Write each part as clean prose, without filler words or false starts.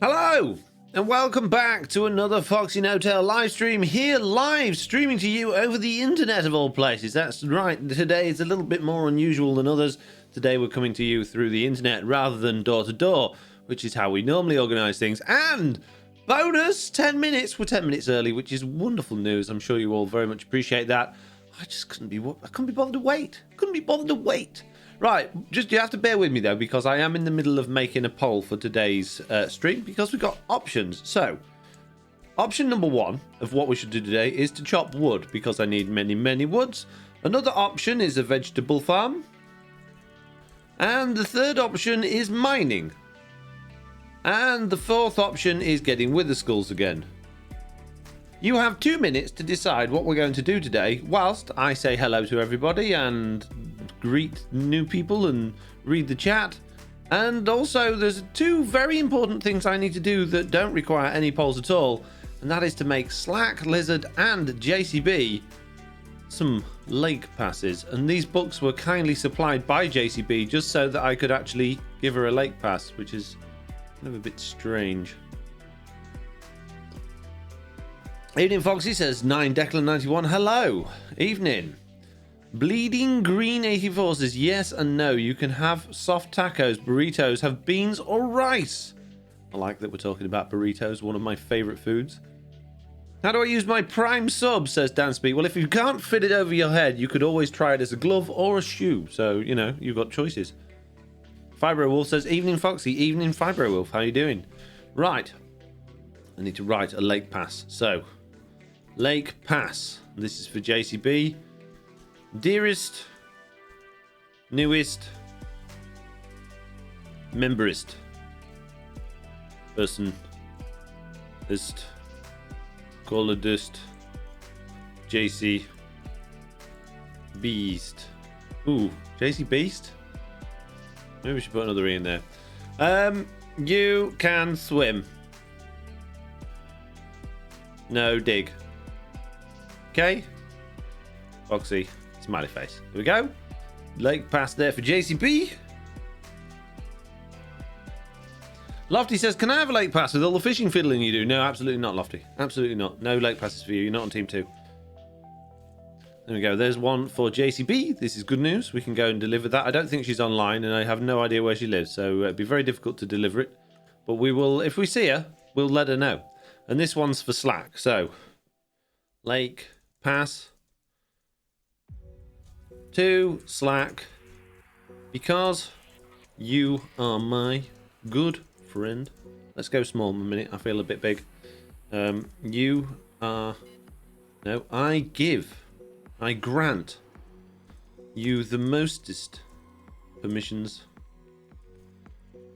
Hello and welcome back to another FoxyNoTail live stream here, live streaming to you over the internet of all places. That's right, today is a little bit more unusual than others. Today we're coming to you through the internet rather than door to door, which is how we normally organise things. And bonus 10 minutes, we're 10 minutes early, which is wonderful news. I'm sure you all very much appreciate that. I couldn't be bothered to wait. Right, just you have to bear with me though, because I am in the middle of making a poll for today's stream, because we've got options. So, option number one of what we should do today is to chop wood, because I need many woods. Another option is a vegetable farm. And the third option is mining. And the fourth option is getting wither skulls again. You have 2 minutes to decide what we're going to do today, whilst I say hello to everybody and greet new people and read the chat. And also there's two very important things I need to do that don't require any polls at all, and that is to make Slack, Lizard and JCB some lake passes. And these books were kindly supplied by JCB just so that I could actually give her a lake pass, which is kind of a bit strange. Evening Foxy says 9 Declan 91. Hello. Evening. Bleeding Green 84 says yes and no. You can have soft tacos, burritos, have beans or rice. I like that we're talking about burritos, one of my favourite foods. How do I use my Prime sub, says Dansby. Well, if you can't fit it over your head, you could always try it as a glove or a shoe. So, you know, you've got choices. Fibro Wolf says, evening Foxy, evening Fibro Wolf. How are you doing? Right. I need to write a lake pass. So, lake pass. This is for JCB. Dearest, newest, memberist, person, ist, colodist, JC, Beast. Ooh, JC Beast? Maybe we should put another E in there. You can swim. No dig. Okay? Foxy. Smiley face. Here we go. Lake pass there for JCB. Lofty says, can I have a lake pass with all the fishing fiddling you do? No, absolutely not, Lofty. Absolutely not. No lake passes for you. You're not on team 2. There we go. There's one for JCB. This is good news. We can go and deliver that. I don't think she's online and I have no idea where she lives, so it'd be very difficult to deliver it. But we will, if we see her, we'll let her know. And this one's for Slack. So, lake pass to Slack, because you are my good friend. Let's go small a minute. I feel a bit big. You are... No, I grant you the mostest permissions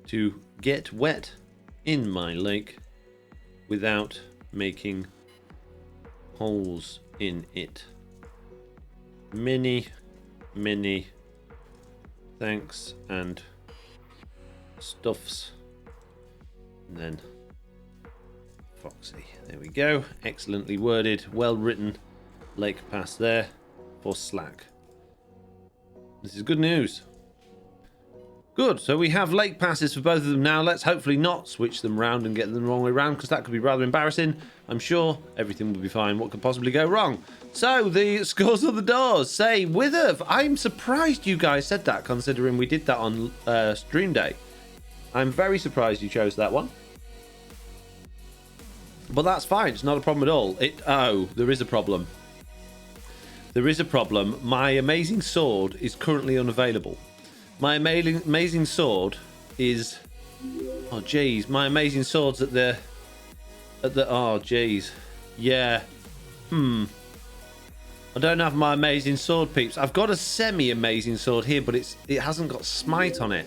to get wet in my lake without making holes in it. Many thanks and stuffs. And then Foxy. There we go. Excellently worded, well written lake pass there for Slack. This is good news. Good, so we have lake passes for both of them now. Let's hopefully not switch them round and get them the wrong way round, because that could be rather embarrassing. I'm sure everything will be fine. What could possibly go wrong? So, the scores of the doors say Wither. I'm surprised you guys said that, considering we did that on stream day. I'm very surprised you chose that one. But that's fine. It's not a problem at all. Oh, there is a problem. There is a problem. My amazing sword is currently unavailable. My amazing sword is... Oh, jeez. My amazing sword's at the... Oh, jeez. Yeah. I don't have my amazing sword, peeps. I've got a semi-amazing sword here, but it hasn't got smite on it,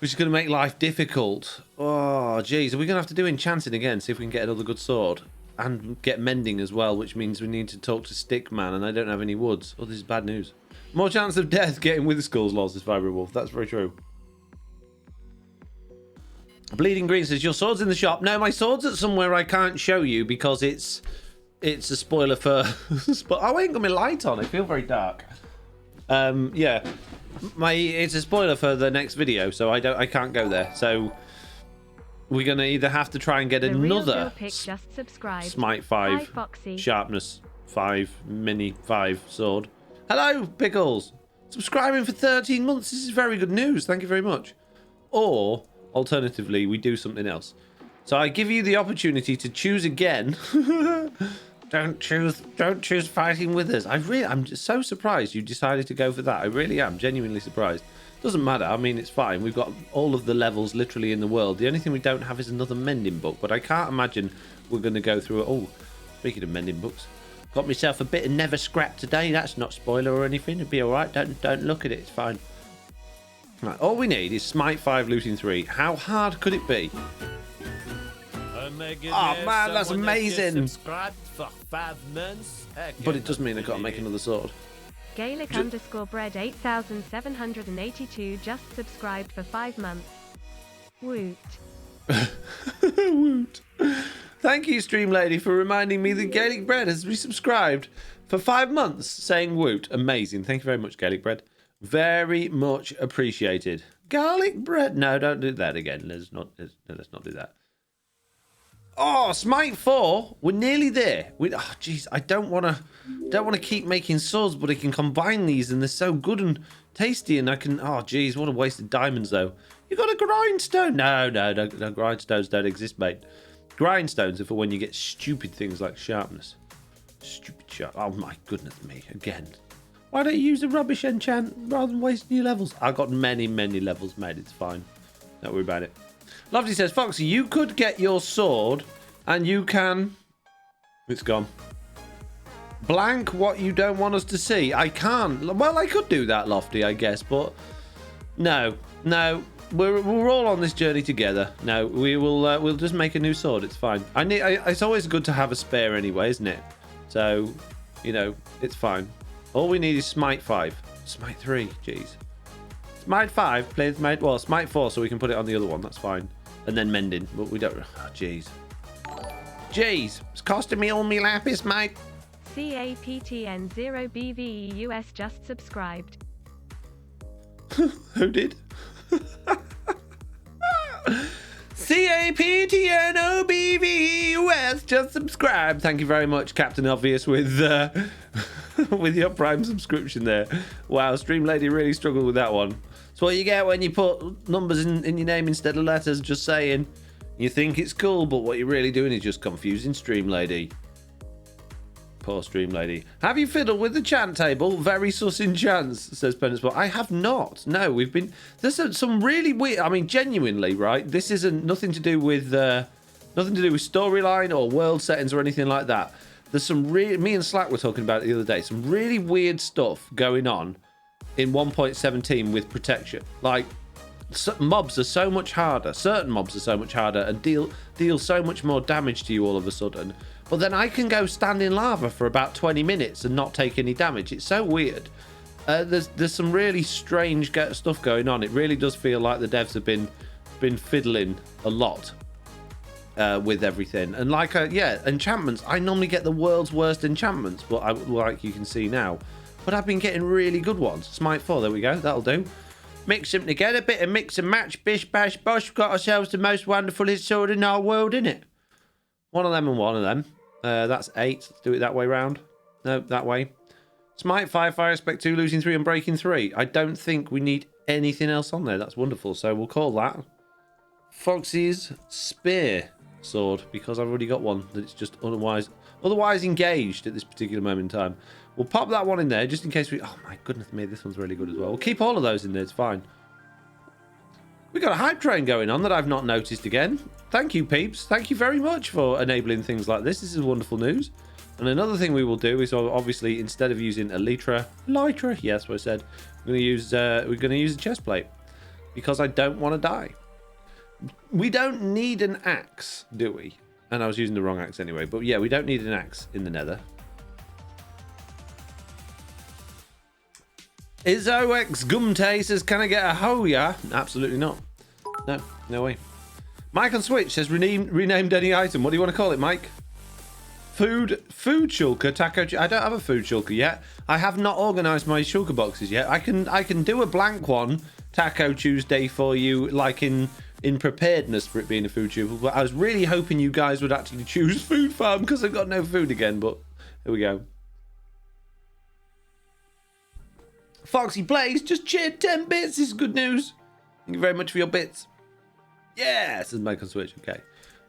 which is going to make life difficult. Oh, jeez. Are we going to have to do enchanting again, see if we can get another good sword? And get mending as well, which means we need to talk to Stickman, and I don't have any woods. Oh, this is bad news. More chance of death getting wither skulls, lost this Vibro Wolf. That's very true. Bleeding Green says, your sword's in the shop. No, my sword's at somewhere I can't show you because it's a spoiler for... Oh, I ain't got my light on. I feel very dark. Yeah. It's a spoiler for the next video, so I can't go there. So we're going to either have to try and get another just subscribed. Smite 5 Hi, Foxy. Sharpness 5 Mini 5 sword. Hello, Pickles. Subscribing for 13 months. This is very good news. Thank you very much. Or, alternatively, we do something else. So I give you the opportunity to choose again. Don't choose fighting with us. I'm just so surprised you decided to go for that. I really am genuinely surprised. Doesn't matter. I mean, it's fine. We've got all of the levels literally in the world. The only thing we don't have is another mending book, but I can't imagine we're going to go through it. Oh, speaking of mending books, got myself a bit of never scrap today. That's not spoiler or anything. It'll be all right. Don't look at it. It's fine. Right, all we need is Smite 5 looting 3. How hard could it be? Oh man, that's amazing. For 5 months. But it does mean I've got to make another sword. Gaelic_bread 8782 just subscribed for 5 months. Woot. Woot. Thank you, Stream Lady, for reminding me that Gaelic Bread has resubscribed for 5 months, saying woot. Amazing. Thank you very much, Gaelic Bread. Very much appreciated. Garlic bread. No, don't do that again. Let's not do that. Oh, Smite 4. We're nearly there. Oh, jeez. I don't want to keep making swords, but I can combine these, and they're so good and tasty, and I can. Oh, jeez. What a waste of diamonds, though. You got a grindstone? No, grindstones don't exist, mate. Grindstones are for when you get stupid things like sharpness. Stupid sharp. Oh my goodness me. Again. Why don't you use a rubbish enchant rather than wasting your levels? I got many levels made. It's fine. Don't worry about it. Lovely says, Foxy, you could get your sword and you can... It's gone. Blank what you don't want us to see. I can't. Well, I could do that, Lofty, I guess, but... No. We're all on this journey together. No, we'll just make a new sword. It's fine. It's always good to have a spare anyway, isn't it? So, you know, it's fine. All we need is Smite 5. Smite 3, jeez. Smite 5, play Smite, well, Smite 4 so we can put it on the other one, that's fine. And then mending, but we don't, oh, jeez. Jeez, it's costing me all me lapis, mate. CAPTN0BVEUS just subscribed. Who did? CAPTNOBVEUS just subscribed. Thank you very much, Captain Obvious, with your Prime subscription there. Wow, Stream Lady really struggled with that one. It's what you get when you put numbers in your name instead of letters, just saying. You think it's cool, but what you're really doing is just confusing Stream Lady. Poor Stream Lady. Have you fiddled with the chant table? Very sus in chance, says Penance. I have not. No, we've been... There's some really weird... I mean, genuinely, right? This isn't nothing to do with storyline or world settings or anything like that. There's some me and Slack were talking about it the other day. Some really weird stuff going on in 1.17 with protection. Like, mobs are so much harder. Certain mobs are so much harder and deal so much more damage to you all of a sudden. But then I can go stand in lava for about 20 minutes and not take any damage. It's so weird. There's some really strange stuff going on. It really does feel like the devs have been fiddling a lot with everything. And like, enchantments. I normally get the world's worst enchantments, but like you can see now. But I've been getting really good ones. Smite 4, there we go. That'll do. Mix them together. Bit of mix and match. Bish, bash, bosh. Got ourselves the most wonderful sword in our world, innit? One of them and one of them. That's 8. Let's do it that way round. No, that way. Smite 5, Fire Spec 2, Losing 3, and Breaking 3. I don't think we need anything else on there. That's wonderful. So we'll call that Foxy's Spear Sword, because I've already got one that's just otherwise engaged at this particular moment in time. We'll pop that one in there just in case we... Oh, my goodness me. This one's really good as well. We'll keep all of those in there. It's fine. We got a hype train going on that I've not noticed again. Thank you, peeps. Thank you very much for enabling things like this. This is wonderful news. And another thing we will do is obviously instead of using Elytra, yes, what I said, we're going to use a chest plate because I don't want to die. We don't need an axe, do we? And I was using the wrong axe anyway. But yeah, we don't need an axe in the Nether. IzoX Gumte says, can I get a Hoya? Absolutely not. No way. Mike on Switch says, renamed any item. What do you want to call it, Mike? Food shulker, taco. I don't have a food shulker yet. I have not organised my shulker boxes yet. I can do a blank one, Taco Tuesday, for you, like in in preparedness for it being a food tube. But I was really hoping you guys would actually choose Food Farm because I've got no food again. But here we go. Foxy Plays just cheered 10 bits. This is good news. Thank you very much for your bits. Yeah, says Mike on Switch. Okay.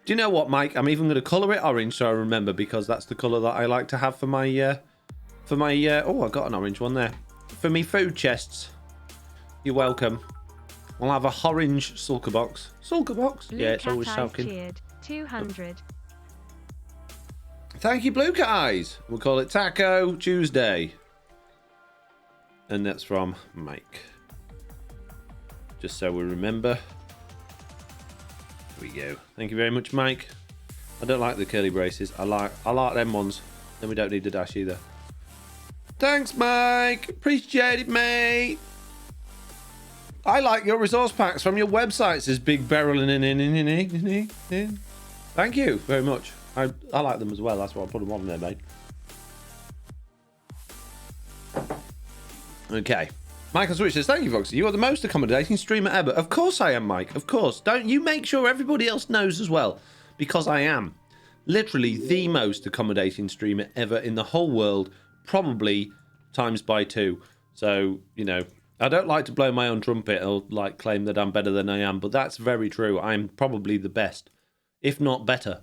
Do you know what, Mike? I'm even going to colour it orange so I remember, because that's the colour that I like to have for my oh, I got an orange one there. For me food chests. You're welcome. We'll have a orange sulker box. Sulker box? Blue Yeah, it's Cat always Eyes soaking. cheered 200. Thank you, Blue Cat Eyes. We'll call it Taco Tuesday. And that's from Mike. Just so we remember. Here we go. Thank you very much, Mike. I don't like the curly braces. I like them ones. Then we don't need the dash either. Thanks, Mike. Appreciate it, mate. I like your resource packs from your website, says Big Barrel. Thank you very much. I like them as well. That's why I put them on there, mate. Okay. Michael Switch says, thank you, Foxy. You are the most accommodating streamer ever. Of course I am, Mike. Of course. Don't you make sure everybody else knows as well. Because I am. Literally the most accommodating streamer ever in the whole world. Probably times by 2. So, you know, I don't like to blow my own trumpet or like claim that I'm better than I am. But that's very true. I'm probably the best. If not better.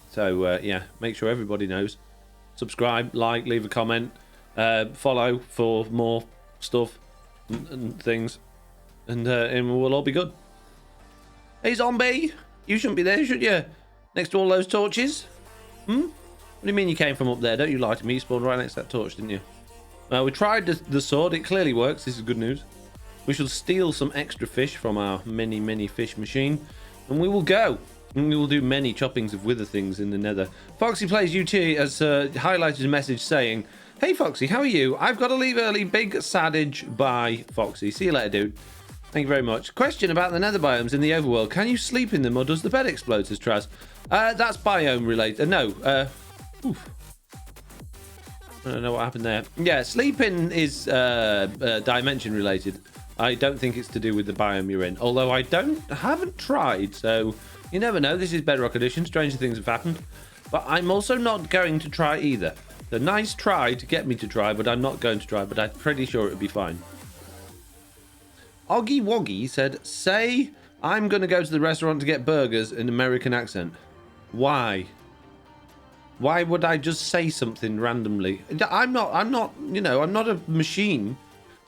So, yeah, make sure everybody knows. Subscribe, like, leave a comment. Follow for more stuff and things, and we'll all be good. Hey, zombie, you shouldn't be there, should you? Next to all those torches? What do you mean you came from up there? Don't you lie to me. You spawned right next to that torch, didn't you? We tried the sword. It clearly works. This is good news. We shall steal some extra fish from our many fish machine, and we will go. And we will do many choppings of wither things in the nether. Foxy Plays UT has highlighted a message saying, hey, Foxy, how are you? I've got to leave early. Big sadage. Bye, Foxy. See you later, dude. Thank you very much. Question about the nether biomes in the overworld. Can you sleep in them or does the bed explode, says Traz? That's biome related. No. Oof. I don't know what happened there. Yeah, sleeping is dimension related. I don't think it's to do with the biome you're in. Although I haven't tried, so you never know. This is Bedrock Edition. Stranger things have happened. But I'm also not going to try either. A nice try to get me to try, but I'm not going to try, but I'm pretty sure it'll be fine. Oggy Woggy said, say I'm going to go to the restaurant to get burgers in American accent. Why? Why would I just say something randomly? I'm not, you know, I'm not a machine.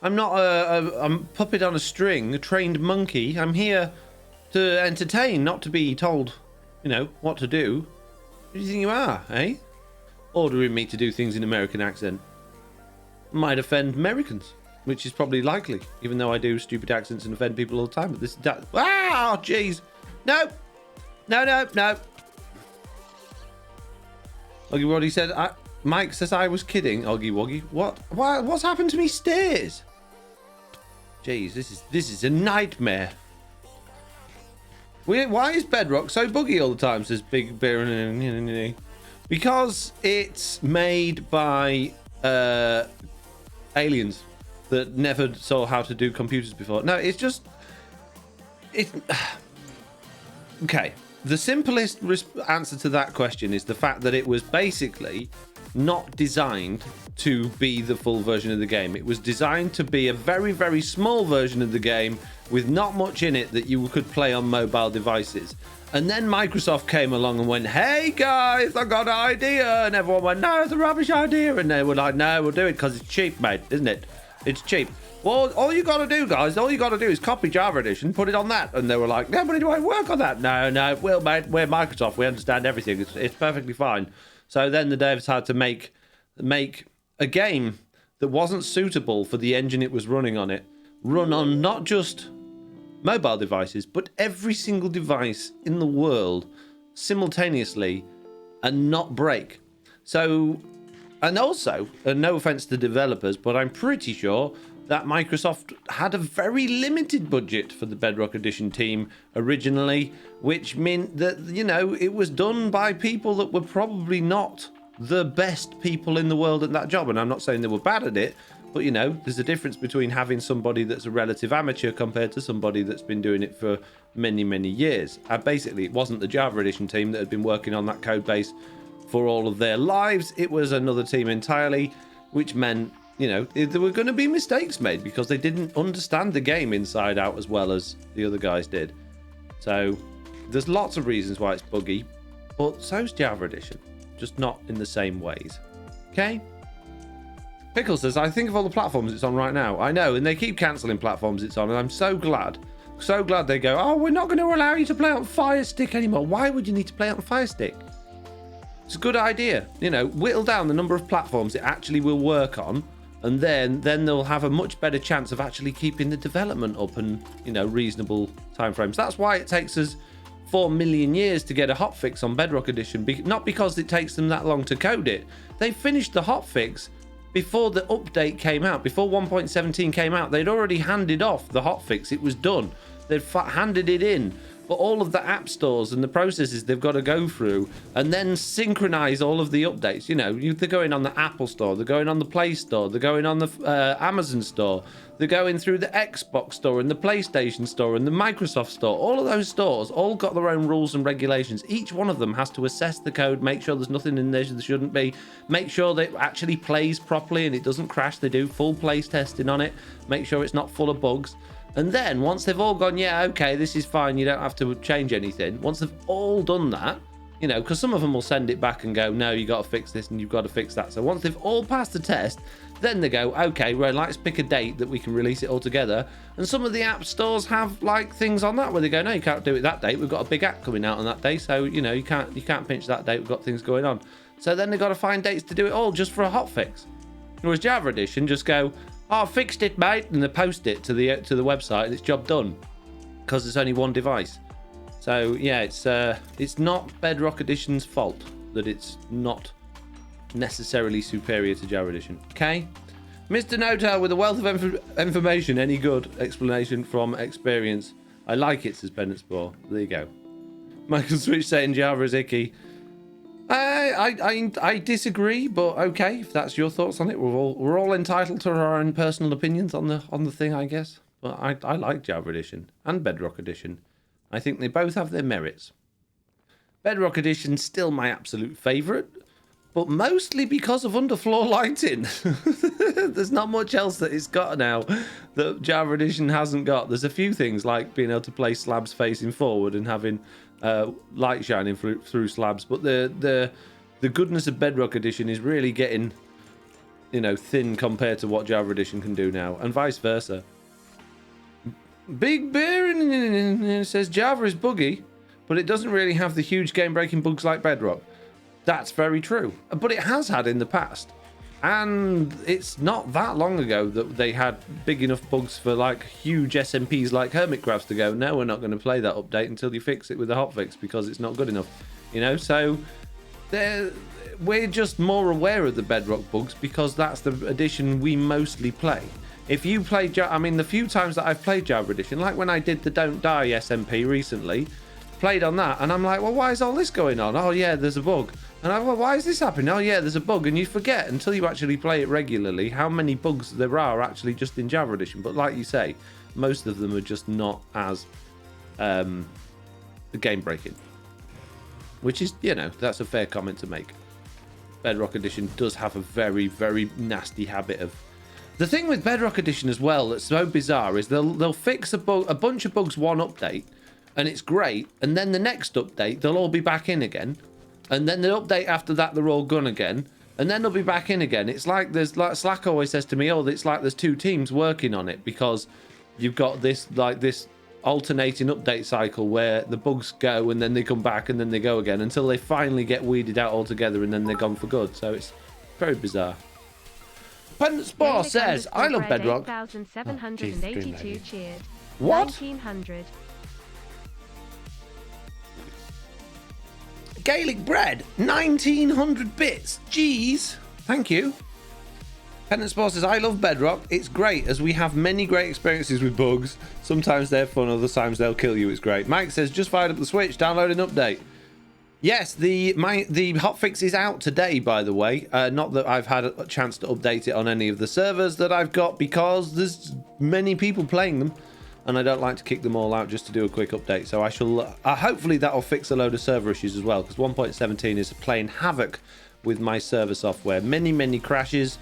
I'm not a puppet on a string, a trained monkey. I'm here to entertain, not to be told, you know, what to do. Who do you think you are, eh? Ordering me to do things in American accent might offend Americans, which is probably likely, even though I do stupid accents and offend people all the time. But this, wow, jeez, no. Oggy Woggy said, Mike says I was kidding. Oggy Woggy, what? What's happened to me stairs? Jeez, this is a nightmare. Why is Bedrock so buggy all the time? Says Big Bear. Because it's made by aliens that never saw how to do computers before. No, it's just... Okay. The simplest answer to that question is the fact that it was basically not designed to be the full version of the game. It was designed to be a very small version of the game with not much in it that you could play on mobile devices. And then Microsoft came along and went, hey guys, I got an idea. And everyone went, no, it's a rubbish idea. And they were like, no, we'll do it because it's cheap, mate, isn't it? It's cheap. Well, all you got to do, guys, is copy Java Edition, put it on that. And they were like, no, but do I work on that? No, well, mate, we're Microsoft. We understand everything. It's perfectly fine. So then the devs had to make a game that wasn't suitable for the engine it was running on run on not just mobile devices, but every single device in the world simultaneously and not break. So, and also, no offense to developers, but I'm pretty sure that Microsoft had a very limited budget for the Bedrock Edition team originally, which meant that, you know, it was done by people that were probably not the best people in the world at that job. And I'm not saying they were bad at it, But, you know, there's a difference between having somebody that's a relative amateur compared to somebody that's been doing it for many, many years. And basically, it wasn't the Java Edition team that had been working on that code base for all of their lives. It was another team entirely, which meant, you know, there were going to be mistakes made because they didn't understand the game inside out as well as the other guys did. So there's lots of reasons why it's buggy, but so's Java Edition, just not in the same ways. Okay? Pickle says, I think of all the platforms it's on right now. I know, and they keep cancelling platforms it's on, and I'm so glad they go, oh, we're not going to allow you to play on Fire Stick anymore. Why would you need to play on Fire Stick? It's a good idea. You know, whittle down the number of platforms it actually will work on, and then they'll have a much better chance of actually keeping the development up and, you know, reasonable timeframes. That's why it takes us 4 million years to get a hotfix on Bedrock Edition. Not because it takes them that long to code it. They finished the hotfix before the update came out. Before 1.17 came out, they'd already handed off the hotfix. It was done. They'd handed it in. But all of the app stores and the processes they've got to go through and then synchronize all of the updates. You know, they're going on the Apple Store, they're going on the Play Store, they're going on the Amazon Store, they're going through the Xbox Store and the PlayStation Store and the Microsoft Store. All of those stores all got their own rules and regulations. Each one of them has to assess the code, make sure there's nothing in there that shouldn't be, make sure that it actually plays properly and it doesn't crash. They do full plays testing on it, make sure it's not full of bugs. And then once they've all gone, yeah, okay, this is fine, you don't have to change anything. Once they've all done that, you know, because some of them will send it back and go, no, you got to fix this and you've got to fix that. So once they've all passed the test, then they go, okay, well, let's pick a date that we can release it all together. And some of the app stores have like things on that where they go, no, you can't do it that date. We've got a big app coming out on that day, so you know you can't pinch that date. We've got things going on. So then they've got to find dates to do it all just for a hotfix. Whereas Java Edition just go, oh, I fixed it, mate, and they post it to the website and it's job done because it's only one device. So yeah, it's not Bedrock Edition's fault that it's not necessarily superior to Java Edition. Okay, Mr. NoTail with a wealth of information. Any good explanation from experience? I like it, says Pendant Spore. There you go. Michael Switch saying Java is icky. I disagree, but okay, if that's your thoughts on it, we're all entitled to our own personal opinions on the thing, I guess. But I like Java Edition and Bedrock Edition. I think they both have their merits. Bedrock Edition's still my absolute favourite, but mostly because of underfloor lighting. There's not much else that it's got now that Java Edition hasn't got. There's a few things like being able to play slabs facing forward and having light shining through slabs, but the goodness of Bedrock Edition is really getting, you know, thin compared to what Java Edition can do now, and vice versa. Big Bear says Java is buggy, but it doesn't really have the huge game-breaking bugs like Bedrock. That's very true, but it has had in the past, and it's not that long ago that they had big enough bugs for like huge SMPs like Hermitcrafts to go, no, we're not going to play that update until you fix it with the hotfix because it's not good enough, you know. So we're just more aware of the Bedrock bugs because that's the edition we mostly play. If you play, I mean, the few times that I've played Java Edition, like when I did the Don't Die SMP recently, played on that, and I'm like, well, why is all this going on? Oh yeah, there's a bug. And I'm like, why is this happening? Oh yeah, there's a bug. And you forget until you actually play it regularly how many bugs there are actually just in Java Edition. But like you say, most of them are just not as game breaking, which is, you know, that's a fair comment to make. Bedrock Edition does have a very, very nasty habit of. The thing with Bedrock Edition as well that's so bizarre is they'll fix a bunch of bugs one update, and it's great, and then the next update they'll all be back in again, and then the update after that they're all gone again, and then they'll be back in again. It's like there's, like Slack always says to me, oh, it's like there's two teams working on it because you've got this alternating update cycle where the bugs go and then they come back and then they go again until they finally get weeded out altogether and then they're gone for good. So it's very bizarre. Pendant Spore says, I love Bedrock. 8,782 cheered. What? 1900. Gaelic bread, 1900 bits. Jeez. Thank you. Pendant Spore says, I love Bedrock. It's great as we have many great experiences with bugs. Sometimes they're fun, other times they'll kill you. It's great. Mike says, just fired up the Switch, download an update. Yes, the hotfix is out today, by the way. Not that I've had a chance to update it on any of the servers that I've got because there's many people playing them, and I don't like to kick them all out just to do a quick update. So I shall hopefully that'll fix a load of server issues as well, because 1.17 is playing havoc with my server software. Many crashes,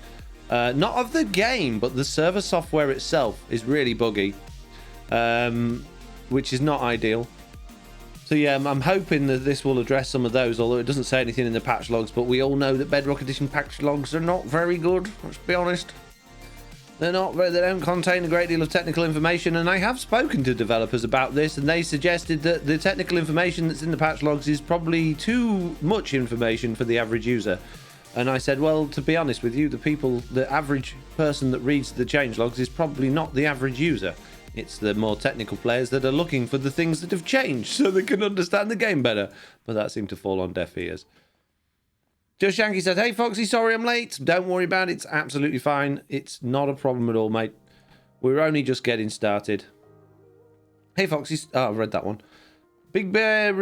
not of the game, but the server software itself is really buggy, which is not ideal. So yeah, I'm hoping that this will address some of those, although it doesn't say anything in the patch logs, but we all know that Bedrock Edition patch logs are not very good, let's be honest. They don't contain a great deal of technical information, and I have spoken to developers about this, and they suggested that the technical information that's in the patch logs is probably too much information for the average user. And I said, well, to be honest with you, the average person that reads the change logs is probably not the average user. It's the more technical players that are looking for the things that have changed so they can understand the game better. But that seemed to fall on deaf ears. Just Yankee said, hey, Foxy, sorry I'm late. Don't worry about it. It's absolutely fine. It's not a problem at all, mate. We're only just getting started. Hey, Foxy. Oh, I've read that one. Big Bear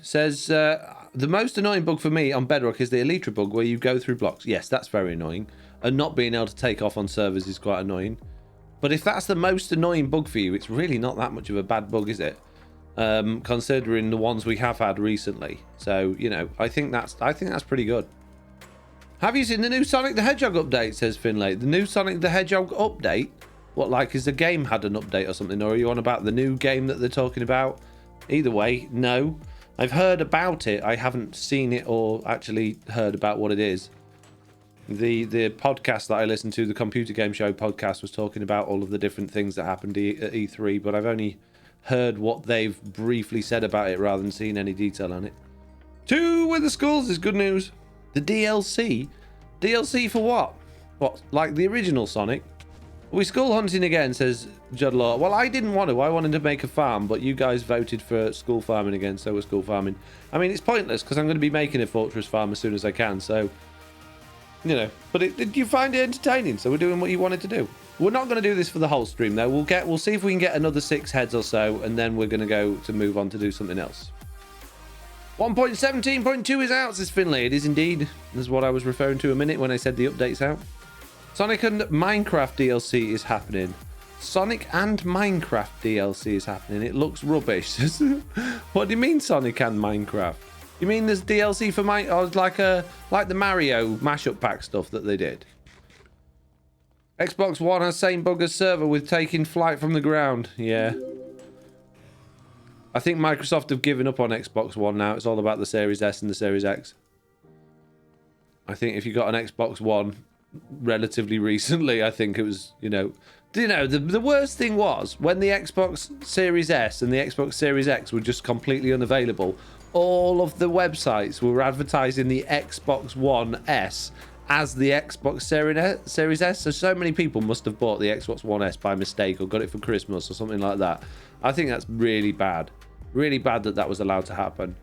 says, the most annoying bug for me on Bedrock is the Elytra bug where you go through blocks. Yes, that's very annoying. And not being able to take off on servers is quite annoying. But if that's the most annoying bug for you, it's really not that much of a bad bug, is it? Considering the ones we have had recently. So, you know, I think that's pretty good. Have you seen the new Sonic the Hedgehog update, says Finlay. The new Sonic the Hedgehog update? What, like, is the game had an update or something? Or are you on about the new game that they're talking about? Either way, no. I've heard about it. I haven't seen it or actually heard about what it is. The podcast that I listened to, the Computer Game Show podcast, was talking about all of the different things that happened at E3, but I've only heard what they've briefly said about it rather than seen any detail on it. 2 with the skulls is good news. The DLC? DLC for what? What, like the original Sonic? Are we skull hunting again, says Judd Law. Well, I didn't want to. I wanted to make a farm, but you guys voted for skull farming again, so we're skull farming. I mean, it's pointless because I'm going to be making a fortress farm as soon as I can, so... You know, but you find it entertaining, so we're doing what you wanted to do. We're not going to do this for the whole stream, though. We'll see if we can get another 6 heads or so, and then we're going to move on to do something else. 1.17.2 is out, says Finlay. It is indeed. That's what I was referring to a minute when I said the update's out. Sonic and Minecraft DLC is happening. Sonic and Minecraft DLC is happening. It looks rubbish. What do you mean, Sonic and Minecraft? You mean there's DLC for like the Mario mashup pack stuff that they did? Xbox One has same bug as server with taking flight from the ground. Yeah. I think Microsoft have given up on Xbox One now. It's all about the Series S and the Series X. I think if you got an Xbox One relatively recently, I think it was, you know... the worst thing was when the Xbox Series S and the Xbox Series X were just completely unavailable. All of the websites were advertising the Xbox One S as the Xbox Series S. So many people must have bought the Xbox One S by mistake or got it for Christmas or something like that. I think that's really bad. Really bad that was allowed to happen.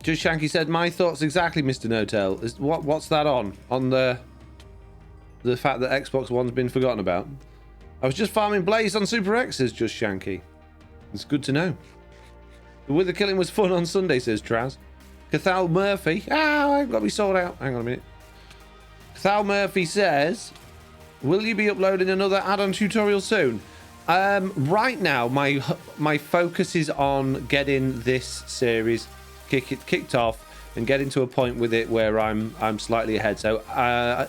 Just Shanky said, my thoughts exactly, Mr. NoTail. What's that on? On the fact that Xbox One's been forgotten about? I was just farming Blaze on Super X, says Just Shanky. It's good to know. The Wither killing was fun on Sunday, says Traz. Cathal Murphy. I've got to be sold out. Hang on a minute. Cathal Murphy says, will you be uploading another add-on tutorial soon? Right now, my focus is on getting this series kicked off and getting to a point with it where I'm slightly ahead. So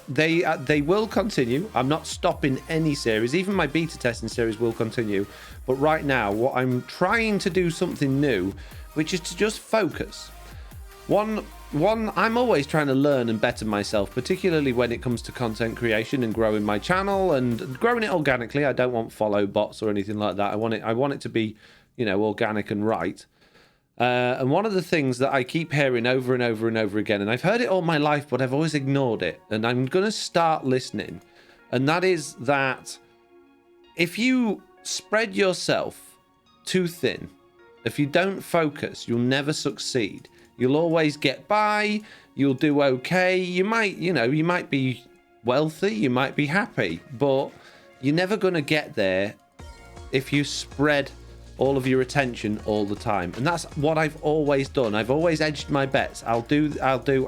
they will continue. I'm not stopping any series. Even my beta testing series will continue. But right now, what I'm trying to do something new, which is to just focus. One, I'm always trying to learn and better myself, particularly when it comes to content creation and growing my channel and growing it organically. I don't want follow bots or anything like that. I want it to be, you know, organic and right. And one of the things that I keep hearing over and over and over again, and I've heard it all my life, but I've always ignored it, and I'm going to start listening, and that is that if you spread yourself too thin, if you don't focus, you'll never succeed. You'll always get by, you'll do okay, you might be wealthy, you might be happy, but you're never going to get there if you spread all of your attention all the time. And that's what I've always done. I've always edged my bets. I'll do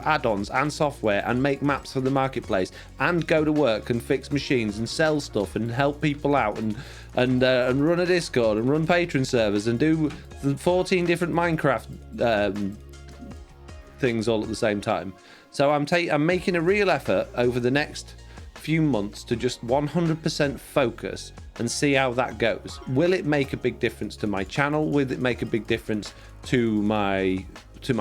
add-ons and software and make maps for the marketplace and go to work and fix machines and sell stuff and help people out and run a Discord and run Patreon servers and do the 14 different Minecraft things all at the same time. So I'm making a real effort over the next few months to just 100% focus and see how that goes. Will it make a big difference to my channel? Will it make a big difference to my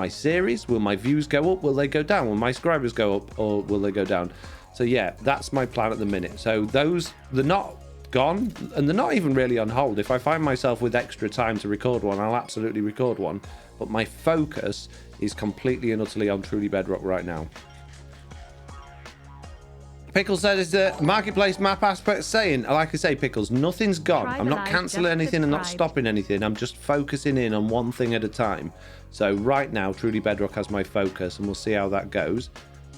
series? Will my views go up? Will they go down? Will my subscribers go up or will they go down? So yeah, that's my plan at the minute. So they're not gone and they're not even really on hold. If I find myself with extra time to record one, I'll absolutely record one. But my focus is completely and utterly on Truly Bedrock right now. Pickles said, is the marketplace map aspect saying, like I say, Pickles, nothing's gone. I'm not cancelling anything and not stopping anything. I'm just focusing in on one thing at a time. So right now, Truly Bedrock has my focus and we'll see how that goes.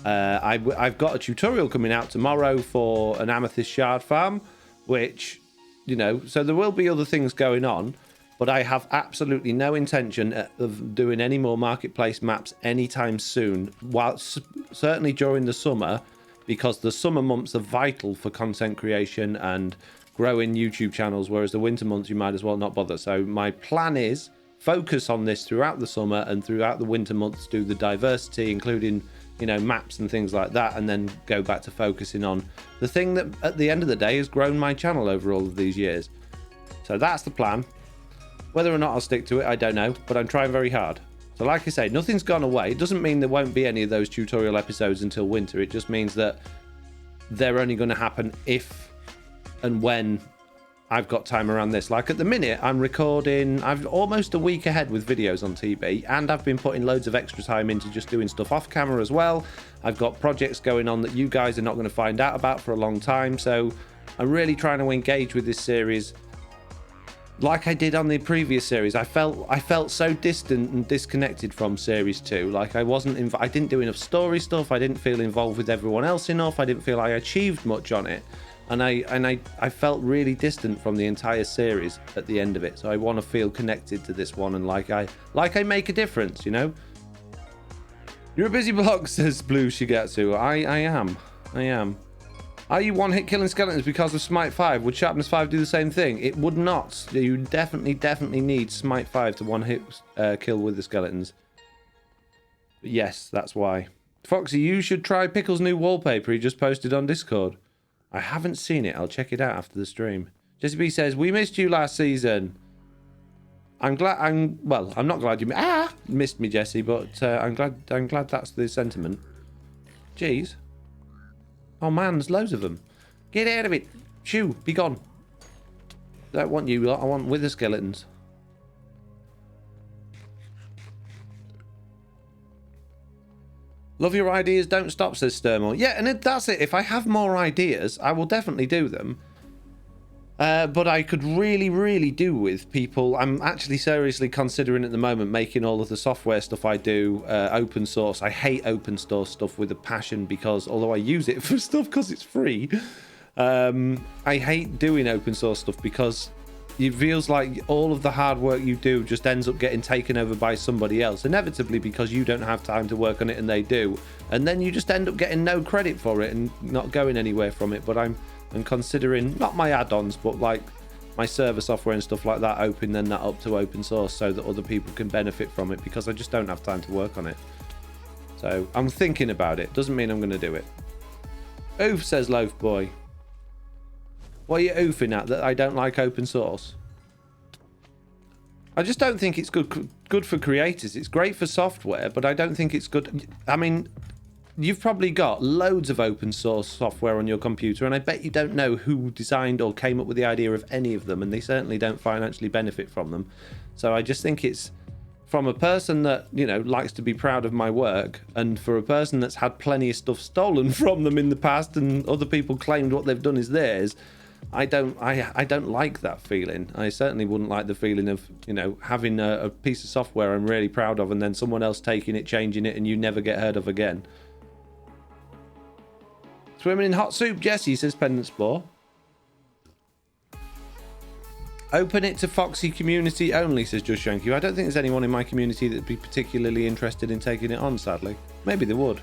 I've got a tutorial coming out tomorrow for an amethyst shard farm, which, you know, so there will be other things going on, but I have absolutely no intention of doing any more marketplace maps anytime soon, while certainly during the summer, because the summer months are vital for content creation and growing YouTube channels, whereas the winter months you might as well not bother. So my plan is focus on this throughout the summer and throughout the winter months, do the diversity, including, you know, maps and things like that, and then go back to focusing on the thing that at the end of the day has grown my channel over all of these years. So that's the plan. Whether or not I'll stick to it, I don't know, but I'm trying very hard. So like I say, nothing's gone away. It doesn't mean there won't be any of those tutorial episodes until winter. It just means that they're only going to happen if and when I've got time around this. Like at the minute, I'm recording, I'm almost a week ahead with videos on TB, and I've been putting loads of extra time into just doing stuff off camera as well. I've got projects going on that you guys are not going to find out about for a long time. So I'm really trying to engage with this series like I did on the previous series. I felt so distant and disconnected from series 2. Like I didn't do enough story stuff. I didn't feel involved with everyone else enough. I didn't feel I achieved much on it, and I felt really distant from the entire series at the end of it. So I want to feel connected to this one and like I make a difference, you know. You're a busy bloke, says Blue Shigetsu. I am. Are you one-hit killing skeletons because of Smite 5? Would Sharpness 5 do the same thing? It would not. You definitely need Smite 5 to one-hit kill with the skeletons. But yes, that's why. Foxy, you should try Pickle's new wallpaper he just posted on Discord. I haven't seen it. I'll check it out after the stream. Jesse B says, we missed you last season. I'm not glad you missed me, Jesse, but I'm glad that's the sentiment. Jeez. Oh man, there's loads of them. Get out of it. Shoo, be gone. I don't want you lot. I want wither skeletons. Love your ideas, don't stop, says Sturmore. Yeah, and that's it. If I have more ideas, I will definitely do them. But I could really do with people. I'm actually seriously considering at the moment making all of the software stuff I do open source. I hate open source stuff with a passion because although I use it for stuff because it's free, I hate doing open source stuff because it feels like all of the hard work you do just ends up getting taken over by somebody else, inevitably because you don't have time to work on it and they do. And then you just end up getting no credit for it and not going anywhere from it. But I'm considering, not my add-ons, but like my server software and stuff like that, opening that up to open source so that other people can benefit from it, because I just don't have time to work on it. So I'm thinking about it. Doesn't mean I'm going to do it. Oof, says Loaf Boy. What are you oofing at, that I don't like open source? I just don't think it's good for creators. It's great for software, but I don't think it's good. I mean, you've probably got loads of open source software on your computer, and I bet you don't know who designed or came up with the idea of any of them, and they certainly don't financially benefit from them. So I just think it's from a person that, you know, likes to be proud of my work, and for a person that's had plenty of stuff stolen from them in the past and other people claimed what they've done is theirs. I don't like that feeling. I certainly wouldn't like the feeling of, you know, having a piece of software I'm really proud of and then someone else taking it, changing it, and you never get heard of again. Swimming in hot soup, Jesse, says Pendant Spore. Open it to Foxy community only, says Just Shanky. I don't think there's anyone in my community that'd be particularly interested in taking it on, sadly. Maybe they would.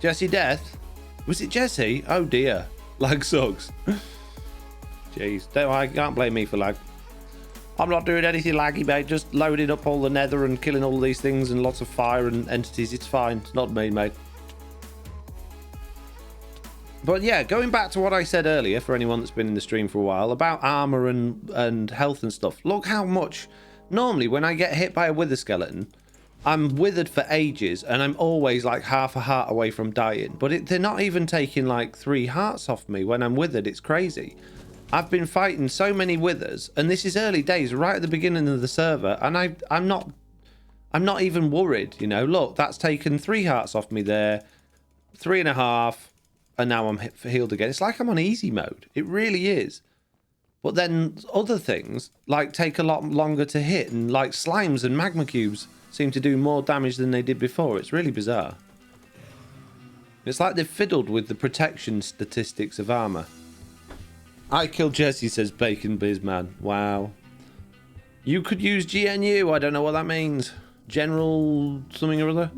Jesse Death? Was it Jesse? Oh dear. Lag sucks. Jeez. I can't blame me for lag. I'm not doing anything laggy, mate. Just loading up all the nether and killing all these things and lots of fire and entities. It's fine. It's not me, mate. But yeah, going back to what I said earlier, for anyone that's been in the stream for a while, about armor and health and stuff. Look how much... Normally, when I get hit by a wither skeleton, I'm withered for ages, and I'm always like half a heart away from dying. But they're not even taking like 3 hearts off me when I'm withered. It's crazy. I've been fighting so many withers, and this is early days, right at the beginning of the server, and I'm not even worried, you know. Look, that's taken 3 hearts off me there, 3.5, and now I'm healed again. It's like I'm on easy mode. It really is. But then other things, like, take a lot longer to hit, and like slimes and magma cubes seem to do more damage than they did before. It's really bizarre. It's like they've fiddled with the protection statistics of armor. I killed Jesse, says Bacon Bizman. Wow. You could use GNU. I don't know what that means. General something or other.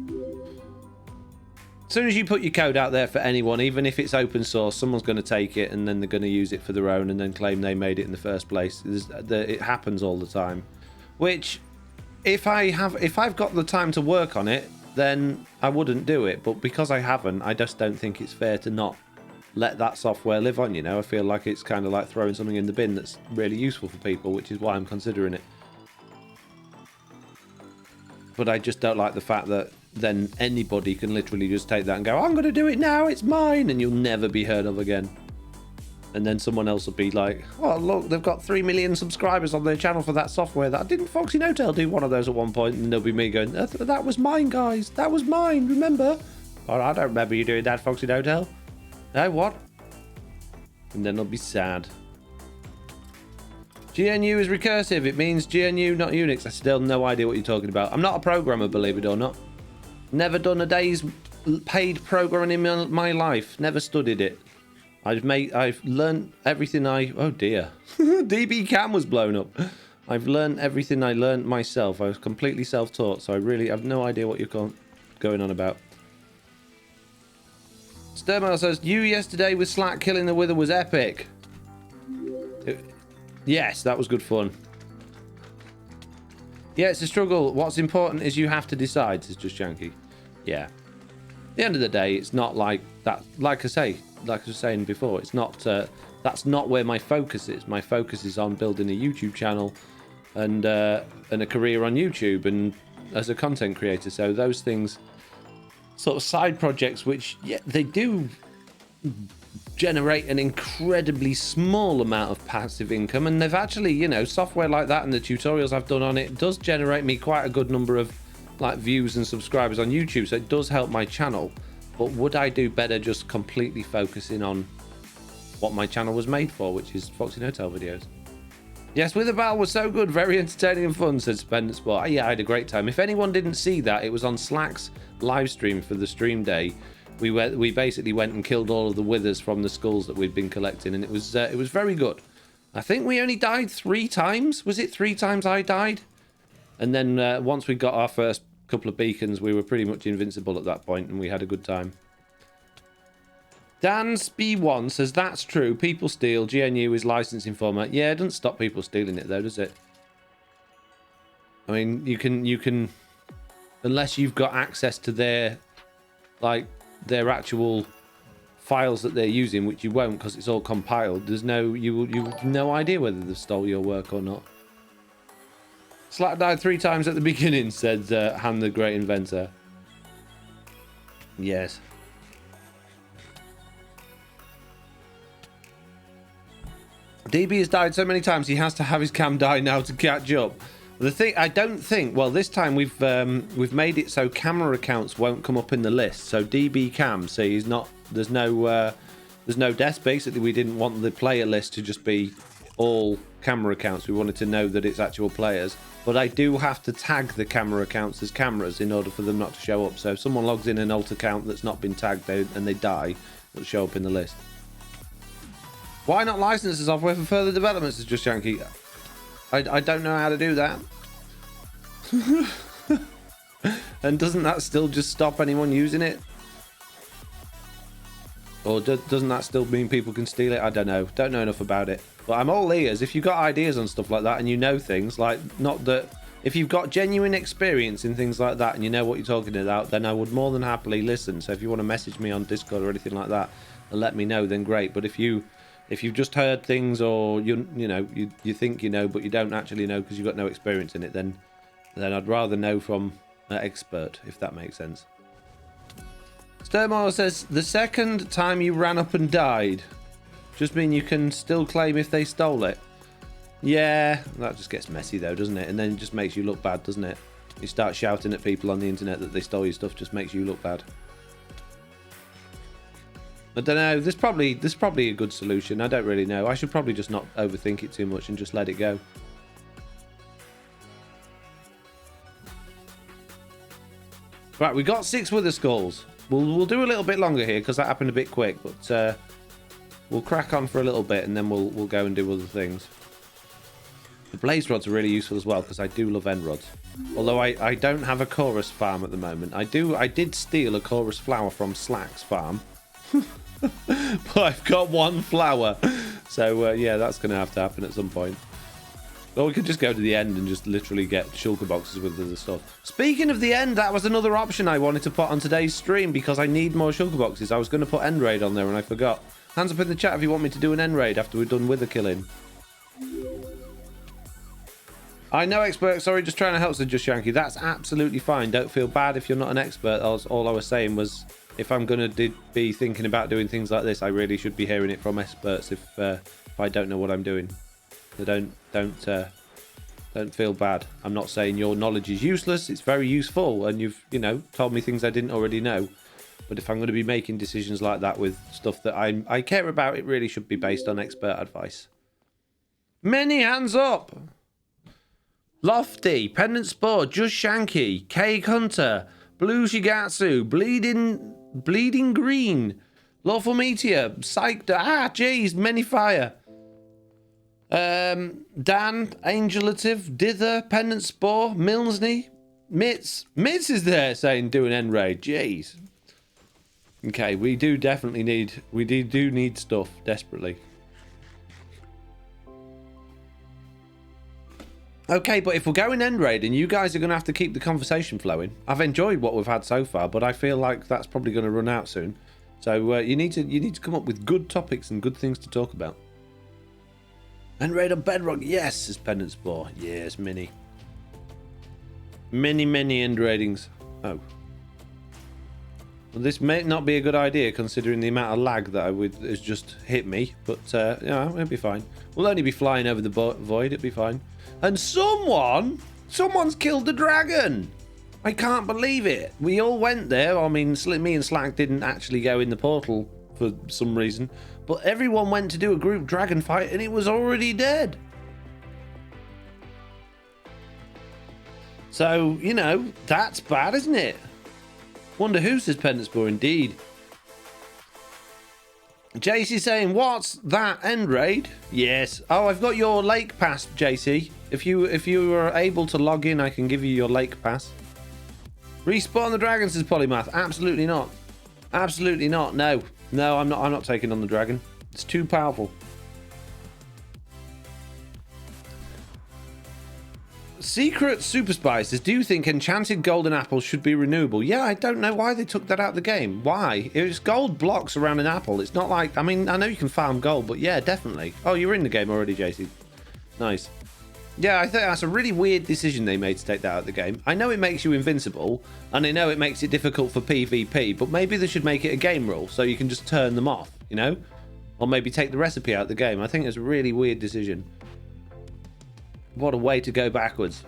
As soon as you put your code out there for anyone, even if it's open source, someone's going to take it and then they're going to use it for their own and then claim they made it in the first place. It happens all the time. Which, if I've got the time to work on it, then I wouldn't do it. But because I haven't, I just don't think it's fair to not let that software live on, you know. I feel like it's kind of like throwing something in the bin that's really useful for people, which is why I'm considering it. But I just don't like the fact that then anybody can literally just take that and go, I'm going to do it now, it's mine, and you'll never be heard of again. And then someone else will be like, oh look, they've got 3 million subscribers on their channel for that software. That didn't FoxyNoTail do one of those at one point? And there'll be me going, that was mine, guys, that was mine, remember? Oh, I don't remember you doing that, FoxyNoTail. No, what? And then I'll be sad. GNU is recursive. It means GNU, not Unix. I still have no idea what you're talking about. I'm not a programmer, believe it or not. Never done a day's paid programming in my life. Never studied it. I've learned everything oh dear. DB cam was blown up. I've learned everything I learned myself. I was completely self-taught, so I really have no idea what you're going on about. Sturmile says, you yesterday with Slack killing the wither was epic. Yes, that was good fun. Yeah, it's a struggle. What's important is you have to decide, says Just Janky. Yeah. At the end of the day, it's not like that. Like I was saying before, it's not. That's not where my focus is. My focus is on building a YouTube channel and a career on YouTube and as a content creator. So those things, sort of side projects, which yeah, they do generate an incredibly small amount of passive income, and they've actually, you know, software like that and the tutorials I've done on it does generate me quite a good number of like views and subscribers on YouTube, so it does help my channel. But would I do better just completely focusing on what my channel was made for, which is FoxyNoTail videos? Yes, Wither Battle was so good, very entertaining and fun, said Spendent Sport. Yeah, I had a great time. If anyone didn't see that, it was on Slack's live stream for the stream day. We basically went and killed all of the withers from the skulls that we'd been collecting, and it was very good. I think we only died 3 times. Was it 3 times I died? And then once we got our first couple of beacons, we were pretty much invincible at that point, and we had a good time. Dan Sp1 says, that's true. People steal. GNU is licensing format. Yeah, it doesn't stop people stealing it, though, does it? I mean, you can, unless you've got access to their actual files that they're using, which you won't because it's all compiled. There's you have no idea whether they've stole your work or not. Slack died 3 times at the beginning, said Han the Great Inventor. Yes. DB has died so many times he has to have his cam die now to catch up. The thing, I don't think, well, this time we've made it so camera accounts won't come up in the list. So DB cam, see, he's not, there's no deaths. Basically, we didn't want the player list to just be all camera accounts. We wanted to know that it's actual players. But I do have to tag the camera accounts as cameras in order for them not to show up. So if someone logs in an alt account that's not been tagged and they die, it'll show up in the list. Why not license the software for further developments, is Just Yankee? I don't know how to do that. And doesn't that still just stop anyone using it? Or doesn't that still mean people can steal it? I don't know. Don't know enough about it. But I'm all ears. If you've got ideas on stuff like that and you know things, like, not that... If you've got genuine experience in things like that and you know what you're talking about, then I would more than happily listen. So if you want to message me on Discord or anything like that and let me know, then great. But if you've just heard things, or you think you know but you don't actually know because you've got no experience in it, then I'd rather know from an expert, if that makes sense. Sturmore says, the second time you ran up and died, just mean you can still claim if they stole it? Yeah, that just gets messy though, doesn't it? And then it just makes you look bad, doesn't it? You start shouting at people on the internet that they stole your stuff, just makes you look bad. I don't know, there's probably a good solution. I don't really know. I should probably just not overthink it too much and just let it go. Right, we got 6 wither skulls. We'll do a little bit longer here because that happened a bit quick, but we'll crack on for a little bit and then we'll go and do other things. The blaze rods are really useful as well because I do love end rods. Although I don't have a chorus farm at the moment. I did steal a chorus flower from Slack's farm. But I've got 1 flower. So yeah, that's going to have to happen at some point. Or we could just go to the end and just literally get shulker boxes with the stuff. Speaking of the end, that was another option I wanted to put on today's stream because I need more shulker boxes. I was going to put end raid on there and I forgot. Hands up in the chat if you want me to do an end raid after we're done wither killing. I know expert, sorry, just trying to help, said Just Yankee. That's absolutely fine. Don't feel bad if you're not an expert. All I was saying was, if I'm going to be thinking about doing things like this, I really should be hearing it from experts if I don't know what I'm doing. So don't feel bad. I'm not saying your knowledge is useless. It's very useful, and you've told me things I didn't already know. But if I'm going to be making decisions like that with stuff that I care about, it really should be based on expert advice. Many hands up. Lofty, Pendant Spore, Just Shanky, Cake Hunter, Blue Shigatsu, Bleeding Green, Lawful Meteor, Psyched, jeez, Many Fire. Dan, Angelative, Dither, Pendant Spore, Milsney, Mitz. Mitz is there saying do an end raid. Jeez. Okay, we do need stuff desperately. Okay, but if we're going end raid and you guys are going to have to keep the conversation flowing. I've enjoyed what we've had so far, but I feel like that's probably going to run out soon. So you need to come up with good topics and good things to talk about. End raid on Bedrock, yes, says Pendant Spore. Yes, many end raidings. Oh. Well, this may not be a good idea considering the amount of lag that has just hit me, but it'll be fine. We'll only be flying over the void, it'll be fine. And someone's killed the dragon. I can't believe it. We all went there. I mean, me and Slack didn't actually go in the portal for some reason, but everyone went to do a group dragon fight and it was already dead. So, that's bad, isn't it? Wonder who, says Pendant Spore, indeed. JC saying, what's that end raid? Yes. Oh, I've got your lake pass, JC. If you are able to log in, I can give you your lake pass. Respawn the dragon, says Polymath. Absolutely not. Absolutely not. No, I'm not taking on the dragon. It's too powerful. Secret Super Spy says, do you think enchanted golden apples should be renewable? Yeah, I don't know why they took that out of the game. Why? It's gold blocks around an apple. It's not like, I mean, I know you can farm gold, but yeah, definitely. Oh, you're in the game already, JC. Nice. Yeah, I think that's a really weird decision they made to take that out of the game. I know it makes you invincible, and I know it makes it difficult for PvP, but maybe they should make it a game rule so you can just turn them off, Or maybe take the recipe out of the game. I think it's a really weird decision. What a way to go backwards.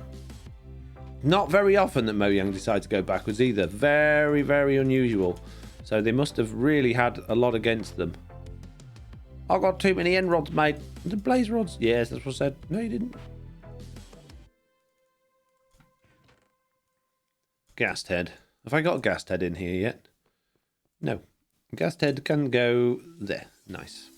Not very often that Mojang decide to go backwards either. Very, very unusual. So they must have really had a lot against them. I got too many end rods, mate. The blaze rods? Yes, that's what I said. No, you didn't. Gassed head. Have I got a gassed head in here yet? No. Gassed head can go there. Nice.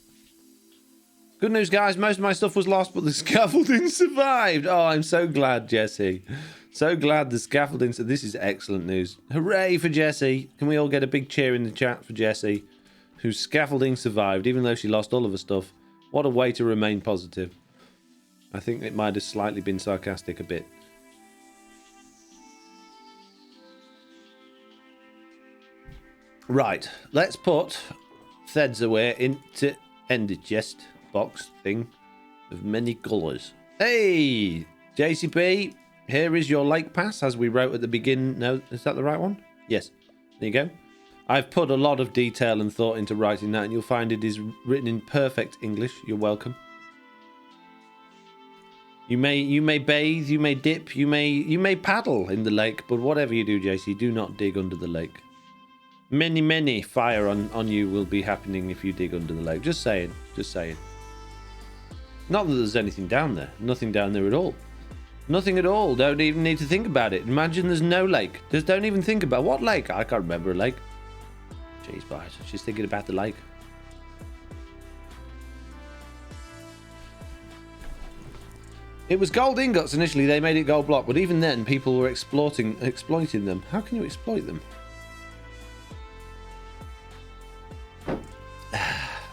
Good news, guys. Most of my stuff was lost, but the scaffolding survived. Oh, I'm so glad, Jesse. So glad the scaffolding... This is excellent news. Hooray for Jesse. Can we all get a big cheer in the chat for Jesse, whose scaffolding survived, even though she lost all of her stuff. What a way to remain positive. I think it might have slightly been sarcastic a bit. Right. Let's put Theds away into end chest box thing of many colours. Hey, JCP, here is your lake pass, as we wrote at the beginning. No, is that the right one? Yes. There you go. I've put a lot of detail and thought into writing that, and you'll find it is written in perfect English. You're welcome. You may bathe, you may dip, you may paddle in the lake, but whatever you do, JC, do not dig under the lake. Many fire on you will be happening if you dig under the lake. Just saying. Just saying. Not that there's anything down there. Nothing down there at all. Nothing at all. Don't even need to think about it. Imagine there's no lake. Just don't even think about what lake. I can't remember a lake. Jeez, boys. Just thinking about the lake. It was gold ingots initially. They made it gold block, but even then, people were exploiting them. How can you exploit them?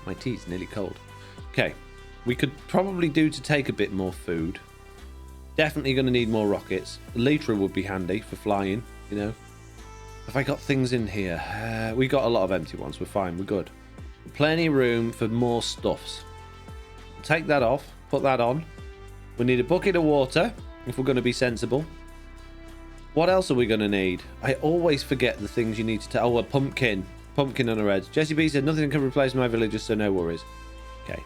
My tea's nearly cold. Okay, we could probably do to take a bit more food. Definitely going to need more rockets. Elytra would be handy for flying, you know. Have I got things in here? We got a lot of empty ones. We're fine. We're good. Plenty of room for more stuffs. Take that off. Put that on. We need a bucket of water if we're going to be sensible. What else are we going to need? I always forget the things you need to tell. Oh, a pumpkin. Pumpkin on a red. Jesse B said nothing can replace my villagers, so no worries. Okay.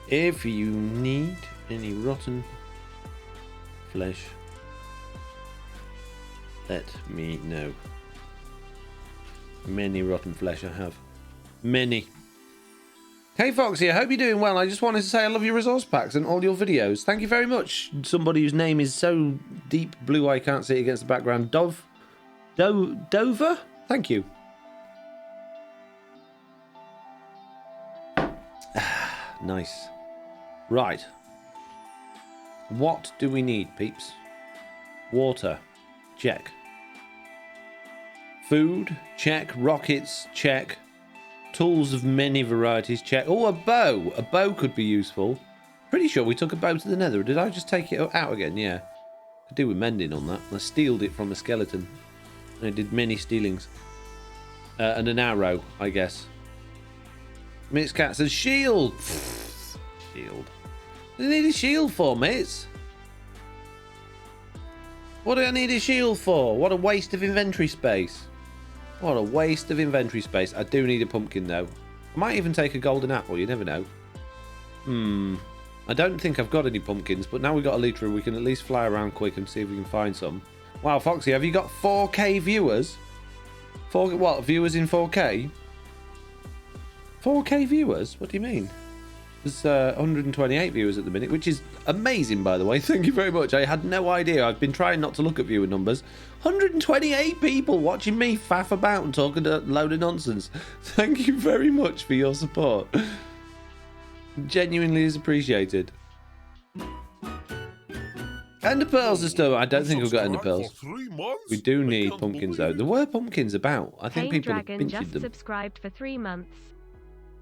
If you need any rotten flesh, let me know. Many rotten flesh I have. Many. Hey Foxy, I hope you're doing well. I just wanted to say I love your resource packs and all your videos. Thank you very much. Somebody whose name is so deep blue I can't see it against the background. Dover? Thank you. Nice. Right. What do we need, peeps? Water. Check. Food. Check. Rockets. Check. Tools of many varieties. Check. Oh, a bow. A bow could be useful. Pretty sure we took a bow to the nether. Did I just take it out again? Yeah. Could do with mending on that. I stealed it from a skeleton. I did many stealings. And an arrow, I guess. Mates Cat says shield. Shield. What do I need a shield for, mates? What do I need a shield for? What a waste of inventory space. What a waste of inventory space. I do need a pumpkin, though. I might even take a golden apple. You never know. I don't think I've got any pumpkins, but now we've got Elytra, we can at least fly around quick and see if we can find some. Wow, Foxy, have you got 4K viewers? What, viewers in 4K? 4K viewers? What do you mean? There's 128 viewers at the minute, which is amazing, by the way. Thank you very much. I had no idea. I've been trying not to look at viewer numbers. 128 people watching me faff about and talking a load of nonsense. Thank you very much for your support. Genuinely is appreciated. Ender pearls and stuff. I don't think we've got ender pearls. We do need pumpkins, though. There were pumpkins about. I think people have pinched them. Just subscribed for 3 months.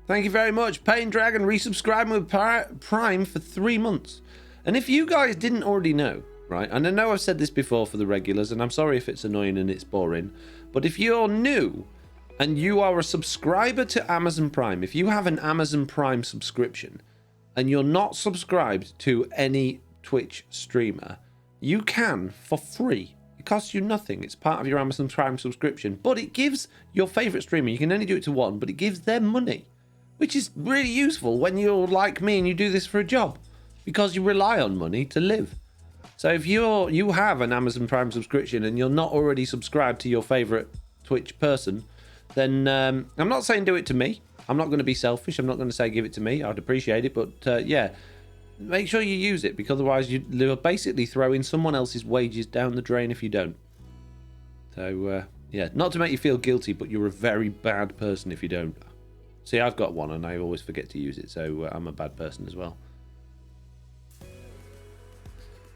Thank you very much. Pain Dragon resubscribing with Prime for 3 months. And if you guys didn't already know, right, and I know I've said this before for the regulars, and I'm sorry if it's annoying and it's boring, but if you're new and you are a subscriber to Amazon Prime, if you have an Amazon Prime subscription and you're not subscribed to any Twitch streamer, you can for free. It costs you nothing. It's part of your Amazon Prime subscription, but it gives your favorite streamer, you can only do it to one, but it gives them money, which is really useful when you're like me and you do this for a job, because you rely on money to live. So if you have an Amazon Prime subscription and you're not already subscribed to your favorite Twitch person, then I'm not saying do it to me. I'm not going to be selfish. I'm not going to say give it to me. I'd appreciate it, but yeah, make sure you use it, because otherwise you're basically throwing someone else's wages down the drain if you don't. So yeah, not to make you feel guilty, but you're a very bad person if you don't. See, I've got one and I always forget to use it, so I'm a bad person as well.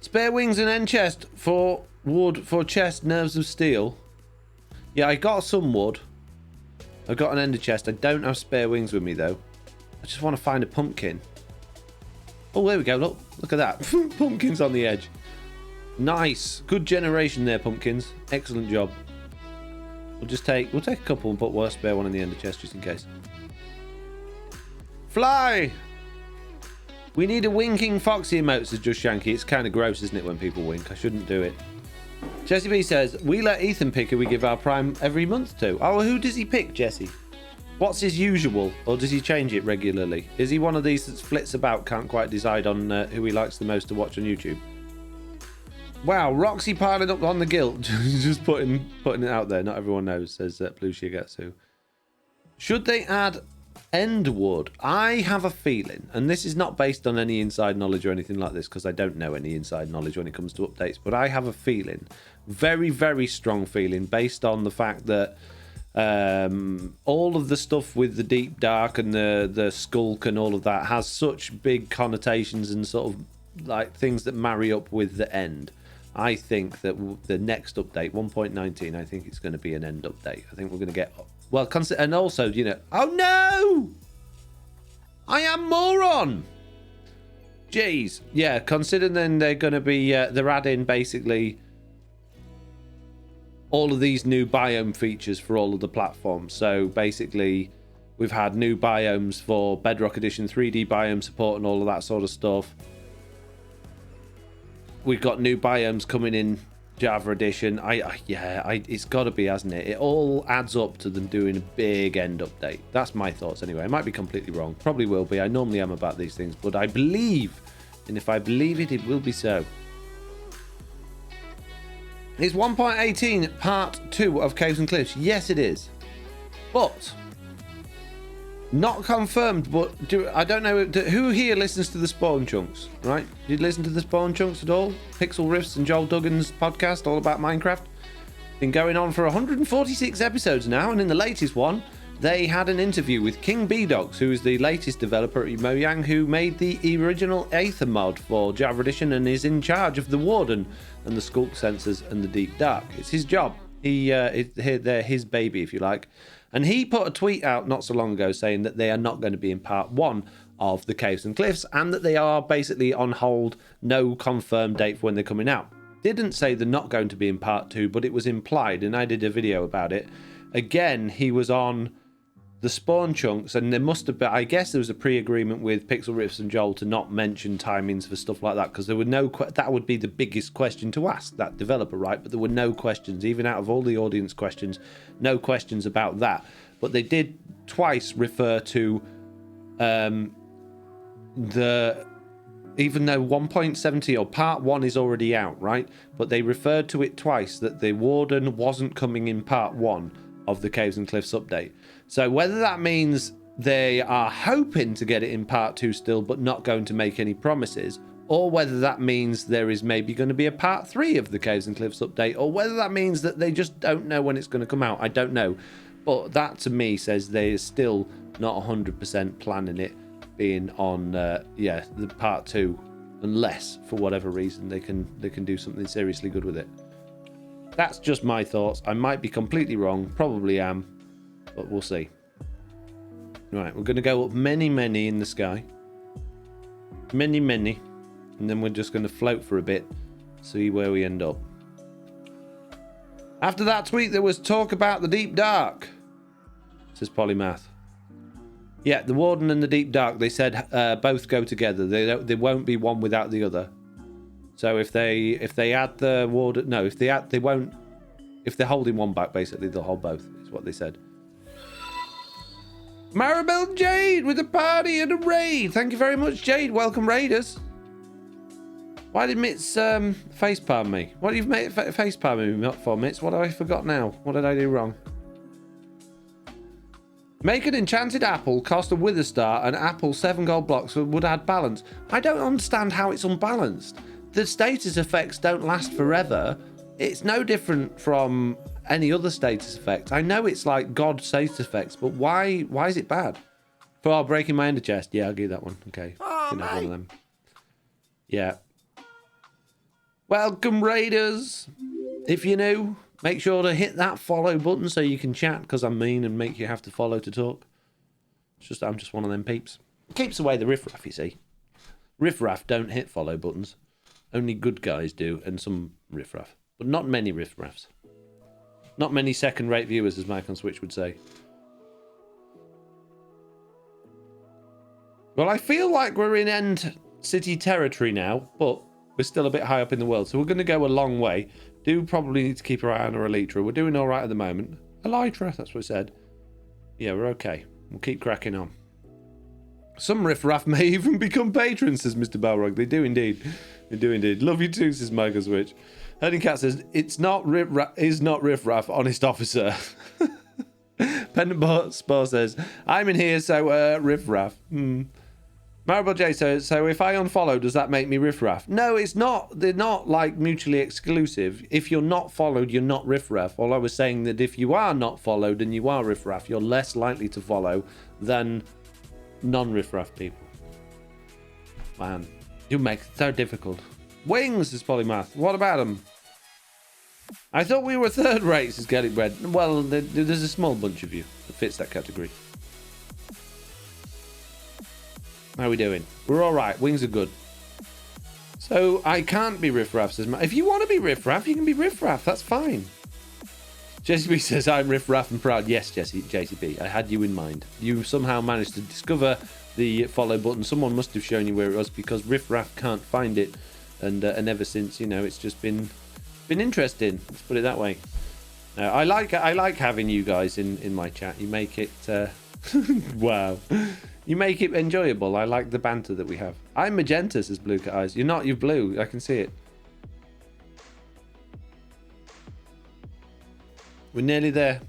Spare wings and end chest for wood for chest, nerves of steel. Yeah, I got some wood. I've got an ender chest. I don't have spare wings with me, though. I just want to find a pumpkin. Oh, there we go. Look at that. Pumpkins on the edge. Nice. Good generation there, pumpkins. Excellent job. We'll take a couple and put one spare one in the ender chest just in case. Fly! We need a winking Foxy emote, says Just Shanky. It's kind of gross, isn't it, when people wink? I shouldn't do it. Jesse B says, we let Ethan pick who we give our prime every month to. Oh, who does he pick, Jesse? What's his usual? Or does he change it regularly? Is he one of these that flits about, can't quite decide on who he likes the most to watch on YouTube? Wow, Roxy piling up on the guilt. Just putting it out there. Not everyone knows, says Blue Shigetsu. Should they add Endwood? I have a feeling, and this is not based on any inside knowledge or anything like this, because I don't know any inside knowledge when it comes to updates, but I have a feeling, very, very strong feeling, based on the fact that all of the stuff with the Deep Dark and the Skulk and all of that has such big connotations and sort of like things that marry up with the end. I think that the next update, 1.19, I think it's going to be an end update. I think we're going to get... Well, and also, you know... Oh, no! I am moron! Jeez. Yeah, considering then they're going to be... they're adding, basically, all of these new biome features for all of the platforms. So, basically, we've had new biomes for Bedrock Edition, 3D biome support and all of that sort of stuff. We've got new biomes coming in Java Edition. It's got to be, hasn't it? It all adds up to them doing a big end update. That's my thoughts anyway. I might be completely wrong. Probably will be. I normally am about these things, but I believe, and if I believe it, it will be so. Is 1.18 part 2 of Caves and Cliffs? Yes, it is. But not confirmed, but I don't know who here listens to the Spawn Chunks, right? Did you listen to the Spawn Chunks at all? Pixel Riffs and Joel Duggan's podcast all about Minecraft. Been going on for 146 episodes now, and in the latest one, they had an interview with King B-Dogs, who is the latest developer at Mojang, who made the original Aether mod for Java Edition and is in charge of the Warden and the Skulk sensors and the Deep Dark. It's his job. They're his baby, if you like. And he put a tweet out not so long ago saying that they are not going to be in part 1 of the Caves and Cliffs and that they are basically on hold, no confirmed date for when they're coming out. Didn't say they're not going to be in part 2, but it was implied, and I did a video about it. Again, he was on the Spawn Chunks, and there must have been, I guess there was a pre-agreement with Pixel Riffs and Joel to not mention timings for stuff like that, because there were that would be the biggest question to ask that developer, right? But there were no questions, even out of all the audience questions, no questions about that. But they did twice refer to even though 1.70 or part 1 is already out, right? But they referred to it twice that the Warden wasn't coming in part 1 of the Caves and Cliffs update. So whether that means they are hoping to get it in part 2 still, but not going to make any promises, or whether that means there is maybe going to be a part 3 of the Caves and Cliffs update, or whether that means that they just don't know when it's going to come out, I don't know. But that to me says they're still not 100% planning it being on the part 2, unless for whatever reason they can do something seriously good with it. That's just my thoughts. I might be completely wrong, probably am, but we'll see. Right, we're going to go up many in the sky. Many, and then we're just going to float for a bit, see where we end up. After that tweet, there was talk about the Deep Dark, says Polymath. Yeah, the Warden and the Deep Dark, they said both go together. They won't be one without the other. So if they add the Warden, no, if they're holding one back, basically they'll hold both, is what they said. Maribel Jade with a party and a raid. Thank you very much, Jade. Welcome, raiders. Why did Mitz facepalm me? What have you made facepalm me up for, Mitz? What have I forgot now? What did I do wrong? Make an enchanted apple, cost a wither star, and apple 7 gold blocks would add balance. I don't understand how it's unbalanced. The status effects don't last forever. It's no different from any other status effects. I know it's like God status effects, but why is it bad? For breaking my ender chest. Yeah, I'll give you that one. Okay. Oh, Can have one mate. of them. Yeah. Welcome, Raiders. If you're new, make sure to hit that follow button so you can chat, because I'm mean and make you have to follow to talk. I'm just one of them peeps. Keeps away the riffraff, you see. Riffraff don't hit follow buttons. Only good guys do, and some riffraff. But not many riffraffs. Not many second-rate viewers, as Mike on Switch would say. Well, I feel like we're in End City territory now, but we're still a bit high up in the world, so we're going to go a long way. Do probably need to keep our eye on our Elytra. We're doing all right at the moment. Elytra, that's what I said. Yeah, we're okay. We'll keep cracking on. Some riffraff may even become patrons, says Mr. Balrog. They do indeed. They do indeed. Love you too, says Michael Switch. Herding Cat says, it's not riffraff, honest officer. Pendant Spar says, I'm in here, so riffraff. Maribel J says, so if I unfollow, does that make me riffraff? No, it's not. They're not like mutually exclusive. If you're not followed, you're not riffraff. All I was saying that if you are not followed and you are riffraff, you're less likely to follow than non-riffraff people. Man, you make it so difficult. Wings is polymath. What about them? I thought we were third rate, says Gaelic Bread. Well, there's a small bunch of you that fits that category. How are we doing? We're all right. Wings are good. So I can't be riffraff, says Matt. If you want to be riffraff, you can be riffraff. That's fine. JCB says, I'm riffraff and proud. Yes, JCB, I had you in mind. You somehow managed to discover the follow button. Someone must have shown you where it was, because riffraff can't find it. And ever since, you know, it's just been interesting. Let's put it that way. I like having you guys in my chat. You make it wow. You make it enjoyable. I like the banter that we have. I'm magenta, says Blue Cat Eyes. You're not, you're blue. I can see it. We're nearly there.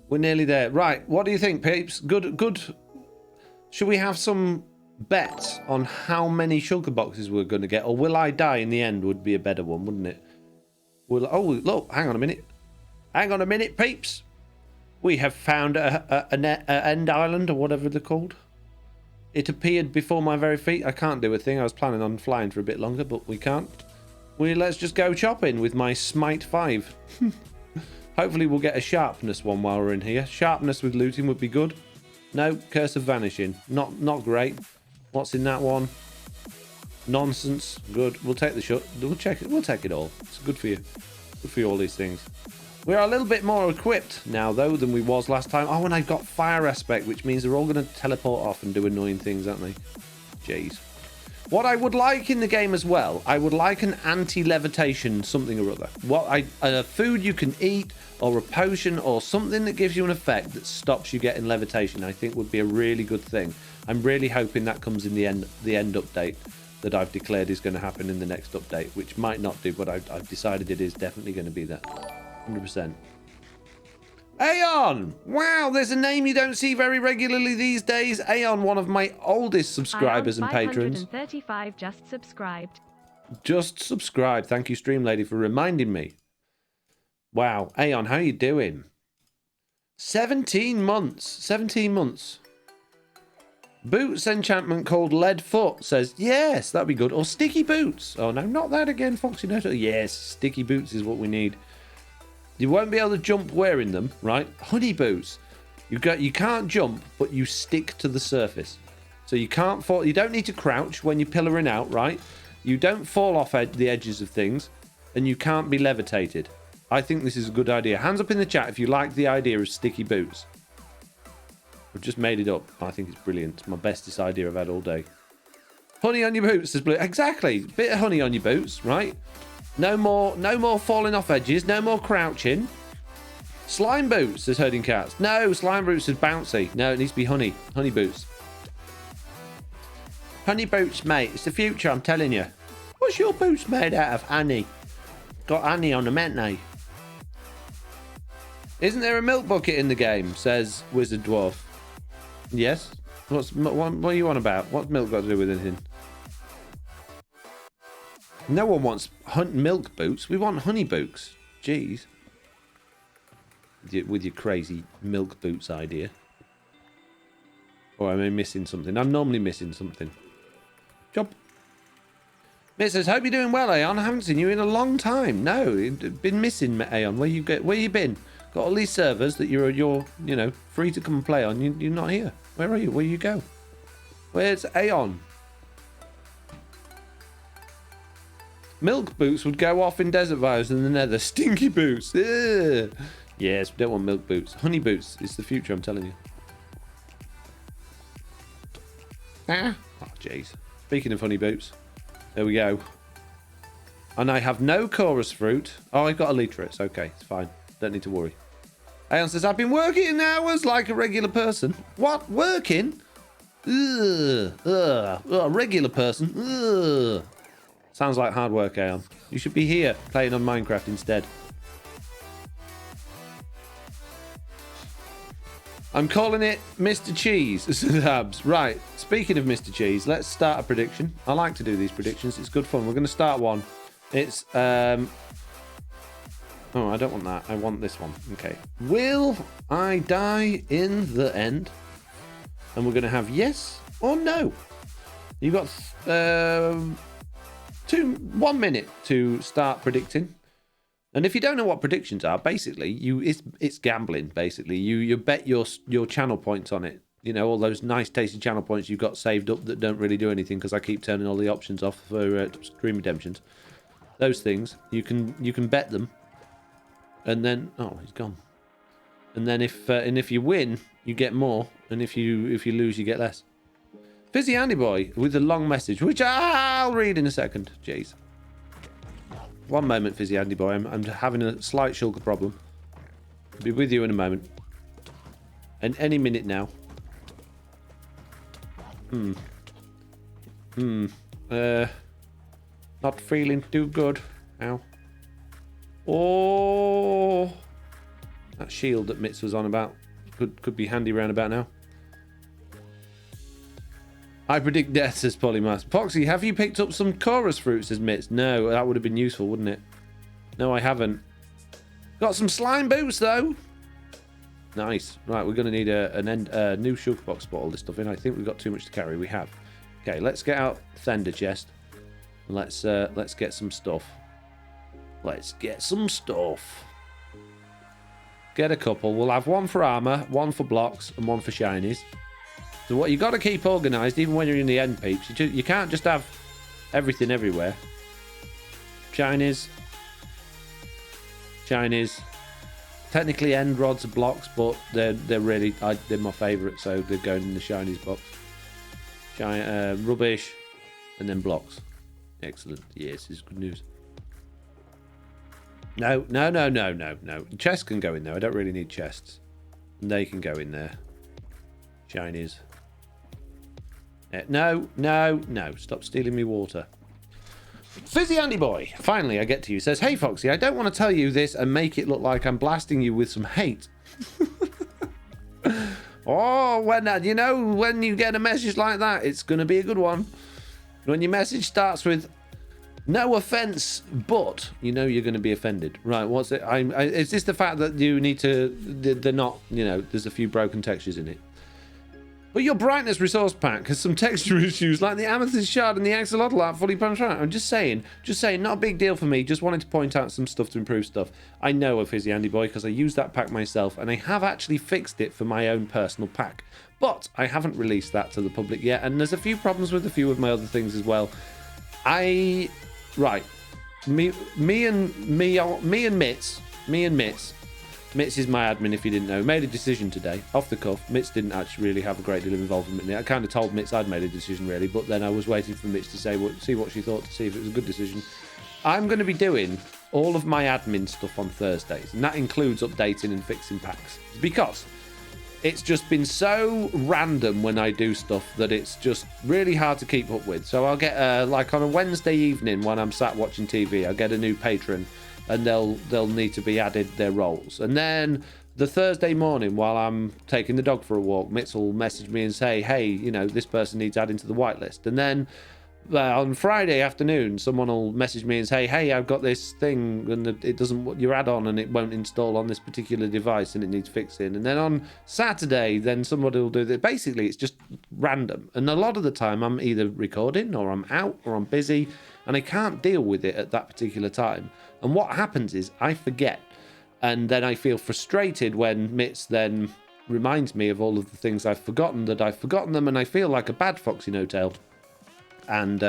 We're nearly there. Right, what do you think, peeps? Good. Should we have some bets on how many shulker boxes we're going to get? Or will I die in the end would be a better one, wouldn't it? Oh, look, hang on a minute. Hang on a minute, peeps. We have found an end island, or whatever they're called. It appeared before my very feet. I can't do a thing. I was planning on flying for a bit longer, but we can't. Let's just go chopping with my Smite 5. Hopefully we'll get a sharpness one while we're in here. Sharpness with looting would be good. No, Curse of Vanishing. Not great. What's in that one? Nonsense. Good. We'll take the shot. We'll check it. We'll take it all. It's good for you. Good for you, all these things. We're a little bit more equipped now, though, than we was last time. Oh, and I've got fire aspect, which means they're all going to teleport off and do annoying things, aren't they? Jeez. What I would like in the game as well, I would like an anti-levitation something or other. A food you can eat, or a potion, or something that gives you an effect that stops you getting levitation, I think would be a really good thing. I'm really hoping that comes in the end update that I've declared is going to happen in the next update, which might not do, but I've decided it is definitely going to be that. 100%. Aeon! Wow, there's a name you don't see very regularly these days. Aeon, one of my oldest subscribers and patrons. 535 just subscribed. Just subscribed. Thank you, Stream Lady, for reminding me. Wow, Aeon, how you doing? 17 months. 17 months. Boots enchantment called Lead Foot says, yes, that'd be good. Or Sticky Boots. Oh, no, not that again, FoxyNoTail. Yes, Sticky Boots is what we need. You won't be able to jump wearing them, right? Honey boots. You can't jump, but you stick to the surface. So you can't fall. You don't need to crouch when you're pillaring out, right? You don't fall off the edges of things, and you can't be levitated. I think this is a good idea. Hands up in the chat if you like the idea of sticky boots. I've just made it up. I think it's brilliant. It's my bestest idea I've had all day. Honey on your boots, says Blue. Exactly. Bit of honey on your boots, right? No more falling off edges. No more crouching. Slime boots, says Herding Cats. No, slime boots is bouncy. No, it needs to be honey. Honey boots. Honey boots, mate. It's the future, I'm telling you. What's your boots made out of? Honey. Got honey on them, ain't they? Isn't there a milk bucket in the game, says Wizard Dwarf. Yes. What are you on about? What's milk got to do with anything? No one wants milk boots. We want honey boots. Jeez. With your crazy milk boots idea. Or am I missing something? I'm normally missing something. Job. Mitt says, hope you're doing well, Aeon. I haven't seen you in a long time. No, been missing, Aeon. Where you been? Got all these servers that you're you know, free to come and play on. You're not here. Where are you? Where you go? Where's Aeon? Milk boots would go off in desert vibes in the nether. Stinky boots. Ugh. Yes, we don't want milk boots. Honey boots is the future, I'm telling you. Ah. Oh, jeez. Speaking of honey boots, there we go. And I have no chorus fruit. Oh, I've got a litre. It's okay. It's fine. Don't need to worry. Aeon says, I've been working hours like a regular person. What? Working? Ugh. Ugh. A regular person? Ugh. Sounds like hard work, Aeon. You should be here playing on Minecraft instead. I'm calling it Mr. Cheese. Abs. Right. Speaking of Mr. Cheese, let's start a prediction. I like to do these predictions. It's good fun. We're going to start one. It's oh, I don't want that. I want this one. Okay. Will I die in the end? And we're going to have yes or no. You've got 1 minute to start predicting. And if you don't know what predictions are, basically, it's gambling. Basically, you bet your channel points on it. You know, all those nice, tasty channel points you've got saved up that don't really do anything because I keep turning all the options off for stream redemptions. Those things you can bet them, and then he's gone. And then if you win, you get more, and if you lose, you get less. Fizzy Andy Boy with a long message, which I'll read in a second. Jeez. One moment, Fizzy Andy Boy. I'm having a slight sugar problem. I'll be with you in a moment. And any minute now. Not feeling too good. Ow. Oh. That shield that Mitz was on about could be handy round about now. I predict death, says Polymath. Foxy, have you picked up some chorus fruit, says Mitz? No, that would have been useful, wouldn't it? No, I haven't. Got some slime boots, though. Nice. Right, we're going to need a new sugar box to put all this stuff in. I think we've got too much to carry. We have. Okay, let's get out Thunder Chest. And let's get some stuff. Let's get some stuff. Get a couple. We'll have one for armor, one for blocks, and one for shinies. So what you got to keep organised, even when you're in the end, peeps. You can't just have everything everywhere. Shinies. Technically, end rods are blocks, but they're my favourite, so they're going in the shinies box. Rubbish, and then blocks. Excellent. Yes, it's good news. No. Chests can go in there. I don't really need chests. And they can go in there. Shinies. No. Stop stealing me water. Fizzy Andy Boy, finally I get to you, says, hey Foxy, I don't want to tell you this and make it look like I'm blasting you with some hate. Oh, when you get a message like that, it's going to be a good one. When your message starts with, no offense, but you're going to be offended. Right, what's it? Is this the fact that you need to, they're not, there's a few broken textures in it. But your brightness resource pack has some texture issues like the amethyst shard and the axolotl aren't fully punched out. I'm just saying, not a big deal for me. Just wanted to point out some stuff to improve stuff. I know of Fizzy Andy Boy because I used that pack myself and I have actually fixed it for my own personal pack. But I haven't released that to the public yet, and there's a few problems with a few of my other things as well. Me and Mitz. Mitz is my admin, if you didn't know. Made a decision today, off the cuff. Mitz didn't actually really have a great deal of involvement in it. I kind of told Mitz I'd made a decision, really, but then I was waiting for Mitz to see what she thought, to see if it was a good decision. I'm going to be doing all of my admin stuff on Thursdays, and that includes updating and fixing packs. Because it's just been so random when I do stuff that it's just really hard to keep up with. So I'll get, like on a Wednesday evening when I'm sat watching TV, I'll get a new patron, and they'll need to be added their roles. And then the Thursday morning while I'm taking the dog for a walk, Mitz will message me and say, hey, this person needs adding to the whitelist. And then on Friday afternoon, someone will message me and say, hey, I've got this thing and it doesn't, your add-on and it won't install on this particular device and it needs fixing. And then on Saturday, then somebody will do that. Basically, it's just random. And a lot of the time, I'm either recording or I'm out or I'm busy and I can't deal with it at that particular time. And what happens is I forget. And then I feel frustrated when Mitz then reminds me of all of the things I've forgotten, that I've forgotten them, and I feel like a bad FoxyNoTail. And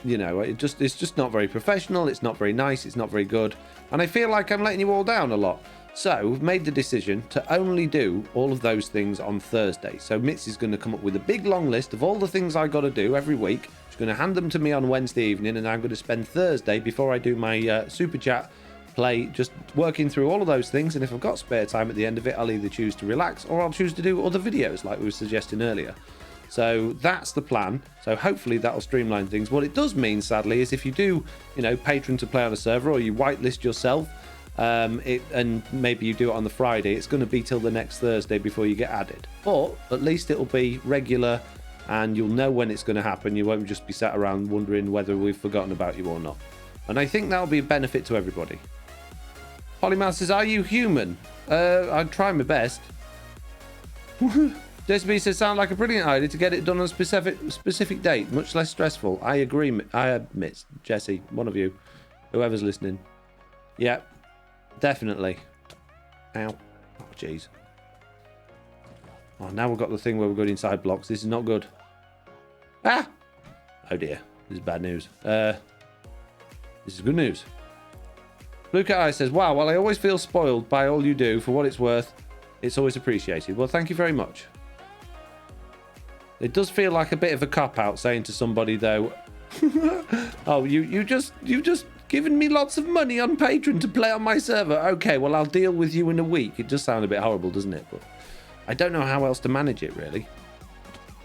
you know, it's just not very professional, it's not very nice, it's not very good, and I feel like I'm letting you all down a lot. So we've made the decision to only do all of those things on Thursday. So Mitz is going to come up with a big long list of all the things I got to do every week. She's going to hand them to me on Wednesday evening, and I'm going to spend Thursday, before I do my super chat play, just working through all of those things. And if I've got spare time at the end of it, I'll either choose to relax or I'll choose to do other videos like we were suggesting earlier. So that's the plan. So hopefully that'll streamline things. What it does mean, sadly, is if you do, you know, patron to play on a server, or you whitelist yourself, and maybe you do it on the Friday, it's going to be till the next Thursday before you get added. But at least it'll be regular and you'll know when it's going to happen. You won't just be sat around wondering whether we've forgotten about you or not. And I think that'll be a benefit to everybody. Polymath says, are you human? I'd try my best. JSB says, sound like a brilliant idea to get it done on a specific date, much less stressful. I agree. I admit, Jesse, one of you, whoever's listening. Yeah, definitely. Ow. Oh, jeez. Oh, now we've got the thing where we're going inside blocks. This is not good. Ah! Oh dear. This is bad news. This is good news. Blue Cat Eye says, wow, well, I always feel spoiled by all you do. For what it's worth, it's always appreciated. Well, thank you very much. It does feel like a bit of a cop-out saying to somebody, though, oh, you've just given me lots of money on Patreon to play on my server. Okay, well, I'll deal with you in a week. It does sound a bit horrible, doesn't it? But I don't know how else to manage it, really.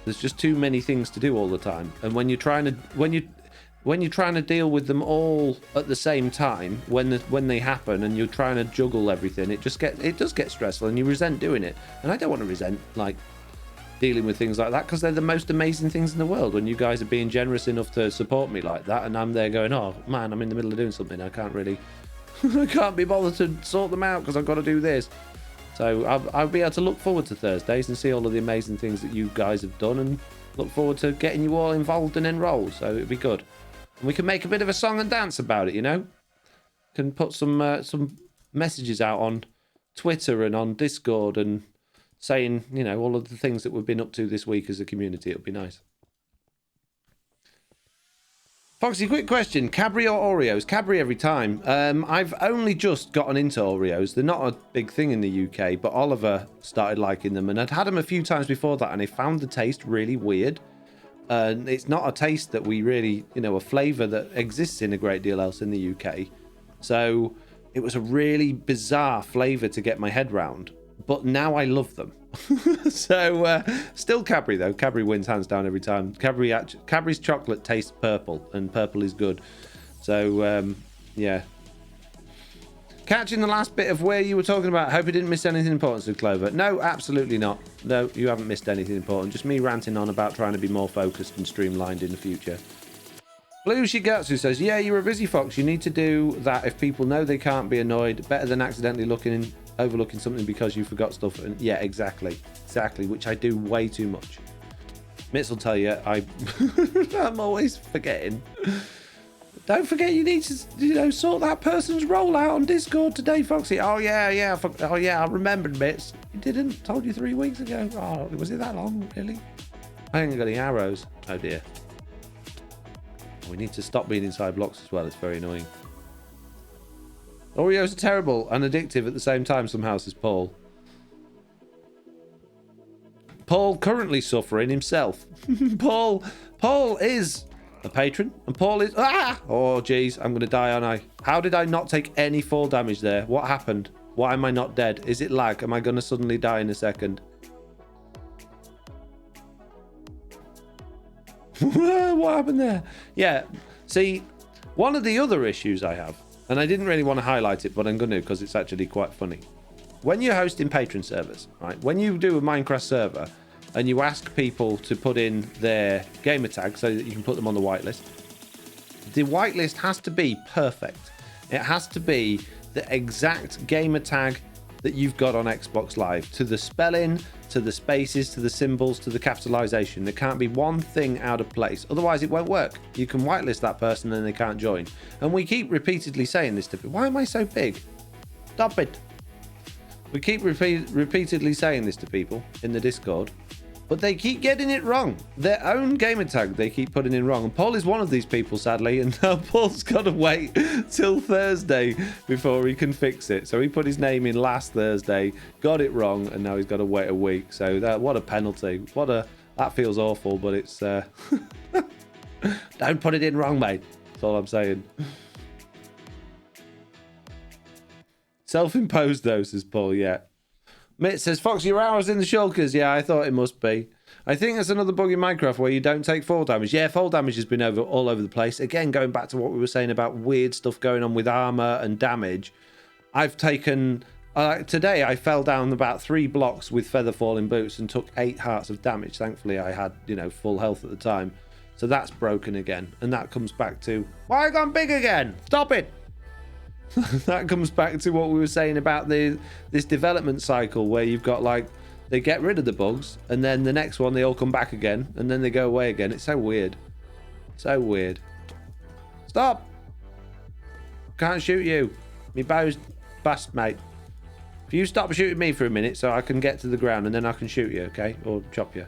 There's just too many things to do all the time. And when you're trying to deal with them all at the same time, when they happen, and you're trying to juggle everything, it does get stressful, and you resent doing it. And I don't want to resent, like, dealing with things like that, because they're the most amazing things in the world. When you guys are being generous enough to support me like that, and I'm there going, oh man, I'm in the middle of doing something, I can't really I can't be bothered to sort them out because I've got to do this. So I'll be able to look forward to Thursdays and see all of the amazing things that you guys have done, and look forward to getting you all involved and enrolled. So it'll be good, and we can make a bit of a song and dance about it, you know. Can put some messages out on Twitter and on Discord and saying, you know, all of the things that we've been up to this week as a community. It'll be nice. Foxy, quick question. Cadbury or Oreos? Cadbury every time. I've only just gotten into Oreos. They're not a big thing in the UK, but Oliver started liking them, and I'd had them a few times before that, and I found the taste really weird. It's not a taste that we really, you know, a flavour that exists in a great deal else in the UK. So it was a really bizarre flavour to get my head round. But now I love them. So still Cadbury, though. Cadbury wins hands down every time. Cadbury's chocolate tastes purple, and purple is good. So yeah. Catching the last bit of where you were talking about, hope you didn't miss anything important, said Clover. No, absolutely not. No, you haven't missed anything important. Just me ranting on about trying to be more focused and streamlined in the future. Blue Shigatsu says, yeah, you're a busy fox. You need to do that if people know they can't be annoyed. Better than accidentally overlooking something because you forgot stuff. And yeah, exactly, which I do way too much. Mitz will tell you, I'm always forgetting. Don't forget, you need to, you know, sort that person's role out on Discord today, Foxy. Oh yeah, I remembered, Mitz. You didn't? Told you 3 weeks ago. Oh, was it that long, really? I ain't got any arrows. Oh dear. We need to stop being inside blocks as well. It's very annoying. Oreos are terrible and addictive at the same time somehow, says Paul. Paul currently suffering himself. Paul is a patron, and Paul is... Ah! Oh, jeez, I'm going to die, aren't I? How did I not take any fall damage there? What happened? Why am I not dead? Is it lag? Am I going to suddenly die in a second? What happened there? Yeah, see, one of the other issues I have, and I didn't really want to highlight it, but I'm going to because it's actually quite funny. When you're hosting patron servers, right? When you do a Minecraft server, and you ask people to put in their gamer tag so that you can put them on the whitelist, the whitelist has to be perfect. It has to be the exact gamer tag that you've got on Xbox Live, to the spelling, to the spaces, to the symbols, to the capitalization. There can't be one thing out of place, otherwise it won't work. You can whitelist that person and they can't join. And we keep repeatedly saying this to people. Why am I so big? Stop it. We keep repeatedly saying this to people in the Discord, but they keep getting it wrong. Their own gamer tag they keep putting in wrong. And Paul is one of these people, sadly, and now Paul's got to wait till Thursday before he can fix it. So he put his name in last Thursday, got it wrong, and now he's got to wait a week. So what a penalty. That feels awful, but it's... Don't put it in wrong, mate. That's all I'm saying. Self-imposed though, says Paul, yeah. Mitt says, Foxy, your hours in the shulkers. Yeah, I thought it must be. I think that's another bug in Minecraft where you don't take fall damage. Yeah, fall damage has been all over the place. Again, going back to what we were saying about weird stuff going on with armor and damage. I've taken... today, I fell down about 3 blocks with feather falling boots and took 8 hearts of damage. Thankfully, I had, full health at the time. So that's broken again. And that comes back to, why I gone big again? Stop it! That comes back to what we were saying about this development cycle where you've got they get rid of the bugs and then the next one they all come back again and then they go away again. It's so weird. So weird. Stop! Can't shoot you. Me bow's bust, mate. If you stop shooting me for a minute so I can get to the ground and then I can shoot you, okay? Or chop you.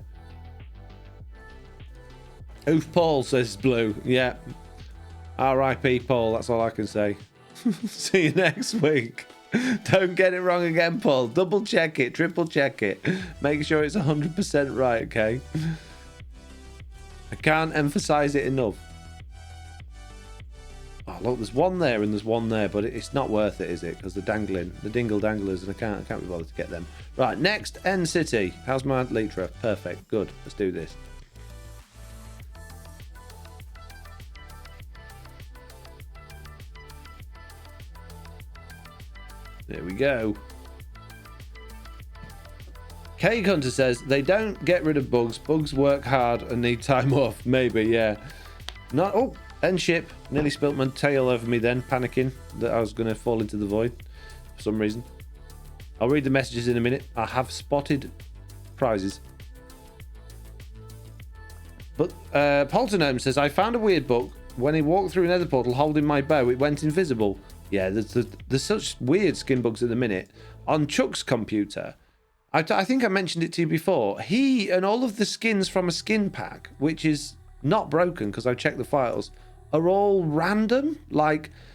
Oof, Paul, says Blue. Yeah. R.I.P. Paul, that's all I can say. See you next week. Don't get it wrong again, Paul. Double check it, triple check it. Make sure it's 100% right, okay? I can't emphasize it enough. Oh, look, there's one there and there's one there, but it's not worth it, is it? Because they're dangling, the dingle danglers, and I can't be bothered to get them. Right, next, End City. How's my Litra? Perfect, good. Let's do this. There we go. Cake Hunter says they don't get rid of bugs. Bugs work hard and need time off. Maybe, yeah. Not. Oh, end ship. Nearly spilt my tail over me then, panicking that I was going to fall into the void for some reason. I'll read the messages in a minute. I have spotted prizes. But Poltenome says, I found a weird bug. When he walked through another portal holding my bow, it went invisible. Yeah, there's such weird skin bugs at the minute. On Chuck's computer, I think I mentioned it to you before, he and all of the skins from a skin pack, which is not broken because I've checked the files, are all random.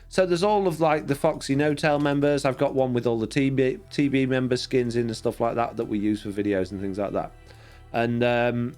So there's all of the FoxyNoTail members. I've got one with all the TB member skins in and stuff like that we use for videos and things like that. And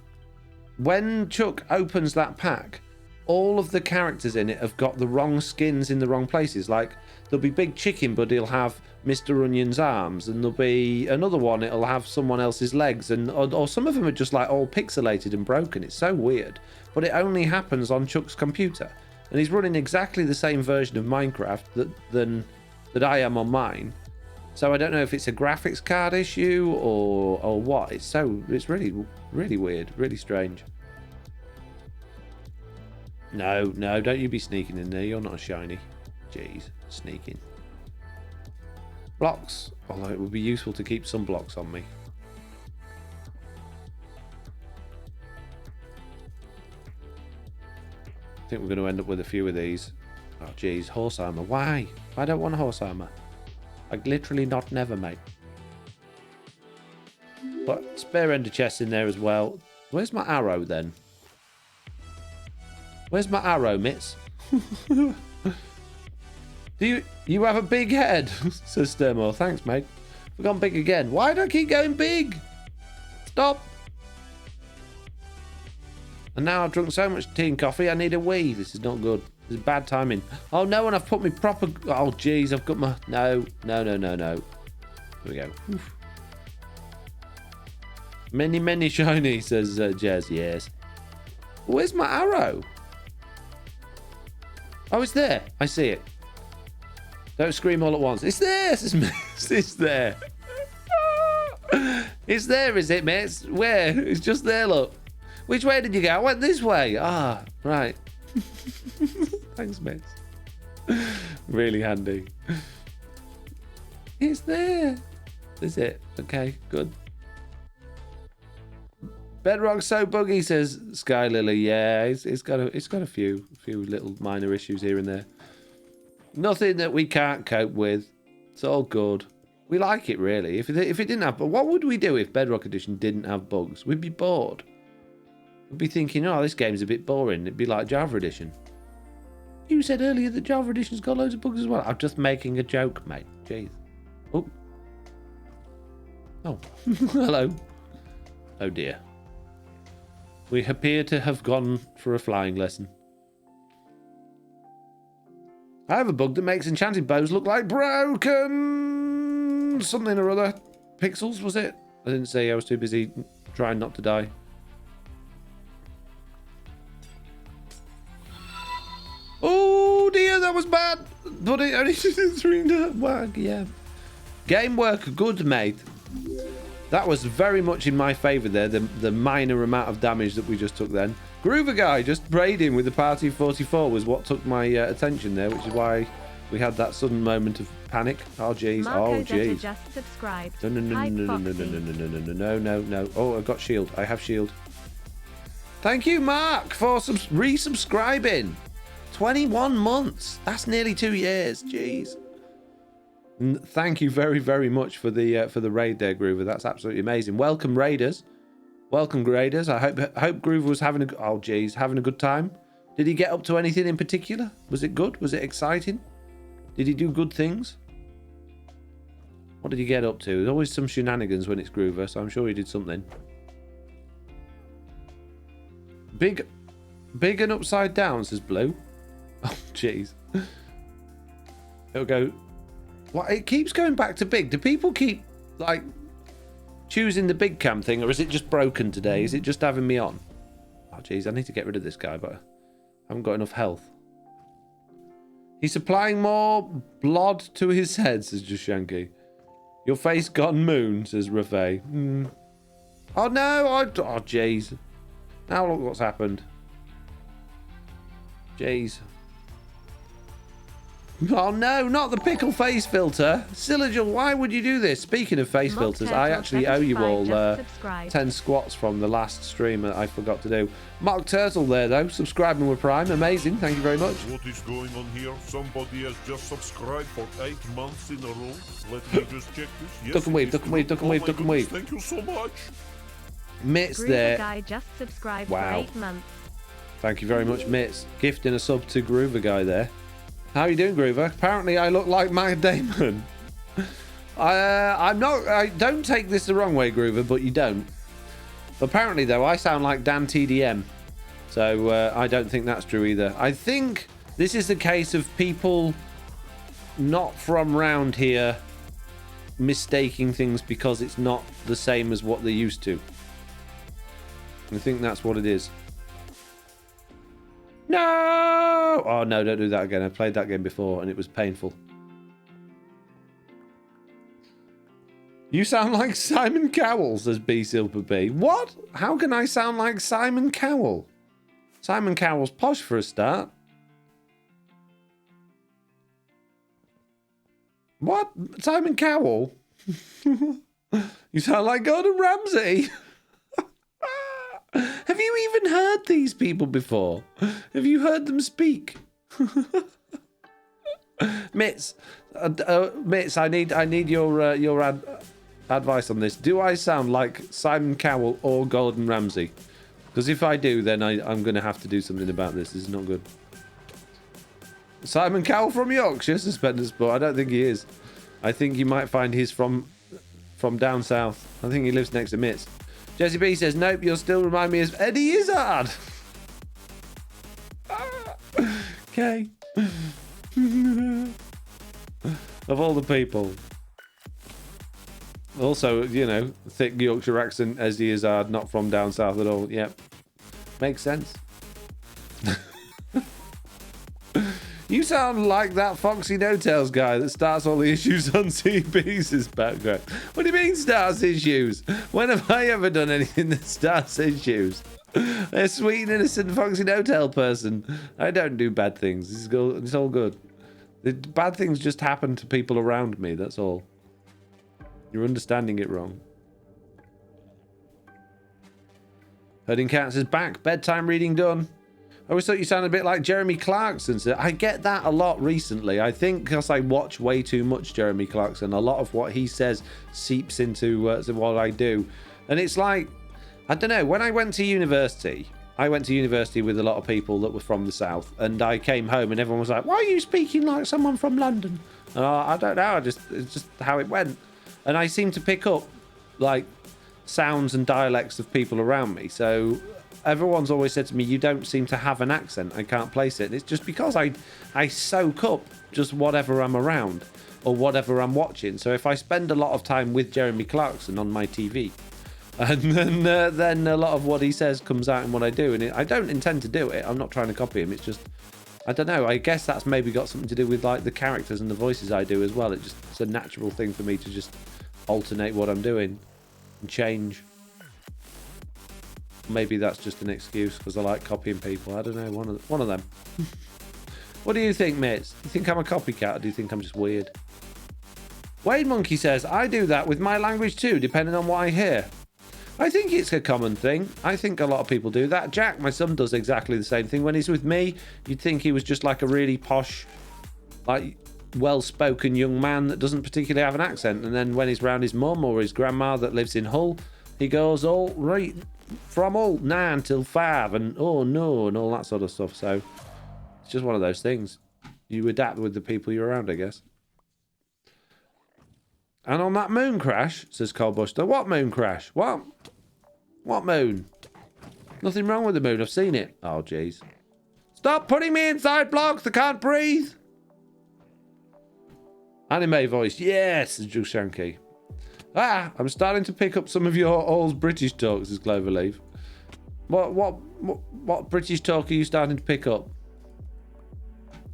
when Chuck opens that pack, all of the characters in it have got the wrong skins in the wrong places. There'll be Big Chicken, but he'll have Mr. Onion's arms, and there'll be another one, it'll have someone else's legs, or some of them are just all pixelated and broken. It's so weird, but it only happens on Chuck's computer, and he's running exactly the same version of Minecraft that I am on mine. So I don't know if it's a graphics card issue or what. It's really, really weird, really strange. No, don't you be sneaking in there. You're not a shiny. Jeez, sneaking. Blocks. Although it would be useful to keep some blocks on me. I think we're going to end up with a few of these. Oh, jeez, horse armor. Why? I don't want horse armor. Literally not never, mate. But spare ender chests in there as well. Where's my arrow then? Where's my arrow, Mitts? Do you have a big head? Says Sturmore. Thanks, mate. We've gone big again. Why do I keep going big? Stop. And now I've drunk so much tea and coffee, I need a wee. This is not good. This is bad timing. Oh, no, and I've put my proper... Oh, jeez, I've got my... No. Here we go. Oof. Many shiny, says Jez. Yes. Where's my arrow? Oh, it's there. I see it. Don't scream all at once. It's there. It's there. It's there, is it, mates? Where? It's just there, look. Which way did you go? I went this way. Ah, right. Thanks, mates. Really handy. It's there. Is it? Okay, good. Bedrock so buggy, says Sky Lily. Yeah, it's got a few little minor issues here and there. Nothing that we can't cope with. It's all good. We like it, really. If it didn't have... But what would we do if Bedrock Edition didn't have bugs? We'd be bored. We'd be thinking, oh, this game's a bit boring. It'd be like Java Edition. You said earlier that Java Edition's got loads of bugs as well. I'm just making a joke, mate. Jeez. Oh. Oh. Hello. Oh, dear. We appear to have gone for a flying lesson. I have a bug that makes enchanted bows look like broken something or other. Pixels, was it? I didn't say. I was too busy trying not to die. Oh dear, that was bad. But it only did 3 wag, yeah. Game work good, mate. That was very much in my favour there, the minor amount of damage that we just took then. Groover guy just raiding with the party 44 was what took my attention there, which is why we had that sudden moment of panic. Oh jeez, oh jeez. Just subscribed. No, no, no, Hi, no, no, no, Foxy. no, no, no, no, no, no, no, no. Oh, I've got shield. I have shield. Thank you, Mark, for resubscribing. 21 months. That's nearly 2 years. Jeez. Thank you very, very much for the raid there, Groover. That's absolutely amazing. Welcome, raiders. Welcome, raiders. I hope Groover was having having a good time. Did he get up to anything in particular? Was it good? Was it exciting? Did he do good things? What did he get up to? There's always some shenanigans when it's Groover, so I'm sure he did something. Big and upside down, says Blue. Oh, jeez. It'll go... What? It keeps going back to big. Do people keep, like, choosing the big cam thing, or is it just broken today? Is it just having me on? Oh, jeez, I need to get rid of this guy, but I haven't got enough health. He's supplying more blood to his head, says Jushanki. Your face gone moon, says Rafay. Oh, no! Oh, jeez. Now look what's happened. Jeez. Oh no, not the pickle face filter. Silligil, why would you do this? Speaking of face filters, I actually owe you all 10 squats from the last stream that I forgot to do. Mock Turtle there though, subscribing with Prime. Amazing, thank you very much. What is going on here? Somebody has just subscribed for 8 months in a row. Let me just check this. Yes, Duck and weave, duck and weave, duck and weave, duck and weave. Thank you so much. Mitts Groover there. guy just subscribed Wow. for 8 months. Thank you very much, Mitts. Gifting a sub to Groover guy there. How are you doing, Groover? Apparently, I look like Matt Damon. I'm not. I don't take this the wrong way, Groover, but you don't. Apparently, though, I sound like Dan TDM, so I don't think that's true either. I think this is the case of people not from round here mistaking things because it's not the same as what they're used to. I think that's what it is. No! Oh, no, don't do that again. I played that game before, and it was painful. You sound like Simon Cowell, says B Silver B. What? How can I sound like Simon Cowell? Simon Cowell's posh for a start. What? Simon Cowell? You sound like Gordon Ramsay. Have you even heard these people before? Have you heard them speak? Mitts, Mitts, I need your advice on this. Do I sound like Simon Cowell or Gordon Ramsay? Because if I do, then I'm going to have to do something about this. This is not good. Simon Cowell from Yorkshire, suspenders, but I don't think he is. I think you might find he's from down south. I think he lives next to Mitts. Jesse B says, nope, you'll still remind me of Eddie Izzard. Okay. Of all the people. Also, you know, thick Yorkshire accent, Eddie Izzard, not from down south at all. Yep. Makes sense. You sound like that FoxyNoTails guy that starts all the issues on TB's background. What do you mean starts issues? When have I ever done anything that starts issues? A sweet, innocent FoxyNoTail person. I don't do bad things. It's all good. The bad things just happen to people around me, that's all. You're understanding it wrong. Herding Cats is back. Bedtime reading done. I always thought you sounded a bit like Jeremy Clarkson. So I get that a lot recently. I think because I watch way too much Jeremy Clarkson, a lot of what he says seeps into what I do. And it's like, I don't know, when I went to university with a lot of people that were from the South, and I came home and everyone was like, why are you speaking like someone from London? I don't know, it's just how it went. And I seem to pick up like sounds and dialects of people around me. So everyone's always said to me, you don't seem to have an accent. I can't place it. And it's just because I soak up just whatever I'm around or whatever I'm watching. So if I spend a lot of time with Jeremy Clarkson on my TV, and then a lot of what he says comes out in what I do. And I don't intend to do it. I'm not trying to copy him. It's just, I don't know. I guess that's maybe got something to do with like the characters and the voices I do as well. It's a natural thing for me to just alternate what I'm doing and change. Maybe that's just an excuse because I like copying people. I don't know. One of them. What do you think, mates? Do you think I'm a copycat or do you think I'm just weird? Wade Monkey says, I do that with my language too, depending on what I hear. I think it's a common thing. I think a lot of people do that. Jack, my son, does exactly the same thing. When he's with me, you'd think he was just like a really posh, like well-spoken young man that doesn't particularly have an accent. And then when he's around his mum or his grandma that lives in Hull, he goes all right from all 9 till 5 and oh no and all that sort of stuff. So it's just one of those things. You adapt with the people you're around, I guess. And on that moon crash, says Coldbuster. What moon crash? What? What moon? Nothing wrong with the moon. I've seen it. Oh, jeez. Stop putting me inside blocks. I can't breathe. Anime voice. Yes, says Drew Shanky. I'm starting to pick up some of your old British talk, says Cloverleaf. What British talk are you starting to pick up?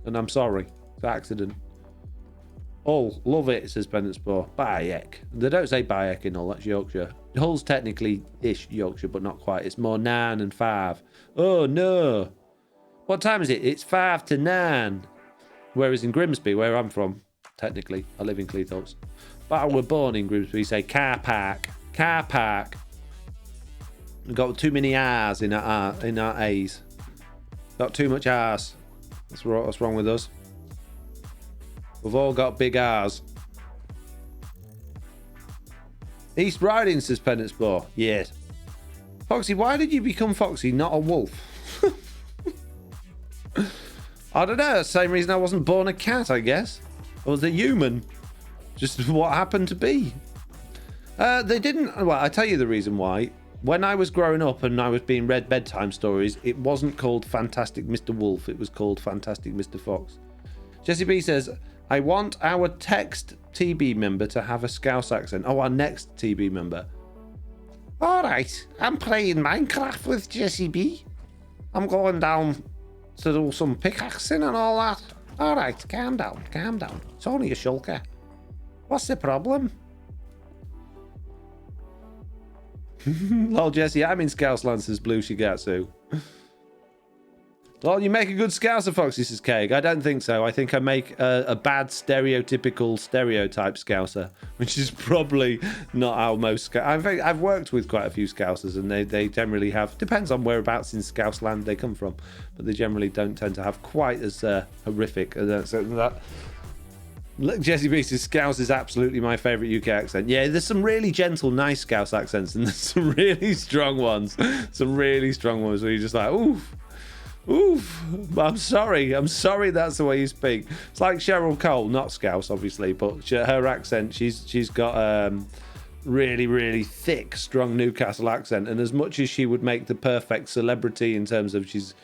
And I'm sorry. It's an accident. Hull, love it, says Pendant Spore. Bayek. They don't say Bayek in Hull, that's Yorkshire. Hull's technically-ish Yorkshire, but not quite. It's more 9 and 5. Oh, no. What time is it? It's 5 to 9. Whereas in Grimsby, where I'm from, technically, I live in Cleethorpes. But I was born in Grimsby, say car park. Car park. We've got too many R's in our A's. Got too much R's. That's what's wrong with us. We've all got big R's. East Riding, says Pendant Spore. Yes. Foxy, why did you become Foxy, not a wolf? I don't know. Same reason I wasn't born a cat, I guess. I was a human. Just what happened to be. They didn't... Well, I tell you the reason why. When I was growing up and I was being read bedtime stories, it wasn't called Fantastic Mr. Wolf. It was called Fantastic Mr. Fox. Jesse B says, I want our text TB member to have a Scouse accent. Oh, our next TB member. All right, I'm playing Minecraft with Jesse B. I'm going down to do some pickaxing and all that. All right, calm down, calm down. It's only a shulker. What's the problem? Lol, Jesse, I'm in Scouse says Blue Shigatsu. Well, you make a good Scouser, Foxy, says Keg. I don't think so. I think I make a bad stereotypical stereotype Scouser, which is probably not how most I've worked with quite a few Scousers, and they generally have, depends on whereabouts in Scouse land they come from, but they generally don't tend to have quite as horrific. Look, Jesse B says Scouse is absolutely my favourite UK accent. Yeah, there's some really gentle, nice Scouse accents, and there's some really strong ones. Some really strong ones where you're just like, oof. Oof, I'm sorry that's the way you speak. It's like Cheryl Cole, not Scouse obviously, but her accent, she's got really, really thick, strong Newcastle accent, and as much as she would make the perfect celebrity in terms of she's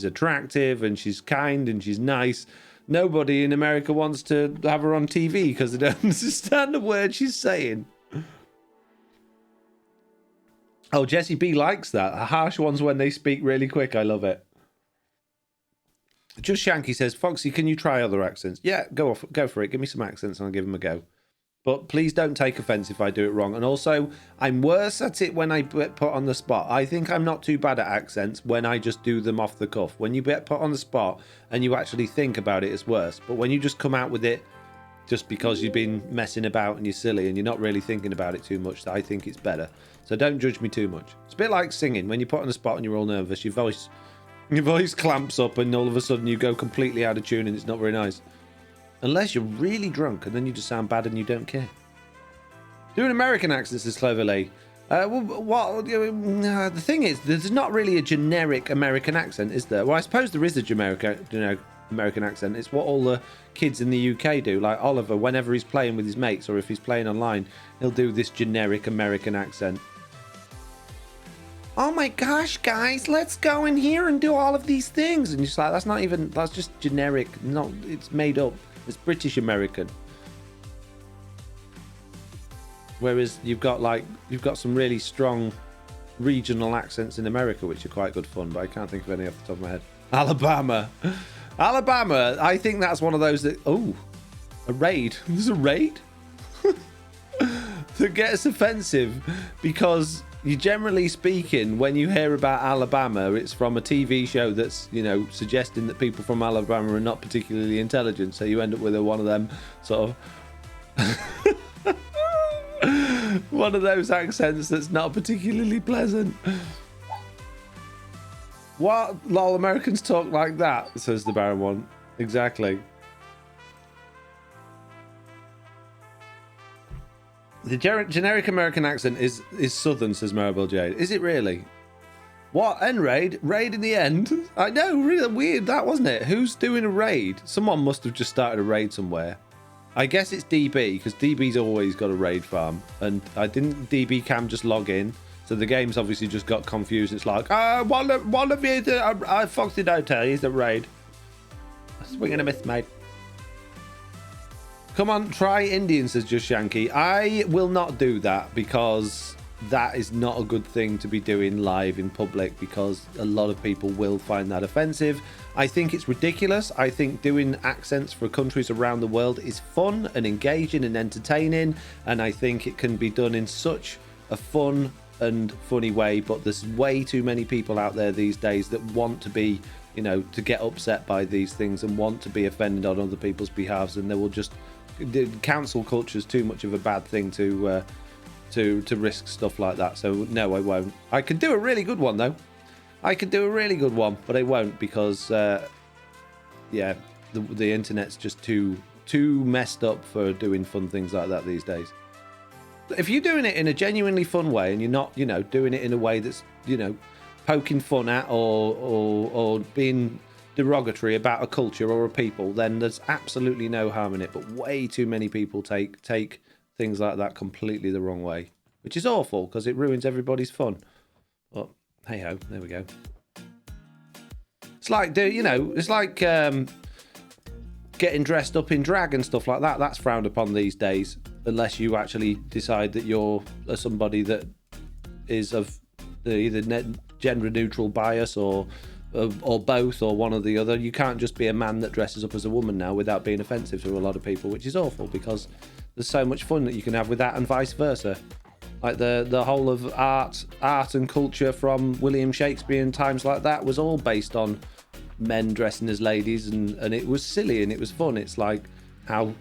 attractive and she's kind and she's nice, nobody in America wants to have her on TV because they don't understand the word she's saying. Oh, Jesse B likes that. Harsh ones when they speak really quick, I love it. Just Shanky says, Foxy, can you try other accents? Yeah, go for it. Give me some accents and I'll give them a go. But please don't take offense if I do it wrong. And also, I'm worse at it when I get put on the spot. I think I'm not too bad at accents when I just do them off the cuff. When you get put on the spot and you actually think about it, it's worse. But when you just come out with it just because you've been messing about and you're silly and you're not really thinking about it too much, I think it's better. So don't judge me too much. It's a bit like singing. When you're put on the spot and you're all nervous, your voice clamps up and all of a sudden you go completely out of tune and it's not very nice. Unless you're really drunk and then you just sound bad and you don't care. Doing American accents is cleverly. The thing is, there's not really a generic American accent, is there? Well, I suppose there is a generic American accent. It's what all the kids in the UK do. Like Oliver, whenever he's playing with his mates or if he's playing online, he'll do this generic American accent. Oh my gosh, guys, let's go in here and do all of these things. And you're just like, that's just generic. No, it's made up. It's British American. Whereas you've got some really strong regional accents in America, which are quite good fun, but I can't think of any off the top of my head. Alabama, I think that's one of those that, a raid. There's a raid? That gets offensive because you generally speaking, when you hear about Alabama, it's from a TV show that's, suggesting that people from Alabama are not particularly intelligent. So you end up with one of them sort of one of those accents that's not particularly pleasant. What? Lol, Americans talk like that, says the Baron one. Exactly. The generic American accent is Southern, says Maribel Jade. Is it really? What? End raid? Raid in the end? I know, really weird that, wasn't it? Who's doing a raid? Someone must have just started a raid somewhere. I guess it's DB, because DB's always got a raid farm. And I didn't DB Cam just log in. So the game's obviously just got confused. It's like, one of you, FoxyNoTail, he's a raid. Swing and a miss, mate. Come on, try Indian, says Just Shanky. I will not do that because that is not a good thing to be doing live in public because a lot of people will find that offensive. I think it's ridiculous. I think doing accents for countries around the world is fun and engaging and entertaining. And I think it can be done in such a fun and funny way. But there's way too many people out there these days that want to be, to get upset by these things and want to be offended on other people's behalves. And they will just... Council culture is too much of a bad thing to risk stuff like that. So no, I won't. I could do a really good one though. I could do a really good one, but I won't because the internet's just too messed up for doing fun things like that these days. If you're doing it in a genuinely fun way and you're not, doing it in a way that's, poking fun at or being derogatory about a culture or a people, then there's absolutely no harm in it. But way too many people take things like that completely the wrong way, which is awful because it ruins everybody's fun. But hey ho, there we go. It's like getting dressed up in drag and stuff like that. That's frowned upon these days, unless you actually decide that you're somebody that is of either gender neutral bias or both, or one or the other. You can't just be a man that dresses up as a woman now without being offensive to a lot of people, which is awful because there's so much fun that you can have with that and vice versa. Like the whole of art and culture from William Shakespeare and times like that was all based on men dressing as ladies, and it was silly and it was fun. It's like how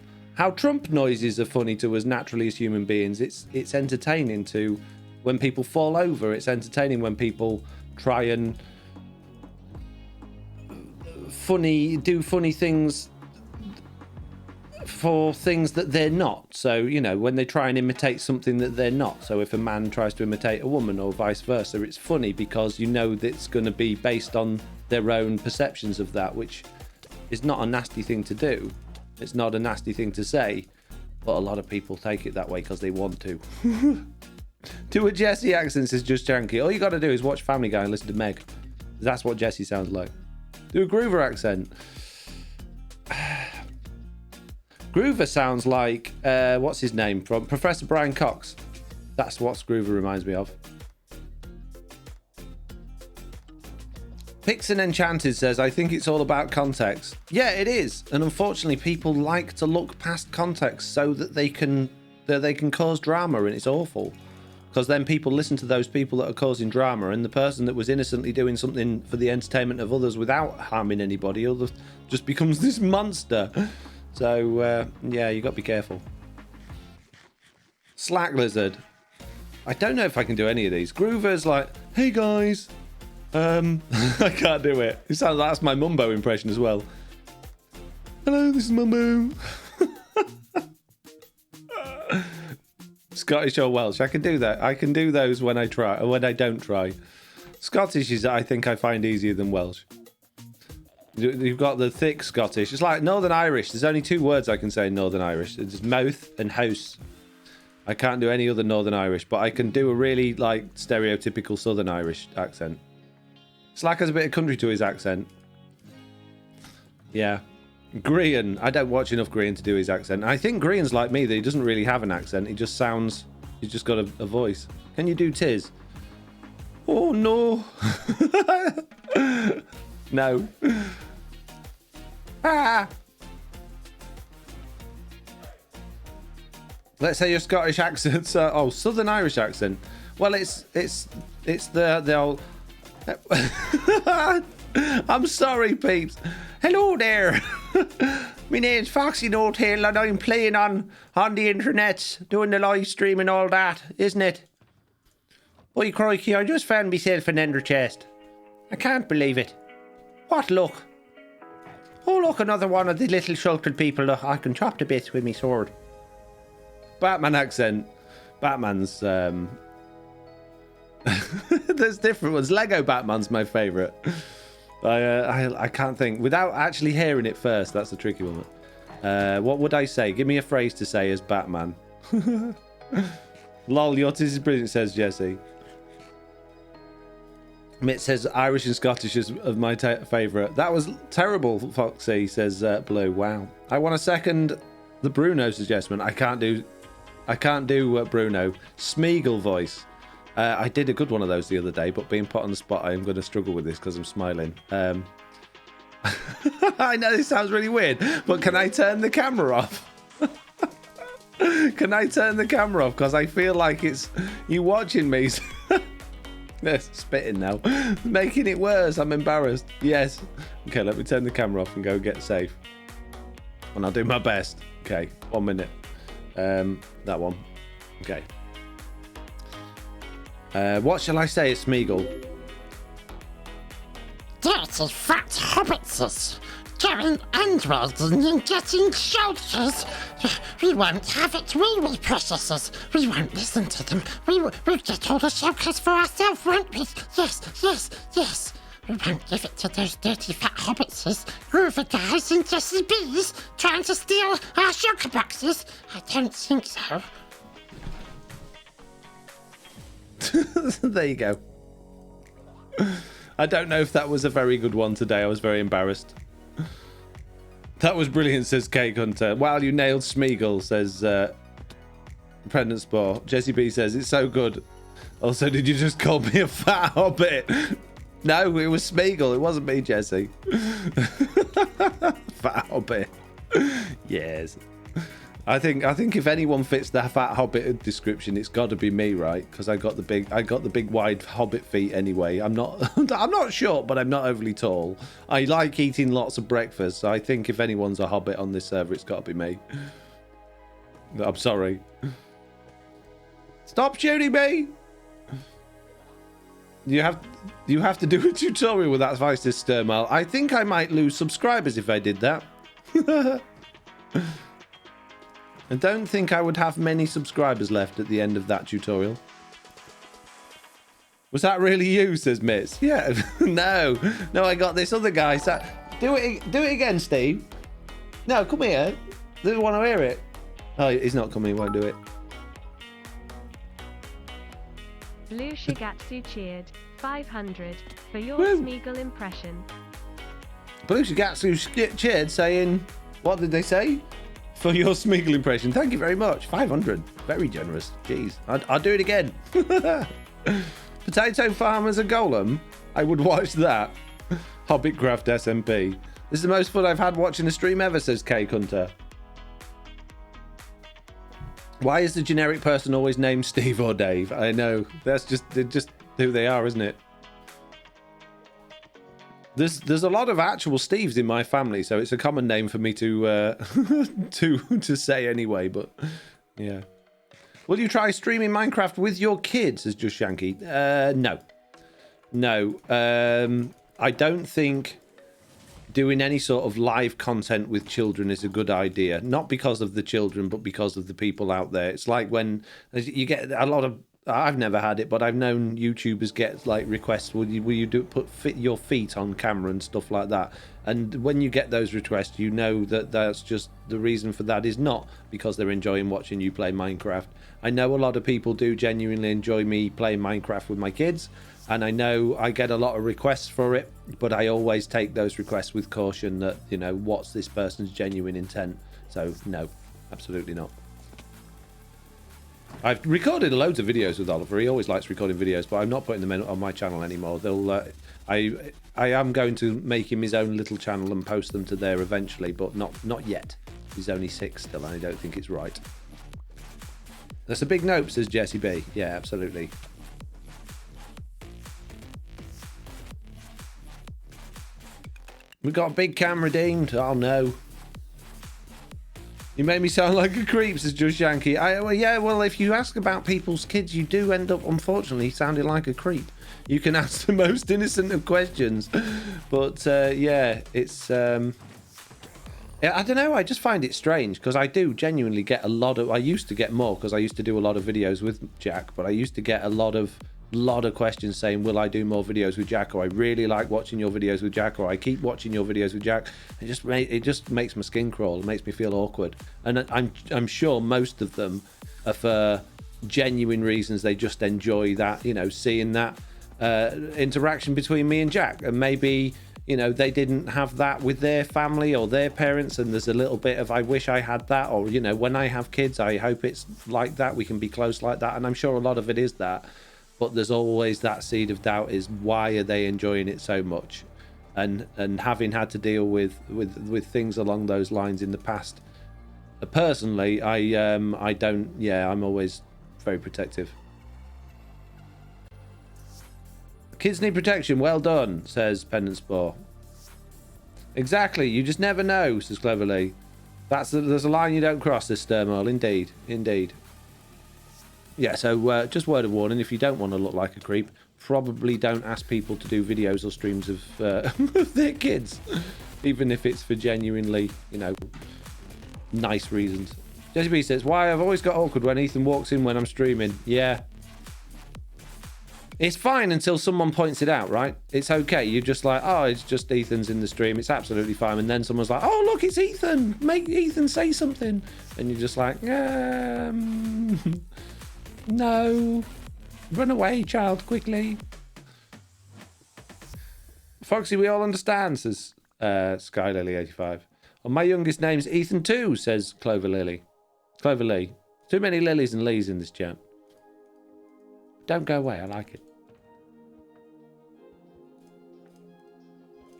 Trump noises are funny to us naturally as human beings. It's entertaining to when people fall over. It's entertaining when people try and do funny things for things that they're not. So, when they try and imitate something that they're not. So if a man tries to imitate a woman or vice versa, it's funny because that it's going to be based on their own perceptions of that, which is not a nasty thing to do. It's not a nasty thing to say, but a lot of people take it that way because they want to. Do a Jesse accent is just janky. All you got to do is watch Family Guy and listen to Meg. That's what Jesse sounds like. Do a Groover accent. Groover sounds like, what's his name? From Professor Brian Cox. That's what Groover reminds me of. Pixin Enchanted says, I think it's all about context. Yeah, it is. And unfortunately, people like to look past context so that they can cause drama, and it's awful. Because then people listen to those people that are causing drama, and the person that was innocently doing something for the entertainment of others without harming anybody just becomes this monster. So, yeah, you got to be careful. Slack Lizard. I don't know if I can do any of these. Groover's like, hey guys. I can't do it. It sounds like that's my Mumbo impression as well. Hello, this is Mumbo. Scottish or Welsh. I can do that. I can do those when I try, or when I don't try. Scottish is, I think, I find easier than Welsh. You've got the thick Scottish. It's like Northern Irish. There's only 2 words I can say in Northern Irish. It's mouth and house. I can't do any other Northern Irish, but I can do a really, like, stereotypical Southern Irish accent. Slack has a bit of country to his accent. Yeah. Grian. I don't watch enough Grian to do his accent. I think Grian's like me, that he doesn't really have an accent. He just sounds... He's just got a voice. Can you do Tiz? Oh, no. No. Ah. Let's say your Scottish accent's... oh, Southern Irish accent. Well, it's the old... I'm sorry, peeps. Hello there. My name's FoxyNoTail, and I'm playing on the internet, doing the live stream and all that, isn't it? Oi, crikey, I just found myself an ender chest. I can't believe it. What luck. Oh, look, another one of the little sheltered people. Look, I can chop to bits with my sword. Batman accent. Batman's... There's different ones. Lego Batman's my favourite. I can't think without actually hearing it first. That's the tricky one. What would I say? Give me a phrase to say as Batman. Lol, yours is brilliant, says Jesse. Mitt says Irish and Scottish is of my favourite. That was terrible, Foxy, says Blue. Wow. I want to second the Bruno suggestion. I can't do Bruno. Smeagol voice. I did a good one of those the other day, but being put on the spot, I am going to struggle with this because I'm smiling. I know this sounds really weird, but can I turn the camera off? Can I turn the camera off? Because I feel like it's you watching me. Yes, spitting now. Making it worse. I'm embarrassed. Yes. Okay, let me turn the camera off and go get safe. And I'll do my best. Okay, 1 minute. That one. Okay. What shall I say? It's Smeagol. Dirty fat hobbitses, going underworlding and getting shelters. We won't have it, will we, preciouses? We won't listen to them. We'll get all the shelters for ourselves, won't we? Yes, yes, yes. We won't give it to those dirty fat hobbitses, Groover guys and Jessie Bees, trying to steal our sugar boxes. I don't think so. There you go. I don't know if that was a very good one today. I was very embarrassed. That was brilliant, says Cake Hunter. Wow, you nailed Smeagol, says Pendant Spore. Jessie B says, it's so good. Also, did you just call me a fat hobbit? No, it was Smeagol. It wasn't me, Jessie. Fat hobbit. Yes. I think if anyone fits the fat hobbit description, it's got to be me, right? Because I got the big wide hobbit feet anyway. I'm not short, but I'm not overly tall. I like eating lots of breakfast, so I think if anyone's a hobbit on this server, it's got to be me. I'm sorry. Stop shooting me! You have to do a tutorial with that advice, this Sturmal. I think I might lose subscribers if I did that. I don't think I would have many subscribers left at the end of that tutorial. Was that really you, says Mitz? Yeah. No, I got this other guy. So, do it again, Steve. No, come here. They want to hear it. Oh, he's not coming. He won't do it. Blue Shigatsu cheered 500 for your Woo. Smeagol impression. Blue Shigatsu cheered, saying, what did they say? For your Smeagol impression. Thank you very much. 500. Very generous. Jeez. I'll do it again. Potato Farm as a golem. I would watch that. Hobbitcraft SMP. This is the most fun I've had watching a stream ever, says Cake Hunter. Why is the generic person always named Steve or Dave? I know. That's just who they are, isn't it? There's a lot of actual Steves in my family, so it's a common name for me to to say anyway, but yeah. Will you try streaming Minecraft with your kids, says Just Shanky? No. I don't think doing any sort of live content with children is a good idea. Not because of the children, but because of the people out there. It's like when you get a lot of... I've never had it, but I've known YouTubers get like requests. Will you put your feet on camera and stuff like that? And when you get those requests, you know that that's just the reason for that is not because they're enjoying watching you play Minecraft. I know a lot of people do genuinely enjoy me playing Minecraft with my kids, and I know I get a lot of requests for it, but I always take those requests with caution that, you know, what's this person's genuine intent? So no, absolutely not. I've recorded loads of videos with Oliver. He always likes recording videos, but I'm not putting them on my channel anymore. I am going to make him his own little channel and post them to there eventually, but not yet. He's only 6 still, and I don't think it's right. That's a big nope, says Jesse B. Yeah, absolutely. We got a big cam redeemed. Oh no. You made me sound like a creep, says Just Yankee. Well, if you ask about people's kids, you do end up, unfortunately, sounding like a creep. You can ask the most innocent of questions. But, yeah, it's... I don't know, I just find it strange, because I do genuinely get a lot of... I used to get more, because I used to do a lot of videos with Jack, but I used to get a lot of questions saying, will I do more videos with Jack, or I really like watching your videos with Jack, or I keep watching your videos with Jack. It just makes my skin crawl. It makes me feel awkward, and I'm sure most of them are for genuine reasons. They just enjoy that, you know, seeing that interaction between me and Jack, and maybe, you know, they didn't have that with their family or their parents, and there's a little bit of I wish I had that, or, you know, when I have kids I hope it's like that, we can be close like that, and I'm sure a lot of it is that. But there's always that seed of doubt, is why are they enjoying it so much? And having had to deal with things along those lines in the past, personally, I'm always very protective. Kids need protection. Well done, says Pendant Spore. Exactly. You just never know, says Cleverly. There's a line you don't cross, this Sturmole. Indeed. Yeah, so just word of warning, if you don't want to look like a creep, probably don't ask people to do videos or streams of their kids, even if it's for genuinely, you know, nice reasons. Jesse B says, why I've always got awkward when Ethan walks in when I'm streaming. Yeah. It's fine until someone points it out, right? It's okay. You're just like, oh, it's just Ethan's in the stream. It's absolutely fine. And then someone's like, oh, look, it's Ethan. Make Ethan say something. And you're just like, no, run away, child, quickly. Foxy, we all understand, says Sky Lily 85. Well, my youngest name's Ethan too, says Clover Lee. Too many Lilies and Lees in this chat. Don't go away, I like it.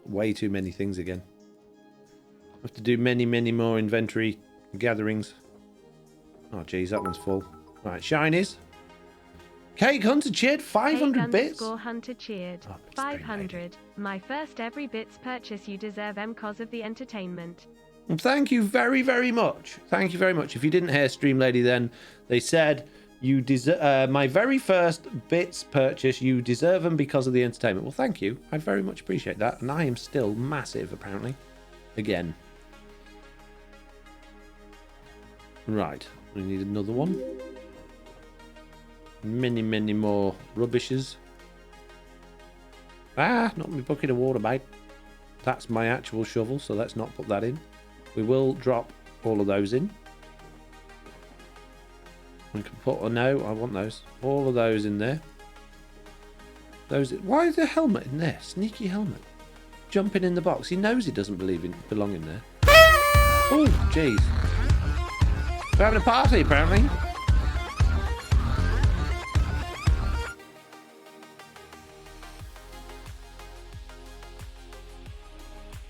Way too many things again. Have to do many more inventory gatherings. Oh geez, that one's full. Right, shinies. Cake Hunter cheered 500 bits. Hunter cheered 500. My first every bits purchase. You deserve them cause of the entertainment. Well, thank you very much. Thank you very much. If you didn't hear Stream Lady, then they said you deserve my very first bits purchase. You deserve them because of the entertainment. Well, thank you. I very much appreciate that, and I am still massive apparently. Again. Right, we need another one. Many more rubbishes. Not my bucket of water, mate. That's my actual shovel, so let's not put that in. We will drop all of those in. We can put, no, I want those. All of those in there. Why is the helmet in there? Sneaky helmet. Jumping in the box. He knows he doesn't belong in there. Oh, jeez. We're having a party, apparently.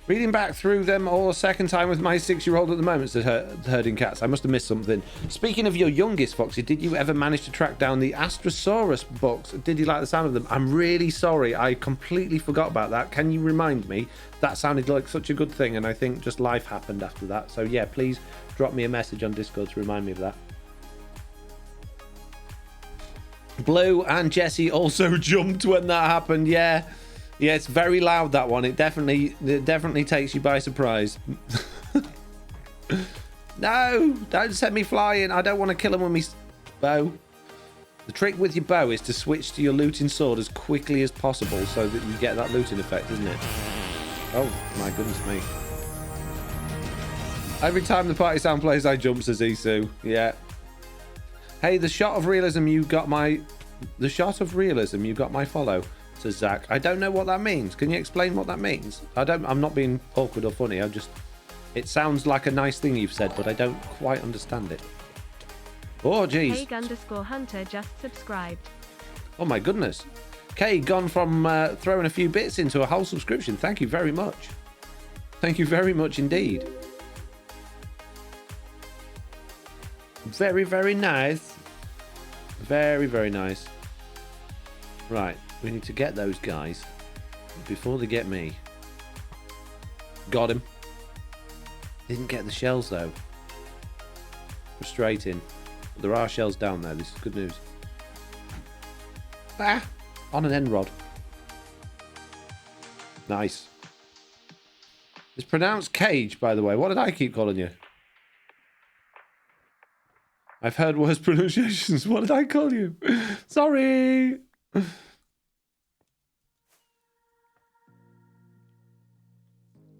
Reading back through them all a second time with my 6-year-old at the moment, said Herding Cats. I must have missed something. Speaking of your youngest, Foxy, did you ever manage to track down the Astrosaurus books? Did you like the sound of them? I'm really sorry. I completely forgot about that. Can you remind me? That sounded like such a good thing, and I think just life happened after that. So, yeah, please drop me a message on Discord to remind me of that. Blue and Jesse also jumped when that happened. Yeah, it's very loud, that one. It definitely takes you by surprise. No, don't send me flying. I don't want to kill him with me bow. The trick with your bow is to switch to your looting sword as quickly as possible so that you get that looting effect, isn't it? Oh my goodness me. Every time the party sound plays, I jump, says Isu. Yeah. Hey, the shot of realism you got my follow, says Zach. I don't know what that means. Can you explain what that means? I'm not being awkward or funny. It sounds like a nice thing you've said, but I don't quite understand it. Oh, jeez. Keg_Hunter just subscribed. Oh my goodness. Kay, gone from throwing a few bits into a whole subscription. Thank you very much. Thank you very much indeed. Very, very nice. Very, very nice. Right, we need to get those guys before they get me. Got him. Didn't get the shells though. Frustrating. But there are shells down there. This is good news. Ah! On an end rod. Nice. It's pronounced cage, by the way. What did I keep calling you? I've heard worse pronunciations. What did I call you? Sorry.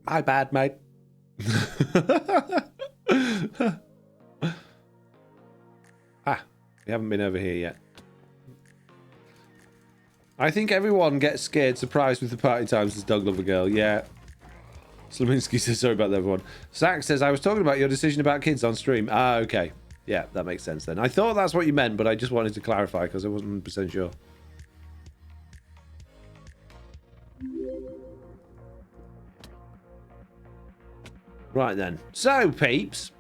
My bad, mate. We haven't been over here yet. I think everyone gets scared, surprised with the party times, says Dog Lover Girl. Yeah. Slaminski says, sorry about that, everyone. Zach says, I was talking about your decision about kids on stream. Ah, okay. Yeah, that makes sense then. I thought that's what you meant, but I just wanted to clarify because I wasn't 100% sure. Right then. So, peeps.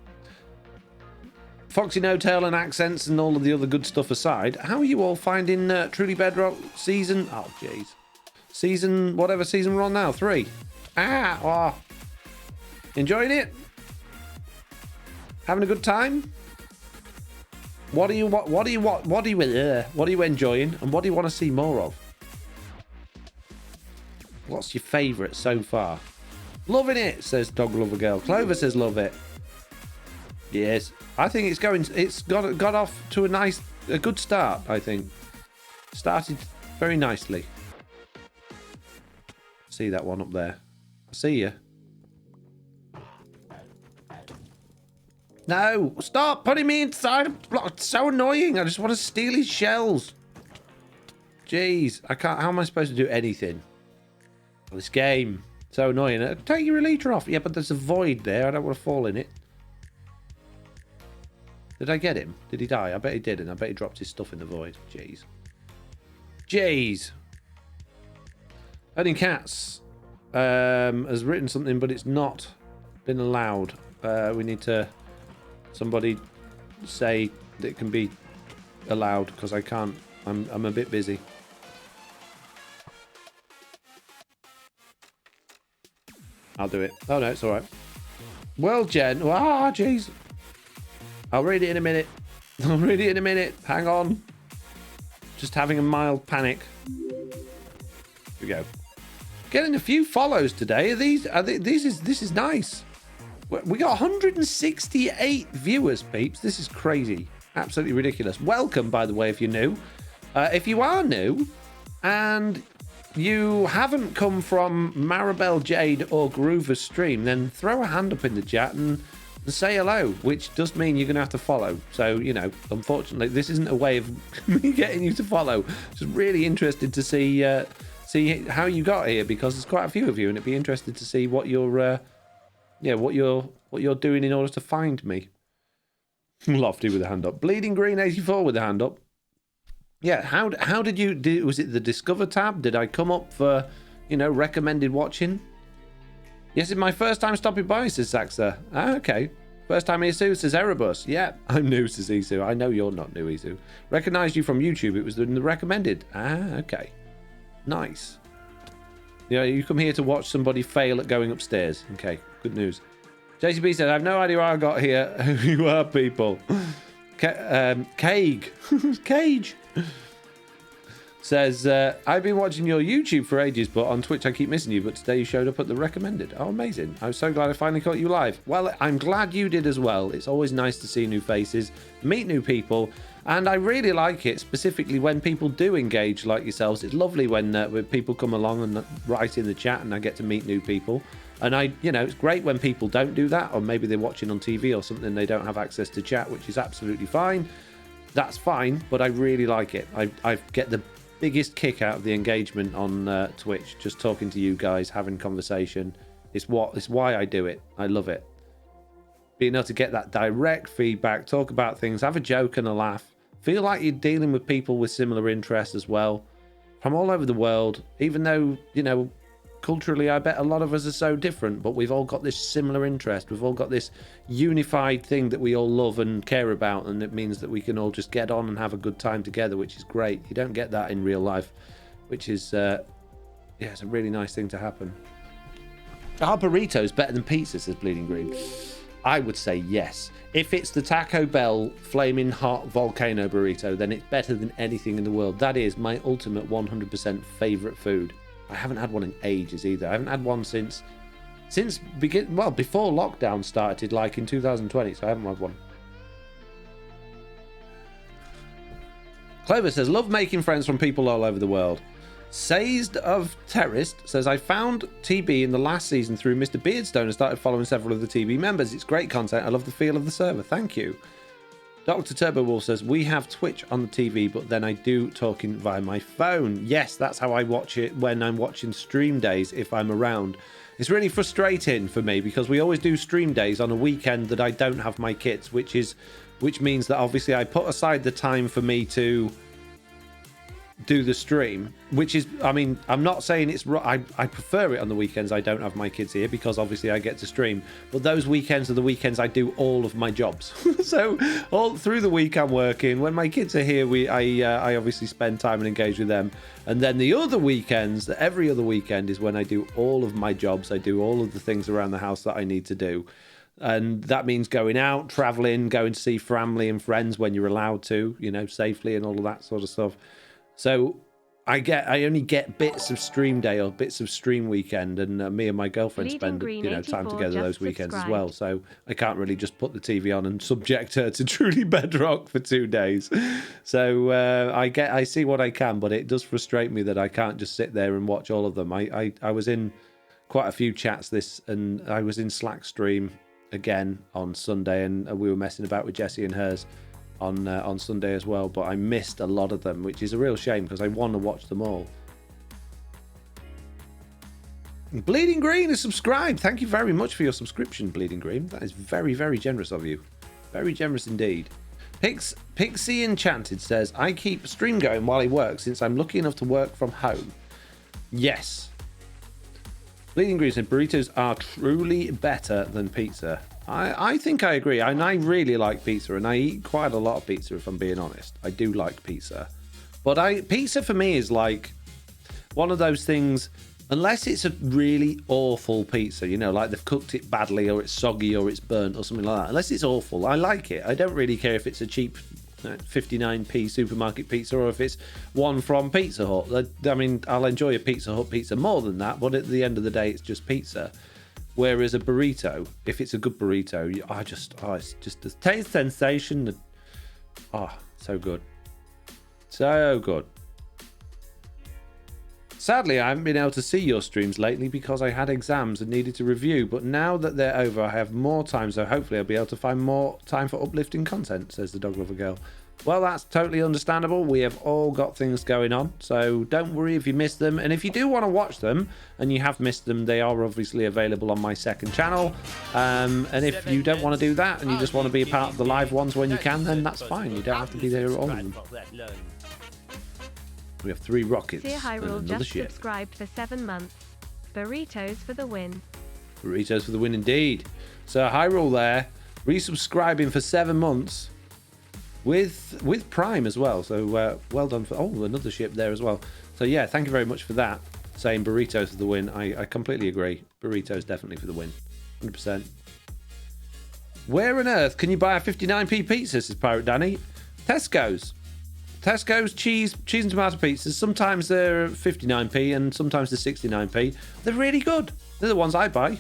FoxyNoTail and accents and all of the other good stuff aside, how are you all finding Truly Bedrock season? Oh, jeez. Season, whatever season we're on now, 3. Oh. Enjoying it? Having a good time? What are you enjoying, and what do you want to see more of? What's your favourite so far? Loving it, says Dog Lover Girl. Clover says love it. Yes, I think it's got off to a good start. I think started very nicely. See that one up there? I see you. No, stop putting me inside. It's so annoying. I just want to steal his shells. Jeez, I can't. How am I supposed to do anything? This game, so annoying. Take your elytra off. Yeah, but there's a void there. I don't want to fall in it. Did I get him? Did he die? I bet he did, and I bet he dropped his stuff in the void. Jeez. Jeez. Herding Cats has written something, but it's not been allowed. We need to... Somebody say that it can be allowed, because I can't. I'm a bit busy. I'll do it. Oh no, it's all right. Well, Jen. Ah, jeez. I'll read it in a minute. I'll read it in a minute. Hang on. Just having a mild panic. Here we go. Getting a few follows today. This is nice. We got 168 viewers, peeps. This is crazy. Absolutely ridiculous. Welcome, by the way, if you're new. If you are new and you haven't come from Maribel Jade or Groover's stream, then throw a hand up in the chat and say hello, which does mean you're going to have to follow. So, you know, unfortunately, this isn't a way of me getting you to follow. Just really interested to see how you got here, because there's quite a few of you, and it'd be interested to see what you're what you're doing in order to find me. Lofty with a hand up. Bleeding Green 84 with a hand up. Yeah, how did you was it the Discover tab? Did I come up for, recommended watching? Yes, it's my first time stopping by, says Saxa. Ah, okay. First time Isu, says Erebus. Yeah, I'm new, says Isu. I know you're not new, Isu. Recognized you from YouTube. It was in the recommended. Ah, okay. Nice. You know, you come here to watch somebody fail at going upstairs. Okay, good news. JCB said, I have no idea how I got here. Who you are, people. Cage. Cage. Says, I've been watching your YouTube for ages, but on Twitch I keep missing you, but today you showed up at the recommended. Oh, amazing. I'm so glad I finally caught you live. Well, I'm glad you did as well. It's always nice to see new faces, meet new people, and I really like it, specifically when people do engage like yourselves. It's lovely when people come along and write in the chat and I get to meet new people. And it's great when people don't do that, or maybe they're watching on TV or something, they don't have access to chat, which is absolutely fine. That's fine, but I really like it. I get the biggest kick out of the engagement on Twitch, just talking to you guys, having conversation. It's why I do it. I love it. Being able to get that direct feedback, talk about things, have a joke and a laugh, feel like you're dealing with people with similar interests as well, from all over the world. Even though, culturally, I bet a lot of us are so different, but we've all got this similar interest. We've all got this unified thing that we all love and care about, and it means that we can all just get on and have a good time together, which is great. You don't get that in real life, which is, it's a really nice thing to happen. Are burritos better than pizza, says Bleeding Green? I would say yes. If it's the Taco Bell flaming hot volcano burrito, then it's better than anything in the world. That is my ultimate 100% favorite food. I haven't had one in ages either. I haven't had one since before lockdown started, like in 2020, so I haven't had one. Clover says, love making friends from people all over the world. Sazed of Terrorist says, I found TB in the last season through Mr. Beardstone and started following several of the TB members. It's great content. I love the feel of the server. Thank you. Dr. Turbo Wolf says, we have Twitch on the TV, but then I do talking via my phone. Yes, that's how I watch it when I'm watching stream days, if I'm around. It's really frustrating for me because we always do stream days on a weekend that I don't have my kids, which means that obviously I put aside the time for me to do the stream, which is, I'm not saying it's right. I prefer it on the weekends I don't have my kids here because obviously I get to stream, but those weekends are the weekends I do all of my jobs. So all through the week I'm working. When my kids are here, I obviously spend time and engage with them, and then the other weekends, every other weekend, is when I do all of my jobs. I do all of the things around the house that I need to do, and that means going out, traveling, going to see family and friends when you're allowed to, safely, and all of that sort of stuff. So I only get bits of stream day or bits of stream weekend, and me and my girlfriend spend time together those weekends as well. So I can't really just put the TV on and subject her to truly Bedrock for 2 days. So I see what I can, but it does frustrate me that I can't just sit there and watch all of them. I was in quite a few chats and I was in Slack stream again on Sunday, and we were messing about with Jessie and hers on Sunday as well, but I missed a lot of them, which is a real shame because I want to watch them all. Bleeding Green is subscribed. Thank you very much for your subscription, Bleeding Green. That is very, very generous of you. Very generous indeed. Pixie Enchanted says, I keep stream going while I work since I'm lucky enough to work from home. Yes. Bleeding Green said, burritos are truly better than pizza. I think I agree, and I really like pizza, and I eat quite a lot of pizza, if I'm being honest. I do like pizza, but pizza for me is like one of those things, unless it's a really awful pizza, like they've cooked it badly, or it's soggy, or it's burnt, or something like that. Unless it's awful, I like it. I don't really care if it's a cheap 59p supermarket pizza or if it's one from Pizza Hut. I'll enjoy a Pizza Hut pizza more than that, but at the end of the day, it's just pizza. Whereas a burrito, if it's a good burrito, it's just the taste sensation. So good. So good. Sadly, I haven't been able to see your streams lately because I had exams and needed to review, but now that they're over, I have more time, so hopefully I'll be able to find more time for uplifting content, says the Dog Lover Girl. Well, that's totally understandable. We have all got things going on, so don't worry if you missed them. And if you do want to watch them and you have missed them, they are obviously available on my second channel. And if you don't want to do that and you just want to be a part of the live ones when you can, then that's fine. You don't have to be there at all of them. We have 3 rockets Dear and Hyrule another just ship. subscribed for 7 months. Burritos for the win. Burritos for the win indeed. So Hyrule there, resubscribing for 7 months with Prime as well. So well done for... Oh, another ship there as well. So yeah, thank you very much for that. Saying Burritos for the win. I completely agree. Burritos definitely for the win. 100%. Where on earth can you buy a 59p pizza, says Pirate Danny? Tesco's. Tesco's cheese and tomato pizzas. Sometimes they're 59p and sometimes they're 69p. They're really good. They're the ones I buy.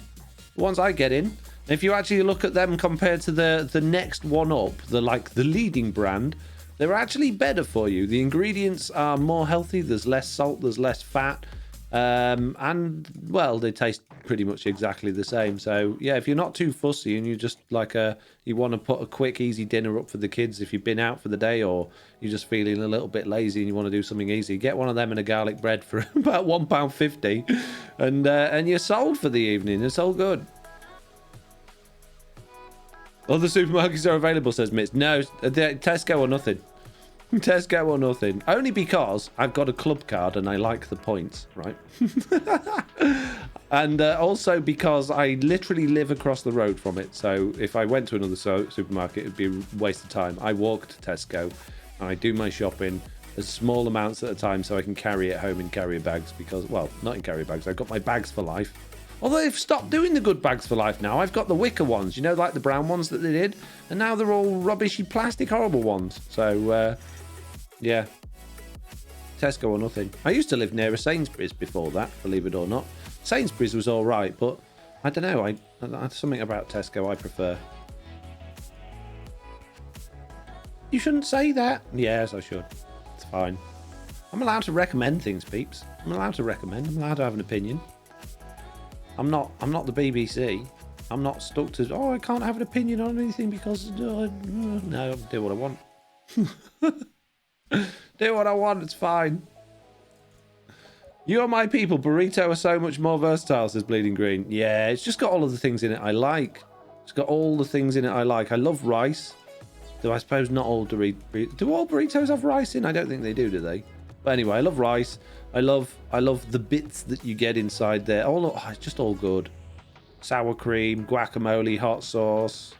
The ones I get in. If you actually look at them compared to the next one up, the leading brand, they're actually better for you. The ingredients are more healthy. There's less salt. There's less fat. And well, they taste pretty much exactly the same. So yeah, if you're not too fussy and you just you want to put a quick, easy dinner up for the kids if you've been out for the day, or you're just feeling a little bit lazy and you want to do something easy, get one of them and a garlic bread for about £1.50, and you're sold for the evening. It's all good. Other supermarkets are available, says Mitch. No, Tesco or nothing. Tesco or nothing. Only because I've got a club card and I like the points, right? And also because I literally live across the road from it. So if I went to another supermarket, it'd be a waste of time. I walk to Tesco and I do my shopping as small amounts at a time so I can carry it home in carrier bags because, well, not in carrier bags. I've got my bags for life. Although they've stopped doing the good bags for life now. I've got the wicker ones, you know, like the brown ones that they did. And now they're all rubbishy plastic, horrible ones. So, yeah. Tesco or nothing. I used to live near a Sainsbury's before that, believe it or not. Sainsbury's was all right, but I don't know. I something about Tesco I prefer. You shouldn't say that. Yes, I should. It's fine. I'm allowed to recommend things, peeps. I'm allowed to recommend. I'm allowed to have an opinion. I'm not the BBC. I'm not stuck to, oh, I can't have an opinion on anything because, no, I'll do what I want. Do what I want, it's fine. You are my people. Burrito are so much more versatile, says Bleeding Green. Yeah, it's just got all of the things in it I like. It's got all the things in it I like. I love rice. Though I suppose not all do all burritos have rice in? I don't think they do they? But anyway, I love rice. I love the bits that you get inside there. Oh, look, it's just all good. Sour cream, guacamole, hot sauce,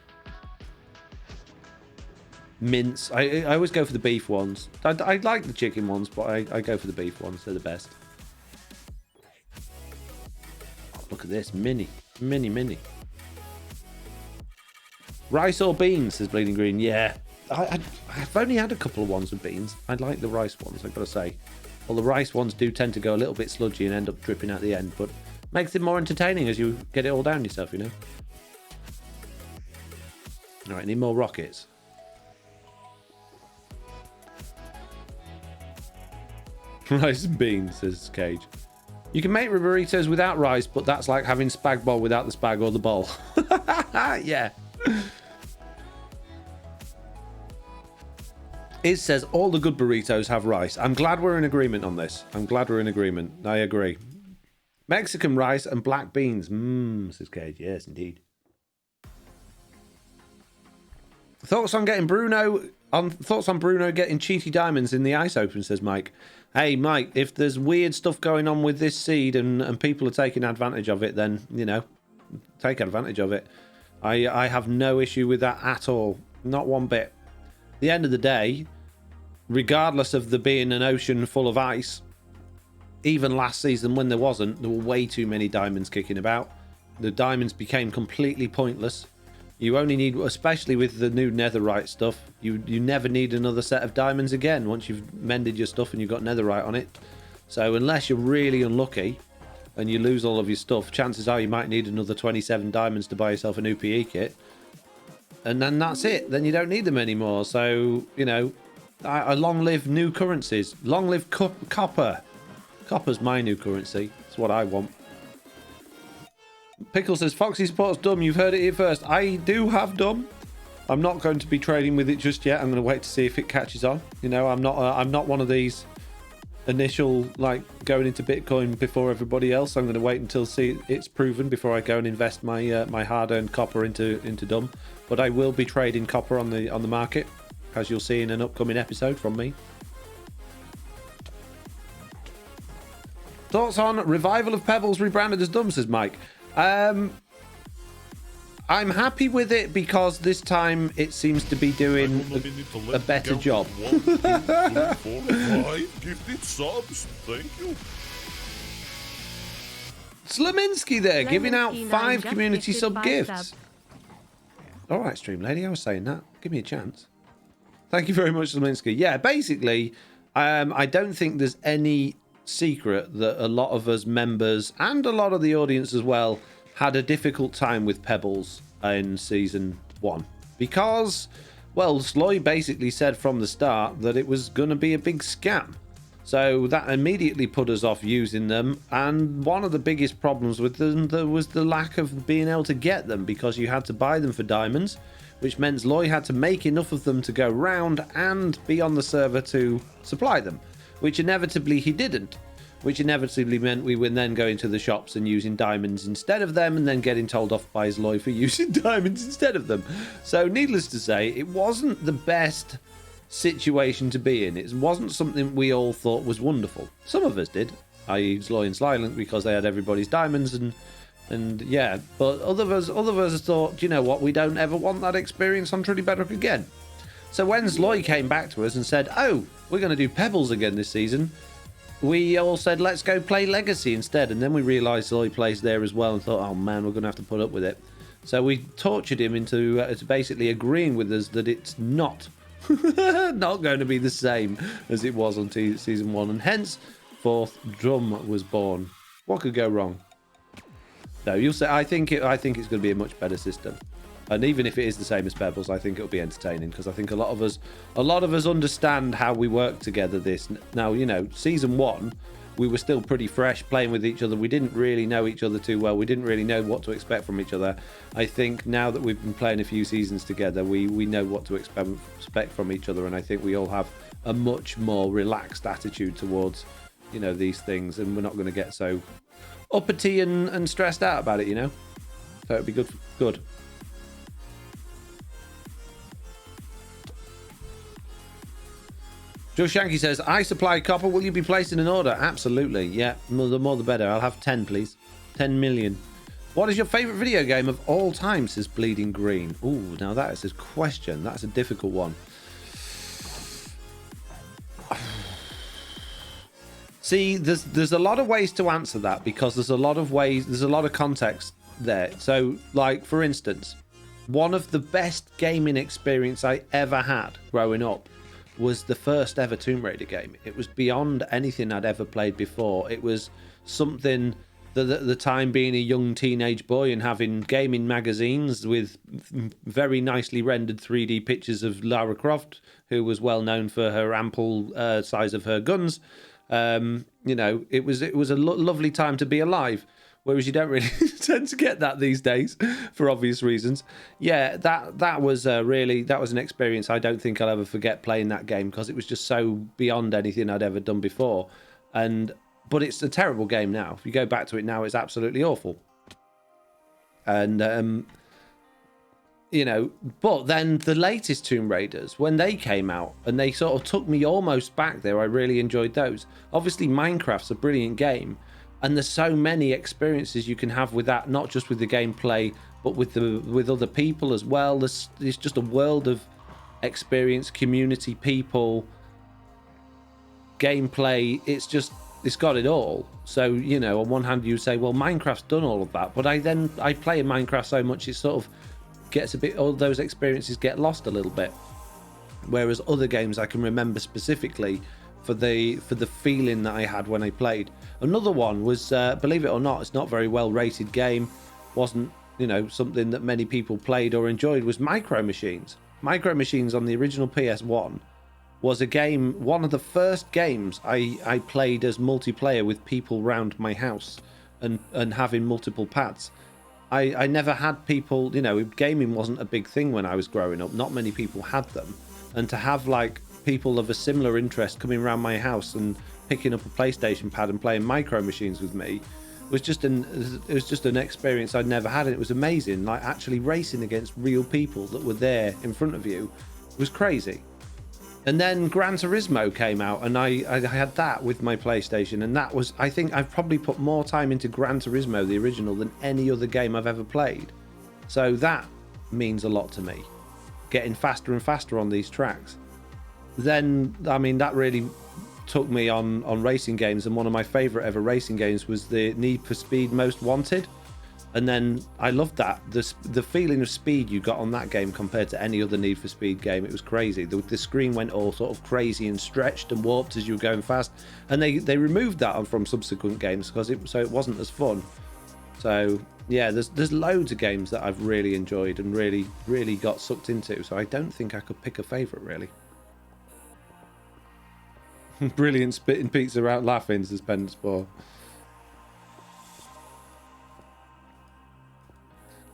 mince. I always go for the beef ones. I like the chicken ones, but I go for the beef ones. They're the best. Oh, look at this. Mini. Rice or beans, says Bleeding Green. Yeah. I've only had a couple of ones with beans. I like the rice ones, I've got to say. Well, the rice ones do tend to go a little bit sludgy and end up dripping at the end, but makes it more entertaining as you get it all down yourself, you know? All right, need more rockets. Rice and beans, says Cage. You can make burritos without rice, but that's like having spag bol without the spag or the bowl. Yeah. It says all the good burritos have rice. I'm glad we're in agreement on this. I'm glad we're in agreement. I agree. Mexican rice and black beans. Says Cage. Yes, indeed. Thoughts on Bruno getting cheaty diamonds in the ice open, says Mike. Hey, Mike, if there's weird stuff going on with this seed and people are taking advantage of it, then, you know, take advantage of it. I have no issue with that at all. Not one bit. At the end of the day, regardless of there being an ocean full of ice, even last season when there wasn't, there were way too many diamonds kicking about. The diamonds became completely pointless. You only need, especially with the new netherite stuff, you never need another set of diamonds again once you've mended your stuff and you've got netherite on it. So unless you're really unlucky and you lose all of your stuff, chances are you might need another 27 diamonds to buy yourself a new PE kit. And then that's it. Then you don't need them anymore. So, you know, I long live new currencies. Long live copper. Copper's my new currency. That's what I want. Pickle says, Foxy supports dumb. You've heard it here first. I do have dumb. I'm not going to be trading with it just yet. I'm going to wait to see if it catches on. You know, I'm not one of these initial, like, going into Bitcoin before everybody else. I'm going to wait until see it's proven before I go and invest my my hard-earned copper into dumb. But I will be trading copper on the market, as you'll see in an upcoming episode from me. Thoughts on revival of Pebbles rebranded as dumb, says Mike. I'm happy with it because this time it seems to be doing a better job. 1, 2, 3, 4, 5 gifted subs. Thank you. Slaminski there, giving out 5 just community gifted sub 5 gifts. subs. All right, stream lady, I was saying that. Give me a chance. Thank you very much, Slaminski. Yeah, basically, I don't think there's any secret that a lot of us members and a lot of the audience as well had a difficult time with Pebbles in season 1 because, well, Sloy basically said from the start that it was going to be a big scam. So that immediately put us off using them, and one of the biggest problems with them was the lack of being able to get them because you had to buy them for diamonds, which meant Sloy had to make enough of them to go round and be on the server to supply them, which inevitably he didn't, which inevitably meant we were then going to the shops and using diamonds instead of them and then getting told off by Sloy for using diamonds instead of them. So needless to say, it wasn't the best situation to be in. It wasn't something we all thought was wonderful. Some of us did, i.e. Sloy and Silent, because they had everybody's diamonds and yeah, but other of us thought, you know what, we don't ever want that experience on Truly Bedrock again. So when Sloy came back to us and said, oh, we're going to do Pebbles again this season, we all said, let's go play Legacy instead. And then we realised Sloy plays there as well and thought, oh man, we're going to have to put up with it. So we tortured him into basically agreeing with us that it's not going to be the same as it was on season 1, and hence fourth Drum was born. What could go wrong? No, you'll say I think it's going to be a much better system, and even if it is the same as Pebbles, I think it'll be entertaining because I think a lot of us understand how we work together. This now, you know, season 1. We were still pretty fresh playing with each other. We didn't really know each other too well. We didn't really know what to expect from each other. I think now that we've been playing a few seasons together, we know what to expect from each other. And I think we all have a much more relaxed attitude towards, you know, these things. And we're not going to get so uppity and stressed out about it, you know. So it'd be good. Joe Shanky says, I supply copper. Will you be placing an order? Absolutely. Yeah, the more the better. I'll have 10, please. 10 million. What is your favourite video game of all time, says Bleeding Green? Ooh, now that is a question. That's a difficult one. See, there's a lot of ways to answer that because there's a lot of context there. So, like, for instance, one of the best gaming experience I ever had growing up was the first ever Tomb Raider game. It was beyond anything I'd ever played before. It was something that at the time, being a young teenage boy and having gaming magazines with very nicely rendered 3D pictures of Lara Croft, who was well known for her ample size of her guns. You know, it was a lovely time to be alive. Whereas you don't really tend to get that these days for obvious reasons. Yeah, that was an experience I don't think I'll ever forget playing that game because it was just so beyond anything I'd ever done before. But it's a terrible game now. If you go back to it now, it's absolutely awful. And you know, but then the latest Tomb Raiders, when they came out and they sort of took me almost back there, I really enjoyed those. Obviously, Minecraft's a brilliant game. And there's so many experiences you can have with that, not just with the gameplay, but with other people as well. There's just a world of experience, community, people, gameplay. It's got it all. So, you know, on one hand you say, well, Minecraft's done all of that, but I play in Minecraft so much it sort of gets a bit, all those experiences get lost a little bit. Whereas other games I can remember specifically for the feeling that I had when I played. Another one was, believe it or not, it's not a very well rated game, wasn't, you know, something that many people played or enjoyed, was Micro Machines. Micro Machines on the original PS1 was a game, one of the first games I played as multiplayer with people round my house and having multiple pads. I never had people, you know, gaming wasn't a big thing when I was growing up. Not many people had them. And to have like people of a similar interest coming around my house and picking up a PlayStation pad and playing Micro Machines with me was just an experience I'd never had. And it was amazing. Like actually racing against real people that were there in front of you was crazy. And then Gran Turismo came out and I had that with my PlayStation, and that was, I think I've probably put more time into Gran Turismo, the original, than any other game I've ever played. So that means a lot to me. Getting faster and faster on these tracks. Then, I mean, that really took me on racing games, and one of my favorite ever racing games was the Need for Speed Most Wanted. And then I loved that. The feeling of speed you got on that game compared to any other Need for Speed game, it was crazy. The screen went all sort of crazy and stretched and warped as you were going fast. And they removed that from subsequent games because it wasn't as fun. So yeah, there's loads of games that I've really enjoyed and really got sucked into. So I don't think I could pick a favourite really. Brilliant spitting pizza out laughing, says Penspore.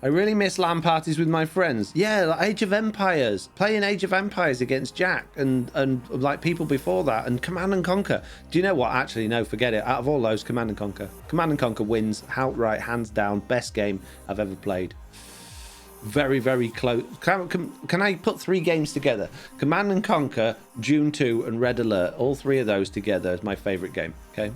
I really miss LAN parties with my friends. Yeah, like Age of Empires. Playing Age of Empires against Jack and like people before that, and Command and Conquer. Do you know what? Actually, no, forget it. Out of all those, Command and Conquer. Command and Conquer wins outright, hands down. Best game I've ever played. Very, very close. Can I put 3 games together? Command and Conquer, Dune 2, and Red Alert. All 3 of those together is my favourite game. Okay.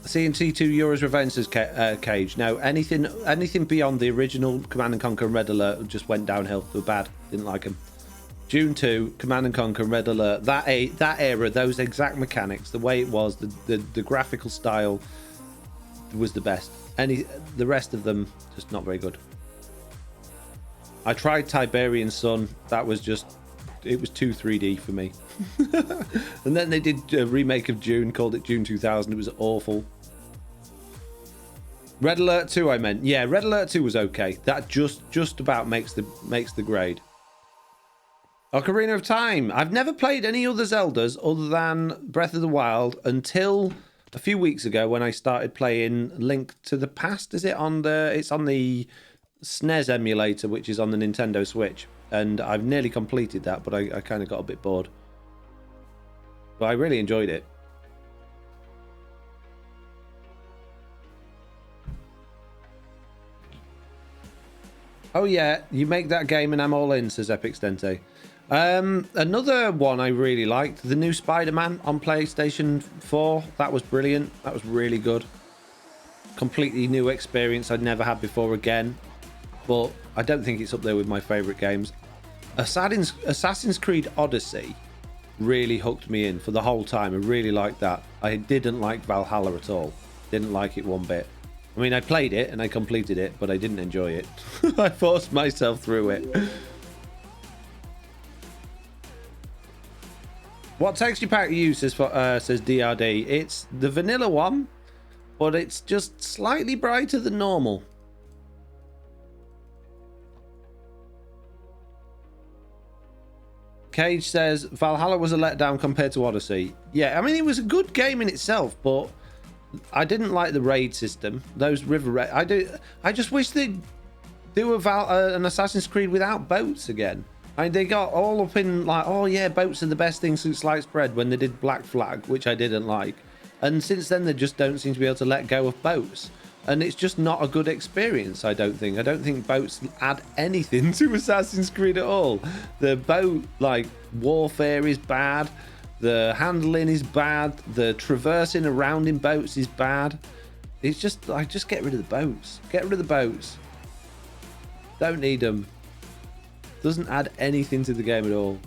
CNC2 Euros Revenge says Cage. No, anything beyond the original Command and Conquer and Red Alert just went downhill. They were bad. Didn't like them. Dune 2, Command and Conquer, and Red Alert. That era, those exact mechanics, the way it was, the graphical style was the best. The rest of them just not very good. I tried Tiberian Sun. That was just, it was too 3D for me. And then they did a remake of Dune, called it Dune 2000. It was awful. Red Alert 2, I meant. Yeah, Red Alert 2 was okay. That just about makes the grade. Ocarina of Time. I've never played any other Zeldas other than Breath of the Wild until a few weeks ago when I started playing Link to the Past. It's on the SNES emulator, which is on the Nintendo Switch. And I've nearly completed that, but I kind of got a bit bored. But I really enjoyed it. Oh yeah, you make that game and I'm all in, says Epic Stente. Another one I really liked, the new Spider-Man on PlayStation 4. That was brilliant. That was really good. Completely new experience I'd never had before again. But I don't think it's up there with my favourite games. Assassin's Creed Odyssey really hooked me in for the whole time. I really liked that. I didn't like Valhalla at all. Didn't like it one bit. I mean, I played it and I completed it, but I didn't enjoy it. I forced myself through it. What texture pack you use, says DRD? It's the vanilla one, but it's just slightly brighter than normal. Cage says Valhalla was a letdown compared to Odyssey. Yeah, I mean, it was a good game in itself, but I didn't like the raid system. Those river raid. I just wish they'd do an Assassin's Creed without boats again. They got all up in like, oh yeah, boats are the best thing since sliced bread when they did Black Flag, which I didn't like. And since then, they just don't seem to be able to let go of boats. And it's just not a good experience, I don't think. I don't think boats add anything to Assassin's Creed at all. The boat, like, warfare is bad. The handling is bad. The traversing around in boats is bad. It's just, like, just get rid of the boats. Get rid of the boats. Don't need them. Doesn't add anything to the game at all.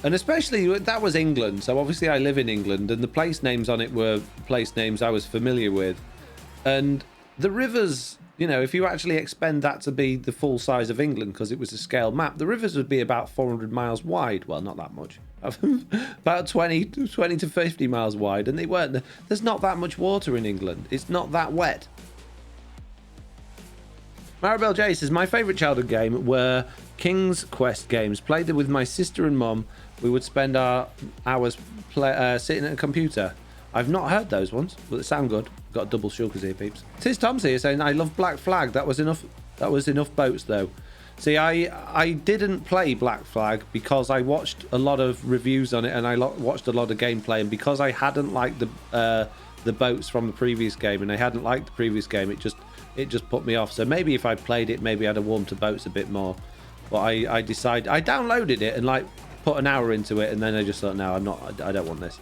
And especially, that was England. So obviously I live in England. And the place names on it were place names I was familiar with. And the rivers, you know, if you actually expend that to be the full size of England, because it was a scale map, the rivers would be about 400 miles wide. Well, not that much. About 20 to 50 miles wide. And they weren't. There's not that much water in England. It's not that wet. Maribel J says, my favourite childhood game were King's Quest games. Played them with my sister and mum. We would spend our hours sitting at a computer. I've not heard those ones, but they sound good. Got double sugars here, peeps. Tis Tom's here saying, I love Black Flag. That was enough boats, though. See, I didn't play Black Flag because I watched a lot of reviews on it and I watched a lot of gameplay. And because I hadn't liked the boats from the previous game and I hadn't liked the previous game, it just put me off. So maybe if I played it, maybe I'd have warmed to boats a bit more. But I decided, I downloaded it and like put an hour into it, and then I just thought, no, I don't want this.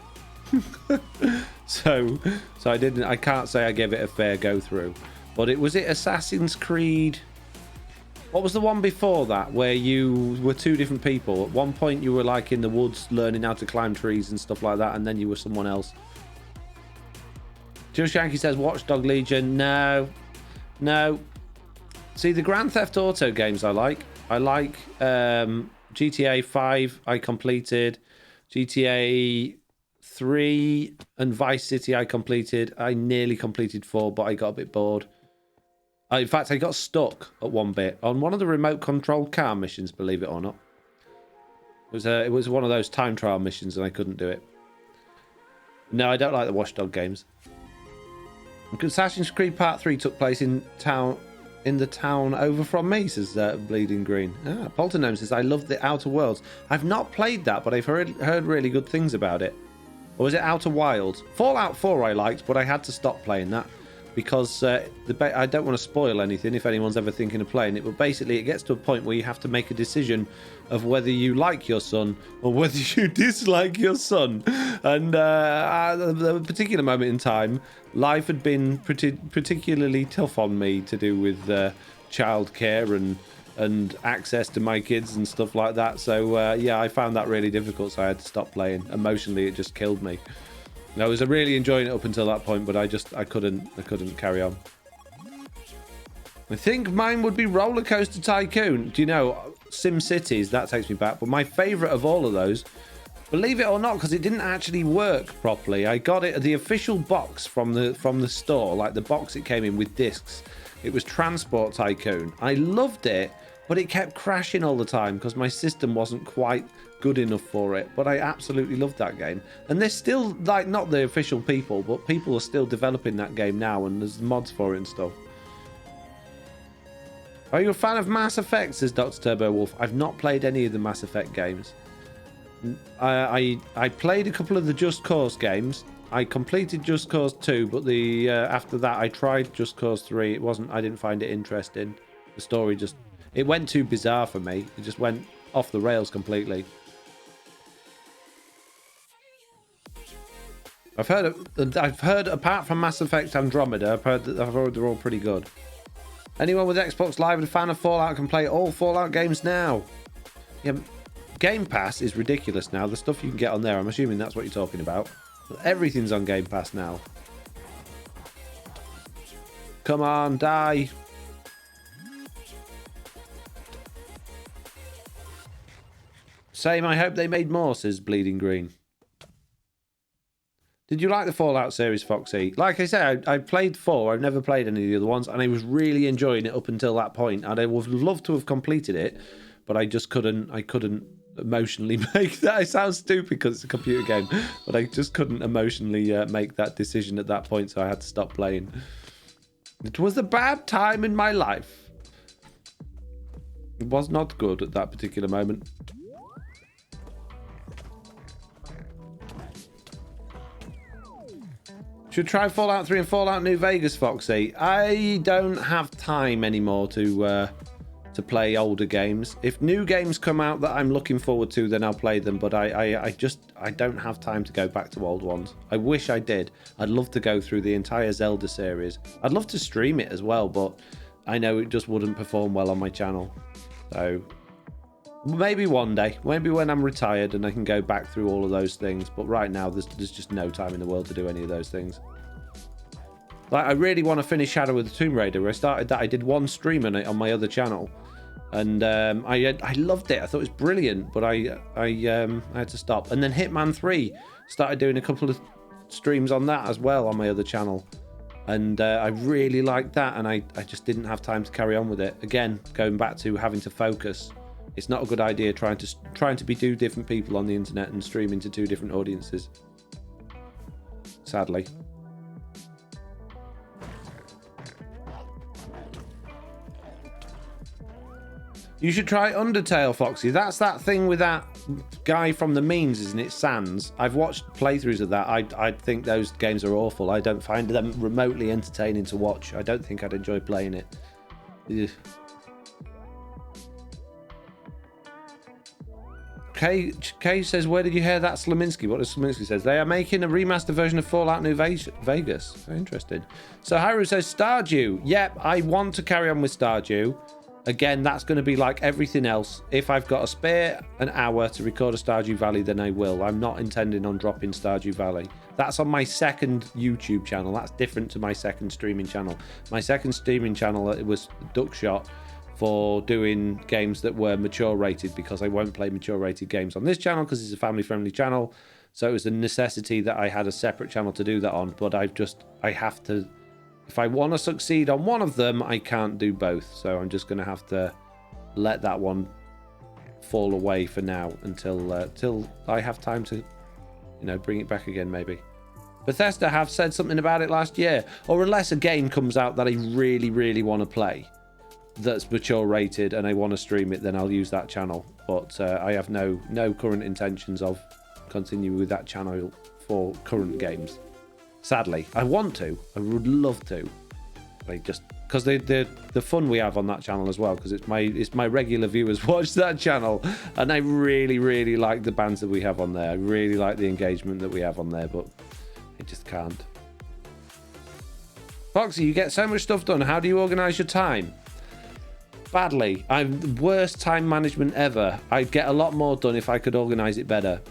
So I can't say I gave it a fair go through. But was it Assassin's Creed? What was the one before that where you were two different people? At one point you were like in the woods learning how to climb trees and stuff like that, and then you were someone else. Joe Shanky says Watchdog Legion. No. See, the Grand Theft Auto games I like. I like GTA 5 I completed. GTA 3 and Vice City I completed. I nearly completed 4, but I got a bit bored. In fact, I got stuck at one bit on one of the remote controlled car missions, believe it or not. It was one of those time trial missions and I couldn't do it. No, I don't like the Watchdog games. Assassin's Creed Part 3 took place in the town over from me, says Bleeding Green. Poltergnome says, I love the Outer Worlds. I've not played that, but I've heard really good things about it. Or was it Outer Wilds? Fallout 4 I liked, but I had to stop playing that. Because I don't want to spoil anything if anyone's ever thinking of playing it, but basically it gets to a point where you have to make a decision of whether you like your son or whether you dislike your son. And at a particular moment in time, life had been particularly tough on me to do with childcare and access to my kids and stuff like that. So yeah, I found that really difficult, so I had to stop playing. Emotionally, it just killed me. I was really enjoying it up until that point, but I couldn't carry on. I think mine would be Roller Coaster Tycoon. Do you know, Sim Cities, that takes me back. But my favourite of all of those, believe it or not, because it didn't actually work properly. I got it, the official box from the store, like the box it came in with discs. It was Transport Tycoon. I loved it, but it kept crashing all the time because my system wasn't quite good enough for it. But I absolutely loved that game, and there's still, like, not the official people, but people are still developing that game now, and there's mods for it and stuff. Are you a fan of Mass Effect, says Dr. Turbo Wolf? I've not played any of the Mass Effect games. I played a couple of the Just Cause games. I completed Just Cause 2, but after that I tried Just Cause 3. I didn't find it interesting. The story it went too bizarre for me. It just went off the rails completely. I've heard apart from Mass Effect Andromeda, I've heard they're all pretty good. Anyone with Xbox Live and a fan of Fallout can play all Fallout games now. Yeah, Game Pass is ridiculous now. The stuff you can get on there, I'm assuming that's what you're talking about. Everything's on Game Pass now. Come on, die. Same, I hope they made more, says Bleeding Green. Did you like the Fallout series, Foxy? Like I said, I played 4. I've never played any of the other ones, and I was really enjoying it up until that point. And I would love to have completed it, but I just couldn't. I couldn't emotionally make that. It sounds stupid because it's a computer game, but I just couldn't emotionally make that decision at that point, so I had to stop playing. It was a bad time in my life. It was not good at that particular moment. Should try Fallout 3 and Fallout New Vegas, Foxy. I don't have time anymore to play older games. If new games come out that I'm looking forward to, then I'll play them. But I don't have time to go back to old ones. I wish I did. I'd love to go through the entire Zelda series. I'd love to stream it as well, but I know it just wouldn't perform well on my channel. So maybe one day, maybe when I'm retired and I can go back through all of those things. But right now, there's just no time in the world to do any of those things. Like, I really want to finish Shadow of the Tomb Raider. I started that. I did one stream on it on my other channel, and I loved it. I thought it was brilliant, but I had to stop. And then Hitman 3, started doing a couple of streams on that as well on my other channel, and I really liked that. And I just didn't have time to carry on with it. Again, going back to having to focus. It's not a good idea trying to be two different people on the internet and streaming to two different audiences. Sadly. You should try Undertale, Foxy. That's that thing with that guy from the memes, isn't it? Sans. I've watched playthroughs of that. I think those games are awful. I don't find them remotely entertaining to watch. I don't think I'd enjoy playing it. Ugh. Kay says, where did you hear that, Slaminski? What does Slaminski says? They are making a remastered version of Fallout New Vegas. Very interesting. So Haru says, Stardew. Yep, I want to carry on with Stardew. Again, that's going to be like everything else. If I've got a spare an hour to record a Stardew Valley, then I will. I'm not intending on dropping Stardew Valley. That's on my second YouTube channel. That's different to my second streaming channel. My second streaming channel, it was Duckshot, for doing games that were mature rated, because I won't play mature rated games on this channel because it's a family friendly channel. So it was a necessity that I had a separate channel to do that on. But I have to, if I want to succeed on one of them, I can't do both. So I'm just going to have to let that one fall away for now until till I have time to, bring it back again maybe. Bethesda have said something about it last year, or unless a game comes out that I really, really want to play, that's mature rated and I want to stream it, then I'll use that channel. But I have no current intentions of continuing with that channel for current games. Sadly, I want to. I would love to. Like, just because the fun we have on that channel as well, because it's my regular viewers watch that channel, and I really, really like the bands that we have on there. I really like the engagement that we have on there, but I just can't. Foxy, you get so much stuff done. How do you organize your time? Badly. I'm the worst time management ever. I'd get a lot more done if I could organize it better.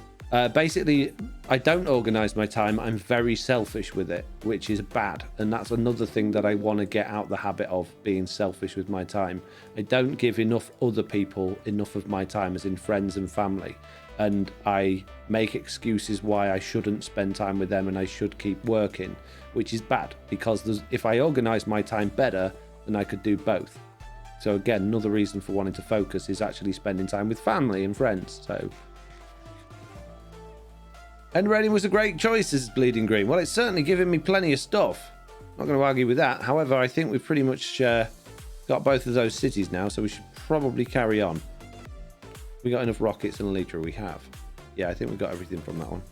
Basically, I don't organize my time. I'm very selfish with it, which is bad. And that's another thing that I want to get out the habit of, being selfish with my time. I don't give enough other people enough of my time, as in friends and family. And I make excuses why I shouldn't spend time with them and I should keep working, which is bad, because if I organize my time better, then I could do both. So again, another reason for wanting to focus is actually spending time with family and friends. So, End Raiding was a great choice, says Bleeding Green. Well, it's certainly given me plenty of stuff. Not going to argue with that. However, I think we've pretty much got both of those cities now, so we should probably carry on. We got enough rockets and elytra. We have. Yeah, I think we got everything from that one.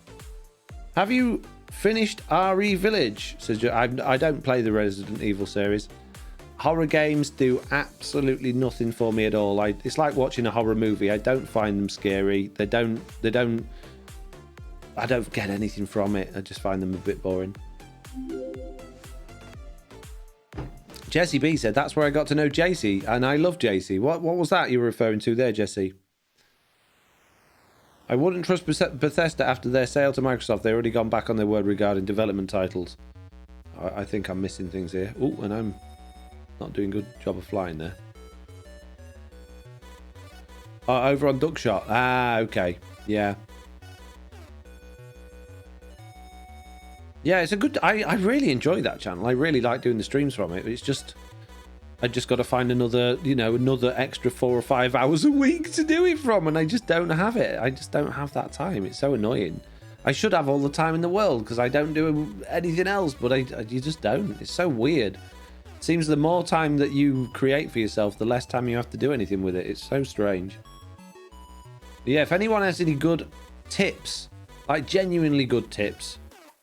Have you finished RE Village? Says I don't play the Resident Evil series. Horror games do absolutely nothing for me at all. It's like watching a horror movie. I don't find them scary. I don't get anything from it. I just find them a bit boring. Jesse B said, that's where I got to know JC, and I love JC. What was that you were referring to there, Jesse? I wouldn't trust Bethesda after their sale to Microsoft. They've already gone back on their word regarding development titles. I think I'm missing things here. Oh, and I'm not doing a good job of flying there. Oh, over on Duckshot. Ah, okay. Yeah. Yeah, it's a good... I really enjoy that channel. I really like doing the streams from it. It's just... I just got to find another extra 4 or 5 hours a week to do it from, and I just don't have it. I just don't have that time. It's so annoying. I should have all the time in the world because I don't do anything else, but you just don't. It's so weird. Seems the more time that you create for yourself, the less time you have to do anything with it. It's so strange. But yeah, if anyone has any good tips, like genuinely good tips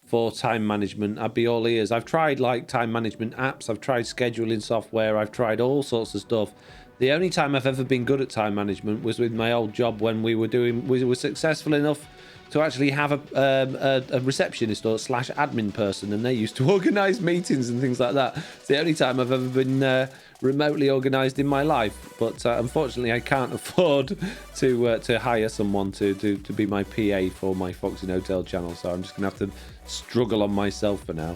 for time management, I'd be all ears. I've tried like time management apps, I've tried scheduling software, I've tried all sorts of stuff. The only time I've ever been good at time management was with my old job when we were successful enough to actually have a receptionist or / admin person, and they used to organise meetings and things like that. It's the only time I've ever been remotely organised in my life. But unfortunately, I can't afford to hire someone to be my PA for my FoxyNoTail channel, so I'm just going to have to struggle on myself for now.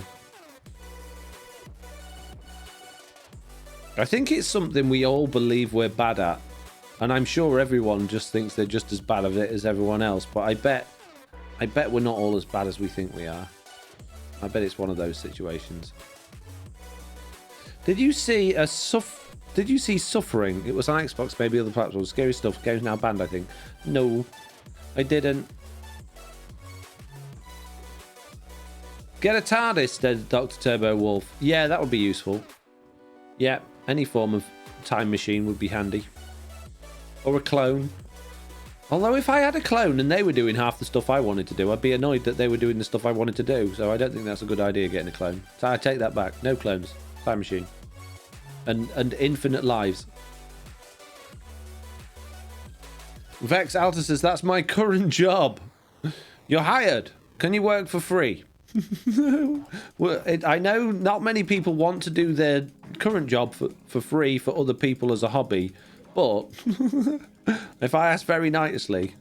I think it's something we all believe we're bad at, and I'm sure everyone just thinks they're just as bad at it as everyone else, but I bet we're not all as bad as we think we are. I bet it's one of those situations. Did you see Suffering? It was on Xbox, maybe other platforms. Scary Stuff. Game's now banned, I think. No, I didn't. Get a TARDIS, said Dr. Turbo Wolf. Yeah, that would be useful. Yeah, any form of time machine would be handy. Or a clone. Although if I had a clone and they were doing half the stuff I wanted to do, I'd be annoyed that they were doing the stuff I wanted to do. So I don't think that's a good idea, getting a clone. So I take that back. No clones. Time machine. And infinite lives. Vex Alta says, that's my current job. You're hired. Can you work for free? Well, I know not many people want to do their current job for free for other people as a hobby, but if I ask very nicely.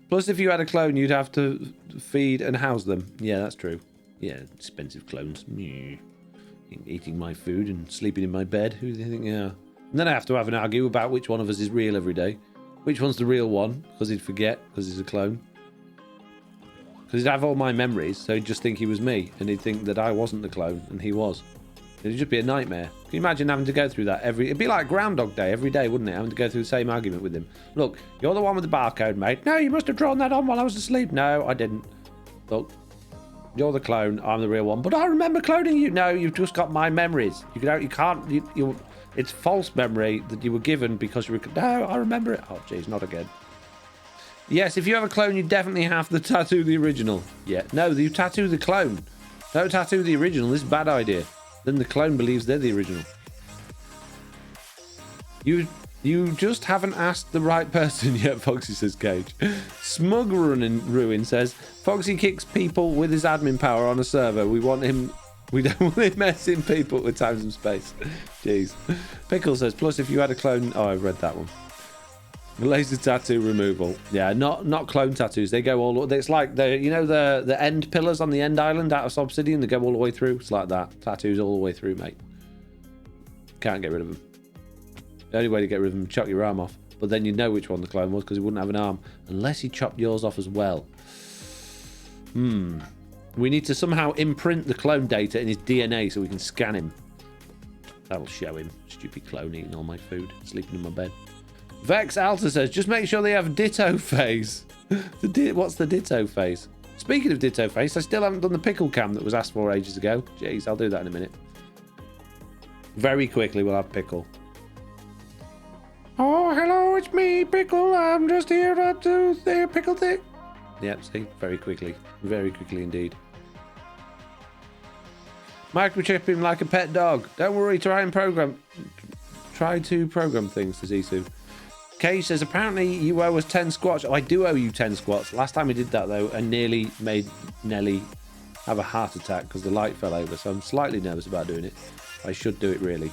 Plus, if you had a clone, you'd have to feed and house them. Yeah, that's true. Yeah, expensive clones. Eating my food and sleeping in my bed. Who do you think? Yeah. And then I have to have an argue about which one of us is real every day. Which one's the real one? Because he'd forget, because he's a clone. Because he'd have all my memories, so he'd just think he was me. And he'd think that I wasn't the clone, and he was. It'd just be a nightmare. Can you imagine having to go through that it'd be like Groundhog Day every day, wouldn't it? Having to go through the same argument with him. Look, you're the one with the barcode, mate. No, you must have drawn that on while I was asleep. No, I didn't. Look, you're the clone, I'm the real one. But I remember cloning you. No, you've just got my memories. It's false memory that you were given because you were... No, I remember it. Oh, jeez, not again. Yes, if you have a clone, you definitely have to tattoo the original. Yeah, no, you tattoo the clone. Don't tattoo the original. This is a bad idea. Then the clone believes they're the original. You just haven't asked the right person yet, Foxy says Cage. Smug Ruin says, Foxy kicks people with his admin power on a server. We don't want him messing people with time and space. Jeez. Pickle says, plus if you had a clone... Oh, I've read that one. Laser tattoo removal. Yeah, not clone tattoos. They go all... It's like the end pillars on the end island out of Obsidian. They go all the way through. It's like that. Tattoos all the way through, mate. Can't get rid of them. The only way to get rid of them is chop your arm off. But then you know which one the clone was because he wouldn't have an arm. Unless he chopped yours off as well. We need to somehow imprint the clone data in his DNA so we can scan him. That'll show him. Stupid clone eating all my food. Sleeping in my bed. Vex Alta says, just make sure they have ditto phase. What's the ditto phase? Speaking of ditto phase, I still haven't done the pickle cam that was asked for ages ago. Jeez, I'll do that in a minute. Very quickly, we'll have pickle. Oh, hello, it's me, Pickle. I'm just here to do the pickle thing. Yep, see, very quickly indeed. Microchip him like a pet dog. Don't worry, try to program things, says Isu. Kay says, apparently you owe us 10 squats. Oh, I do owe you 10 squats. Last time we did that, though, I nearly made Nelly have a heart attack because the light fell over, so I'm slightly nervous about doing it. I should do it, really.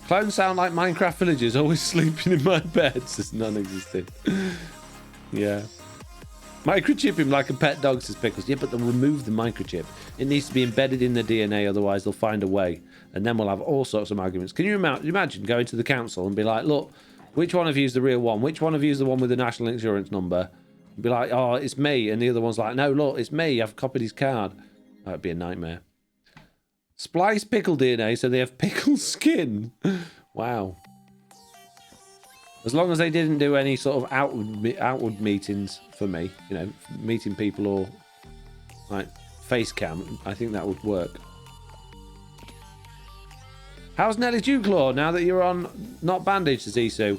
Clones sound like Minecraft villagers, always sleeping in my bed, says non-existent. Yeah. Microchip him like a pet dog, says Pickles. Yeah, but they'll remove the microchip. It needs to be embedded in the DNA, otherwise they'll find a way. And then we'll have all sorts of arguments. Can you imagine going to the council and be like, look, which one of you is the real one? Which one of you is the one with the national insurance number? And be like, oh, it's me. And the other one's like, no, look, it's me. I've copied his card. That would be a nightmare. Splice pickle DNA so they have pickle skin. Wow. As long as they didn't do any sort of outward meetings for me, you know, meeting people or like face cam, I think that would work. How's Nelly's Dew Claw now that you're on not bandaged, says Isu?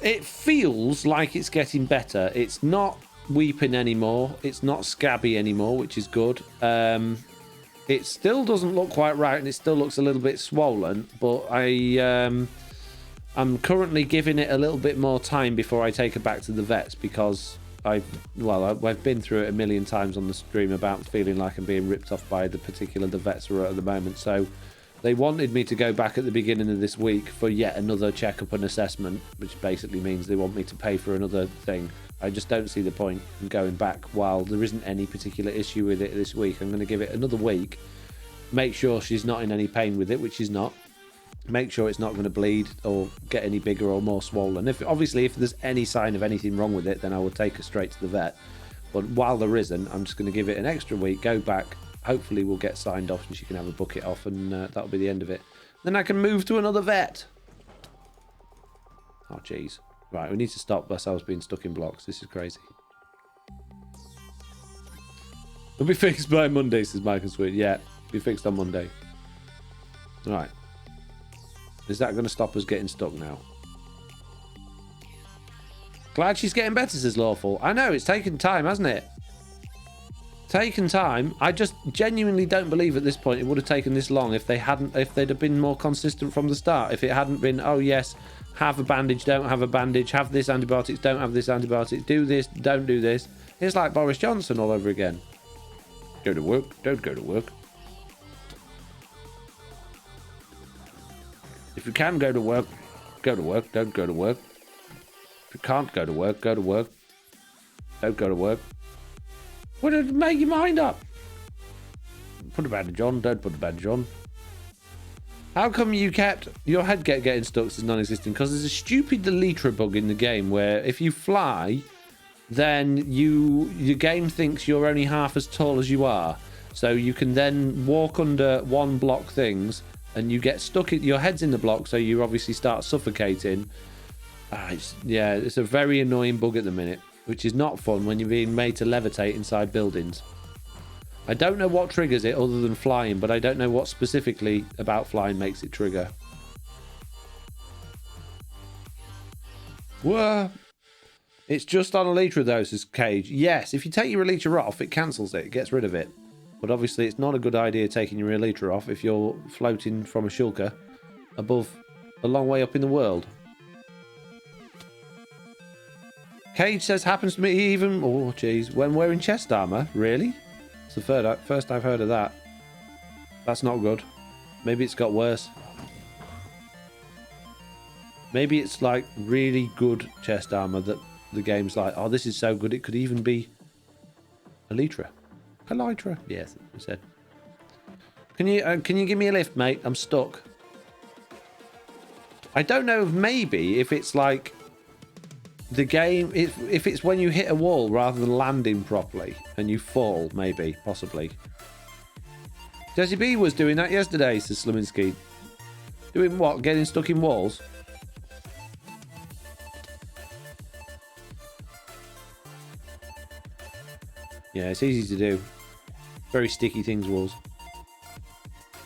It feels like it's getting better. It's not weeping anymore. It's not scabby anymore, which is good. It still doesn't look quite right, and it still looks a little bit swollen, but I'm currently giving it a little bit more time before I take it back to the vets because I've been through it a million times on the stream about feeling like I'm being ripped off by the vets we're at the moment. So they wanted me to go back at the beginning of this week for yet another checkup and assessment, which basically means they want me to pay for another thing. I just don't see the point in going back while there isn't any particular issue with it this week. I'm going to give it another week, make sure she's not in any pain with it, which she's not. Make sure it's not going to bleed or get any bigger or more swollen. If there's any sign of anything wrong with it, then I will take her straight to the vet. But while there isn't, I'm just going to give it an extra week, go back. Hopefully we'll get signed off and she can have a bucket off, and that'll be the end of it. Then I can move to another vet. Oh, jeez. Right, we need to stop ourselves being stuck in blocks. This is crazy. It'll be fixed by Monday, says Michael Sweet. Yeah, be fixed on Monday. Right. Is that going to stop us getting stuck now? Glad she's getting better, says Lawful. I know, it's taken time, hasn't it? Taken time. I just genuinely don't believe at this point it would have taken this long if they'd have been more consistent from the start. If it hadn't been, oh yes, have a bandage, don't have a bandage, have this antibiotics, don't have this antibiotics, do this, don't do this. It's like Boris Johnson all over again. Go to work, don't go to work. If you can go to work, don't go to work. If you can't go to work, don't go to work. Well, make your mind up. Put a bandage on, don't put a bandage on. How come you kept your head getting stuck as non-existent? Because there's a stupid deleter bug in the game where if you fly, then your game thinks you're only half as tall as you are. So you can then walk under one block things and you get stuck, your head's in the block, so you obviously start suffocating. It's a very annoying bug at the minute, which is not fun when you're being made to levitate inside buildings. I don't know what triggers it other than flying, but I don't know what specifically about flying makes it trigger. Whoa! It's just on Elytra though, says Cage. Yes, if you take your Elytra off, it cancels it, it gets rid of it. But obviously it's not a good idea taking your Elytra off if you're floating from a shulker above a long way up in the world. Cage says happens to me even, oh jeez, when wearing chest armor. Really? It's the first I've heard of that. That's not good. Maybe it's got worse. Maybe it's like really good chest armor that the game's like, oh, this is so good it could even be Elytra. Elytra? Yes, I said. Can you give me a lift, mate? I'm stuck. I don't know if it's like the game, if it's when you hit a wall rather than landing properly and you fall, maybe, possibly. Jesse B was doing that yesterday, says Sluminski. Doing what? Getting stuck in walls? Yeah, it's easy to do. Very sticky things, walls.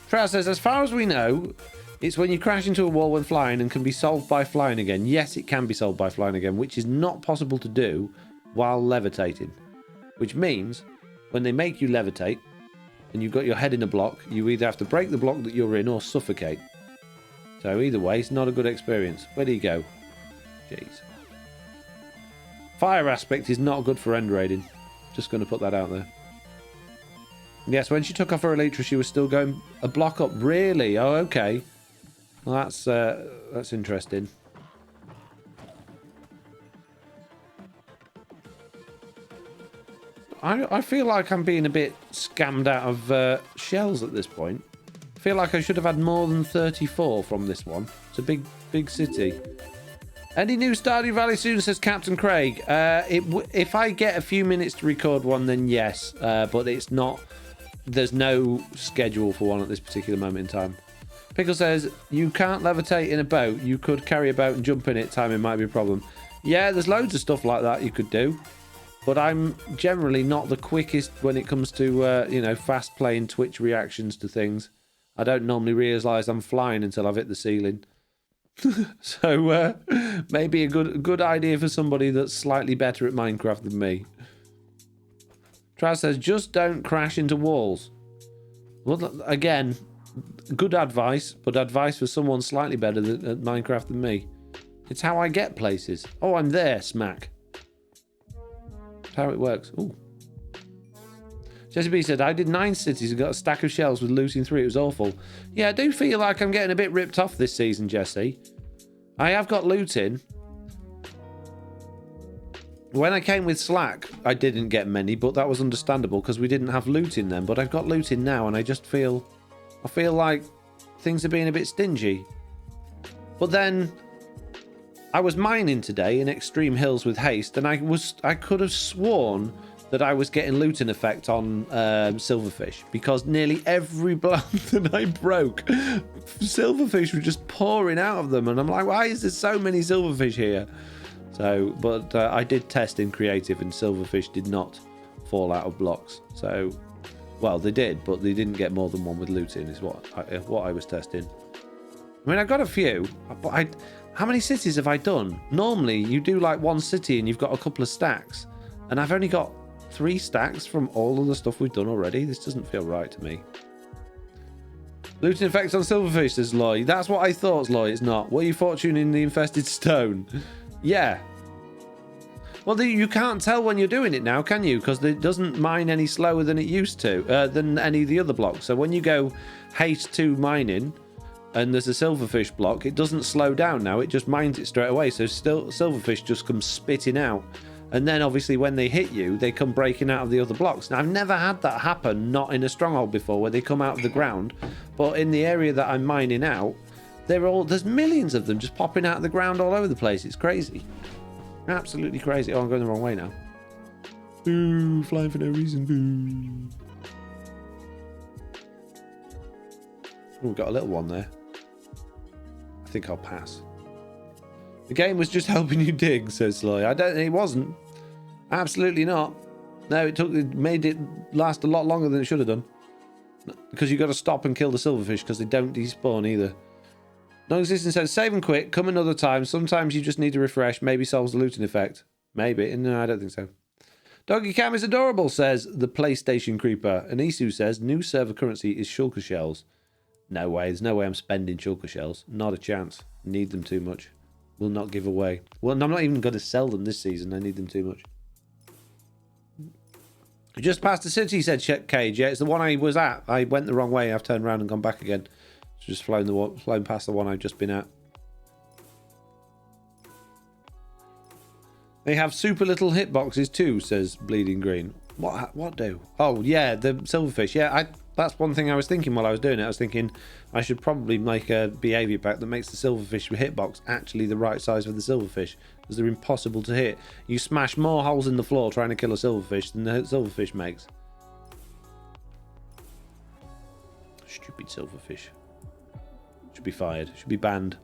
Trout says, as far as we know, it's when you crash into a wall when flying and can be solved by flying again. Yes, it can be solved by flying again, which is not possible to do while levitating. Which means, when they make you levitate, and you've got your head in a block, you either have to break the block that you're in or suffocate. So either way, it's not a good experience. Where do you go? Jeez. Fire aspect is not good for end raiding. Just going to put that out there. Yes, when she took off her Elytra, she was still going a block up. Really? Oh, okay. Well, that's interesting. I feel like I'm being a bit scammed out of shells at this point. I feel like I should have had more than 34 from this one. It's a big city. Any new Stardew Valley soon, says Captain Craig. If I get a few minutes to record one, then yes. But it's not. There's no schedule for one at this particular moment in time. Pickle says, you can't levitate in a boat. You could carry a boat and jump in it. Timing might be a problem. Yeah, there's loads of stuff like that you could do. But I'm generally not the quickest when it comes to, fast playing Twitch reactions to things. I don't normally realise I'm flying until I've hit the ceiling. So maybe a good idea for somebody that's slightly better at Minecraft than me. Trav says, just don't crash into walls. Well, again, good advice, but advice for someone slightly better at Minecraft than me. It's how I get places. Oh, I'm there, smack. That's how it works. Ooh. Jesse B said, I did 9 cities and got a stack of shells with looting 3. It was awful. Yeah, I do feel like I'm getting a bit ripped off this season, Jesse. I have got looting. When I came with Slack, I didn't get many, but that was understandable because we didn't have looting then. But I've got looting now, and I feel like things are being a bit stingy. But then I was mining today in Extreme Hills with haste, and I could have sworn that I was getting looting effect on silverfish because nearly every block that I broke, silverfish were just pouring out of them, and I'm like, why is there so many silverfish here? So, but I did test in creative, and silverfish did not fall out of blocks. So, well, they did, but they didn't get more than one with looting. Is what I was testing. I mean, I got a few, but how many cities have I done? Normally, you do like one city and you've got a couple of stacks, and I've only got 3 stacks from all of the stuff we've done already. This doesn't feel right to me. Looting effects on silverfish, says Loy. That's what I thought, Loy. It's not. What are you fortuning the infested stone? Yeah. Well, you can't tell when you're doing it now, can you? Because it doesn't mine any slower than it used to, than any of the other blocks. So when you go haste 2 mining, and there's a silverfish block, it doesn't slow down now. It just mines it straight away. So still, silverfish just come spitting out. And then obviously when they hit you, they come breaking out of the other blocks. Now, I've never had that happen, not in a stronghold before, where they come out of the ground. But in the area that I'm mining out, there's millions of them just popping out of the ground all over the place. It's crazy. Absolutely crazy. Oh, I'm going the wrong way now. Boo, flying for no reason. Boo. Oh, we've got a little one there. I think I'll pass. The game was just helping you dig, says Sly. I don't think it wasn't. Absolutely not. No, it made it last a lot longer than it should have done. Because you've got to stop and kill the silverfish because they don't despawn either. Non-existent says, save and quit, come another time. Sometimes you just need to refresh. Maybe solves the looting effect. Maybe. No, I don't think so. Doggy Cam is adorable, says the PlayStation Creeper. And Isu says, new server currency is shulker shells. No way. There's no way I'm spending shulker shells. Not a chance. Need them too much. Will not give away. Well, I'm not even going to sell them this season. I need them too much. Just past the city, said Cage. Yeah, it's the one I was at. I went the wrong way. I've turned around and gone back again. Just flown past the one I've just been at. They have super little hitboxes too, says Bleeding Green. What do? Oh yeah, the silverfish. Yeah, that's one thing I was thinking while I was doing it. I was thinking I should probably make a behavior pack that makes the silverfish hitbox actually the right size for the silverfish, because they're impossible to hit. You smash more holes in the floor trying to kill a silverfish than the silverfish makes. Stupid silverfish. Should be fired. Should be banned.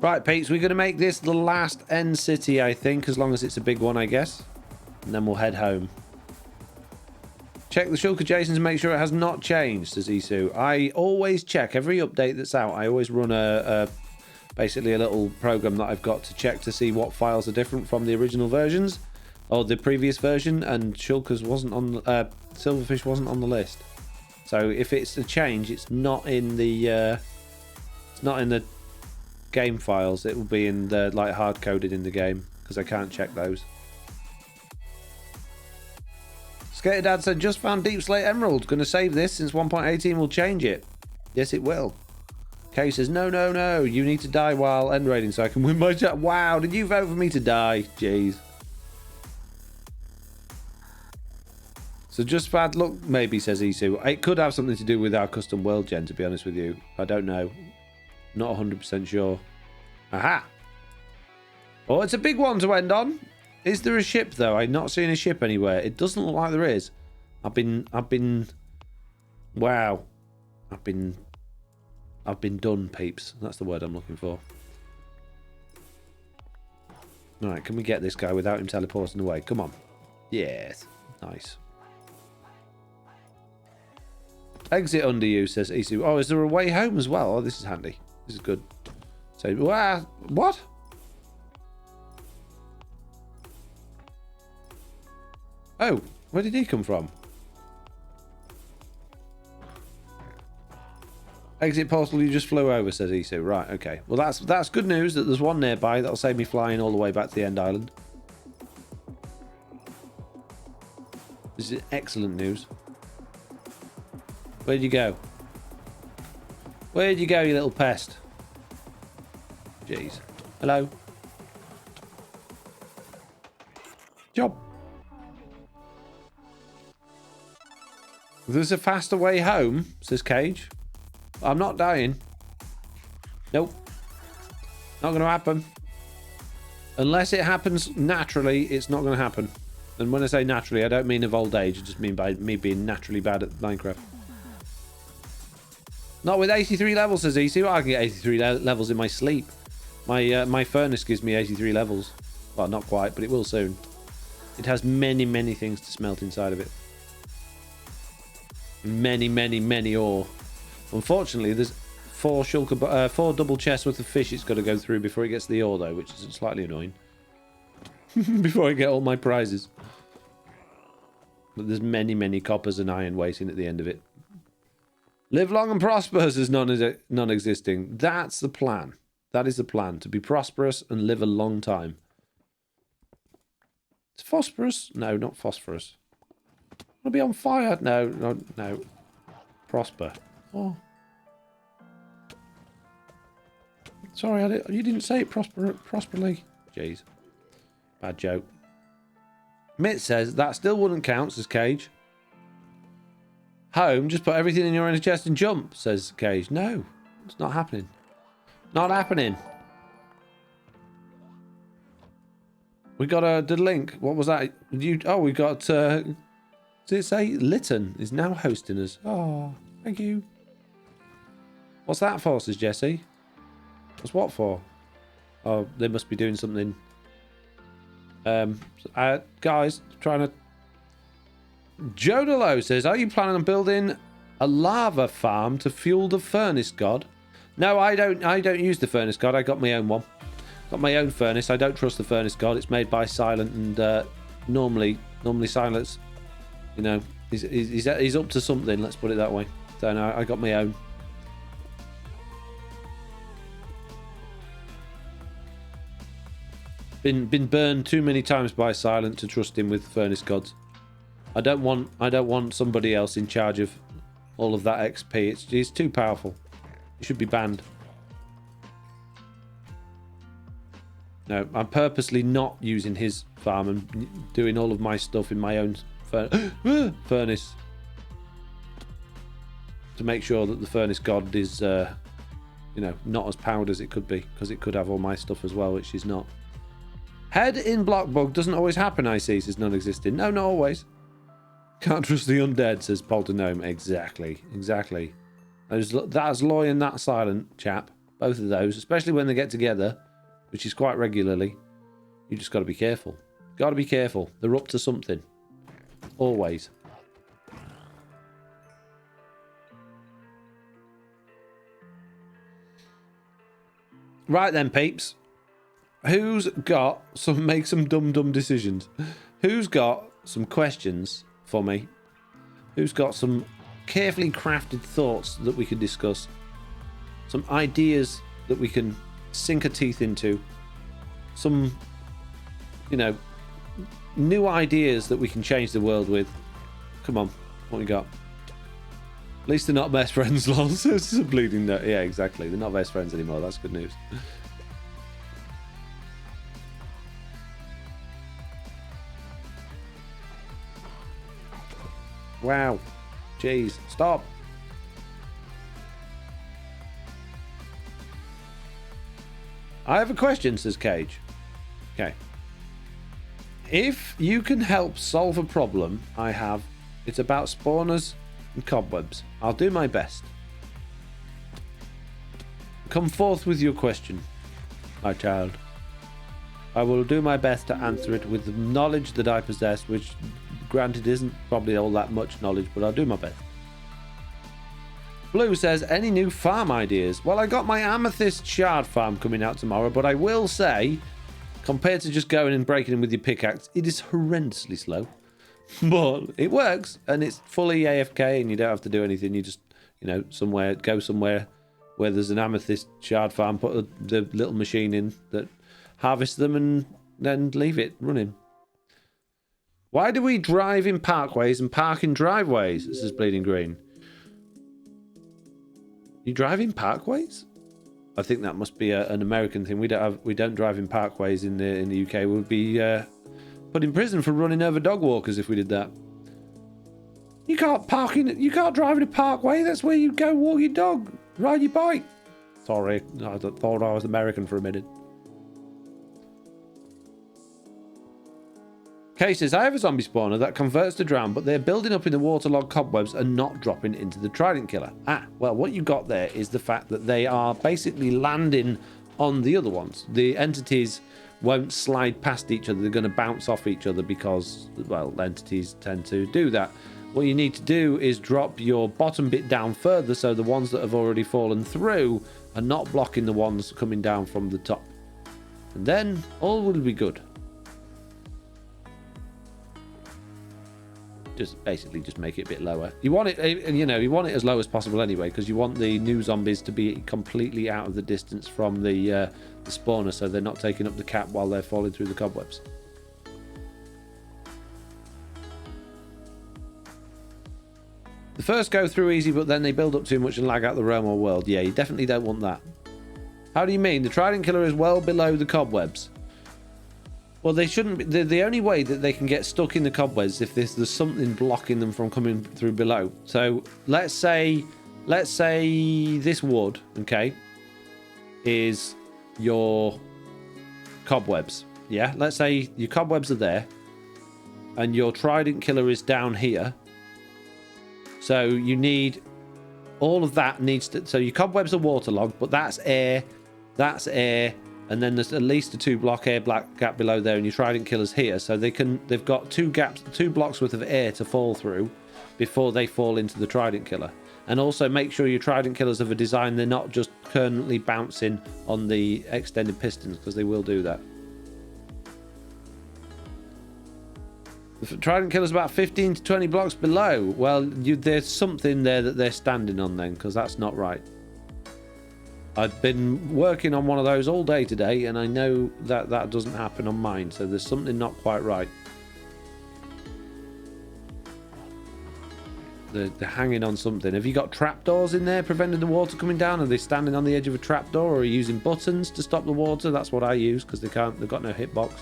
Right, Pete's, we're going to make this the last end city, I think, as long as it's a big one, I guess. And then we'll head home. Check the shulker Jasons and make sure it has not changed, says Isu. I always check every update that's out. I always run basically a little program that I've got to check to see what files are different from the original versions or the previous version, and shulkers wasn't on silverfish wasn't on the list. So if it's a change, it's not in the game files. It will be in the hard coded in the game because I can't check those. Skater Dad said, just found Deep Slate Emerald. Gonna save this since 1.18 will change it. Yes, it will. Kay says, no. You need to die while end raiding so I can win my chat. Wow, did you vote for me to die? Jeez. So just bad luck, maybe, says Isu. It could have something to do with our custom world gen, to be honest with you. I don't know. Not 100% sure. Aha! Oh, it's a big one to end on. Is there a ship, though? I'm not seeing a ship anywhere. It doesn't look like there is. I've been... Wow. I've been done, peeps. That's the word I'm looking for. Alright, can we get this guy without him teleporting away? Come on. Yes. Nice. Exit under you, says Isu. Oh, is there a way home as well? Oh, this is handy. This is good. So, what? Oh, where did he come from? Exit portal you just flew over, says Isu. Right, okay. Well, that's good news that there's one nearby. That'll save me flying all the way back to the end island. This is excellent news. Where'd you go? Where'd you go, you little pest? Jeez. Hello? Job. There's a faster way home, says Cage. I'm not dying. Nope. Not going to happen. Unless it happens naturally, it's not going to happen. And when I say naturally, I don't mean of old age. I just mean by me being naturally bad at Minecraft. Not with 83 levels, says Isu. I can get 83 levels in my sleep. My furnace gives me 83 levels. Well, not quite, but it will soon. It has many, many things to smelt inside of it. Many, many, many ore. Unfortunately, there's four double chests worth of fish it's got to go through before it gets the ore, though, which is slightly annoying. Before I get all my prizes. But there's many, many coppers and iron waiting at the end of it. Live long and prosperous is non-existing. That's the plan. That is the plan. To be prosperous and live a long time. It's phosphorus? No, not phosphorus. Want to be on fire? No, no, no. Prosper. Oh. Sorry, you didn't say it prosperly. Jeez. Bad joke. Mitt says, that still wouldn't count, says Cage. Home, just put everything in your inner chest and jump, says Cage. No, it's not happening. Not happening. We got the link. What was that? Oh, we got... did it say Lytton is now hosting us? Oh, thank you. What's that for, says Jesse? What's what for? Oh, they must be doing something. Guys, trying to... Jodalo says, are you planning on building a lava farm to fuel the furnace god? No, I don't use the furnace god. I got my own one. Got my own furnace. I don't trust the furnace god. It's made by Silent, and normally Silent's, you know, he's up to something. Let's put it that way. So no, I got my own. Been burned too many times by Silent to trust him with furnace gods. I don't want somebody else in charge of all of that XP. It's too powerful. It should be banned. No, I'm purposely not using his farm and doing all of my stuff in my own furnace. To make sure that the furnace god is, you know, not as powered as it could be. Because it could have all my stuff as well, which is not. Head in Blockbug doesn't always happen, I see, says non-existing. No, not always. Can't trust the undead, says Polternome. Exactly. That's Loy and that Silent chap. Both of those, especially when they get together, which is quite regularly. You just got to be careful. Got to be careful. They're up to something. Always. Right then, peeps. Who's got make some dumb decisions? Who's got some questions for me? Who's got some carefully crafted thoughts that we can discuss? Some ideas that we can sink our teeth into? Some, you know, new ideas that we can change the world with? Come on, what we got? At least they're not best friends, lol. So it's a bleeding note. Yeah, exactly. They're not best friends anymore. That's good news. Wow. Jeez. Stop. I have a question, says Cage. Okay. If you can help solve a problem I have, it's about spawners and cobwebs. I'll do my best. Come forth with your question, my child. I will do my best to answer it with the knowledge that I possess, which granted isn't probably all that much knowledge, but I'll do my best. Blue says, any new farm ideas? Well, I got my amethyst shard farm coming out tomorrow, but I will say, compared to just going and breaking them with your pickaxe, it is horrendously slow. But it works, and it's fully AFK, and you don't have to do anything. You just, you know, go somewhere where there's an amethyst shard farm, put the little machine in that harvests them, and then leave it running. Why do we drive in parkways and park in driveways? This is Bleeding Green. You drive in parkways? I think that must be an American thing. We don't drive in parkways in the UK. We'd be put in prison for running over dog walkers if we did that. You can't drive in a parkway. That's where you go walk your dog, ride your bike. Sorry, I thought I was American for a minute. Kay says, I have a zombie spawner that converts to drown, but they're building up in the waterlogged cobwebs and not dropping into the trident killer. Well, what you got there is the fact that they are basically landing on the other ones. The entities won't slide past each other. They're going to bounce off each other because, well, entities tend to do that. What you need to do is drop your bottom bit down further so the ones that have already fallen through are not blocking the ones coming down from the top. And then all will be good. just basically just make it a bit lower. You want it, you know, you want it as low as possible anyway, because you want the new zombies to be completely out of the distance from the spawner, so they're not taking up the cap while they're falling through the cobwebs. The first go through easy, but then they build up too much and lag out the realm or world. Yeah, you definitely don't want that. How do you mean? The Trident Killer is well below the cobwebs. Well, they shouldn't be. The only way that they can get stuck in the cobwebs if there's something blocking them from coming through below. So let's say this wood, okay, is your cobwebs. Yeah, let's say your cobwebs are there and your Trident Killer is down here. So you need all of that needs to. So your cobwebs are waterlogged, but that's air, and then there's at least a 2-block air gap below there, and your Trident Killer's here. So they've got 2 blocks worth of air to fall through before they fall into the Trident Killer. And also make sure your Trident Killers have a design they're not just permanently bouncing on the extended pistons, because they will do that. The Trident Killer's about 15 to 20 blocks below. Well, there's something there that they're standing on then, because that's not right. I've been working on one of those all day today, and I know that that doesn't happen on mine, so there's something not quite right. They're hanging on something. Have you got trapdoors in there preventing the water coming down? Are they standing on the edge of a trapdoor, or are you using buttons to stop the water? That's what I use, because they've got no hitbox.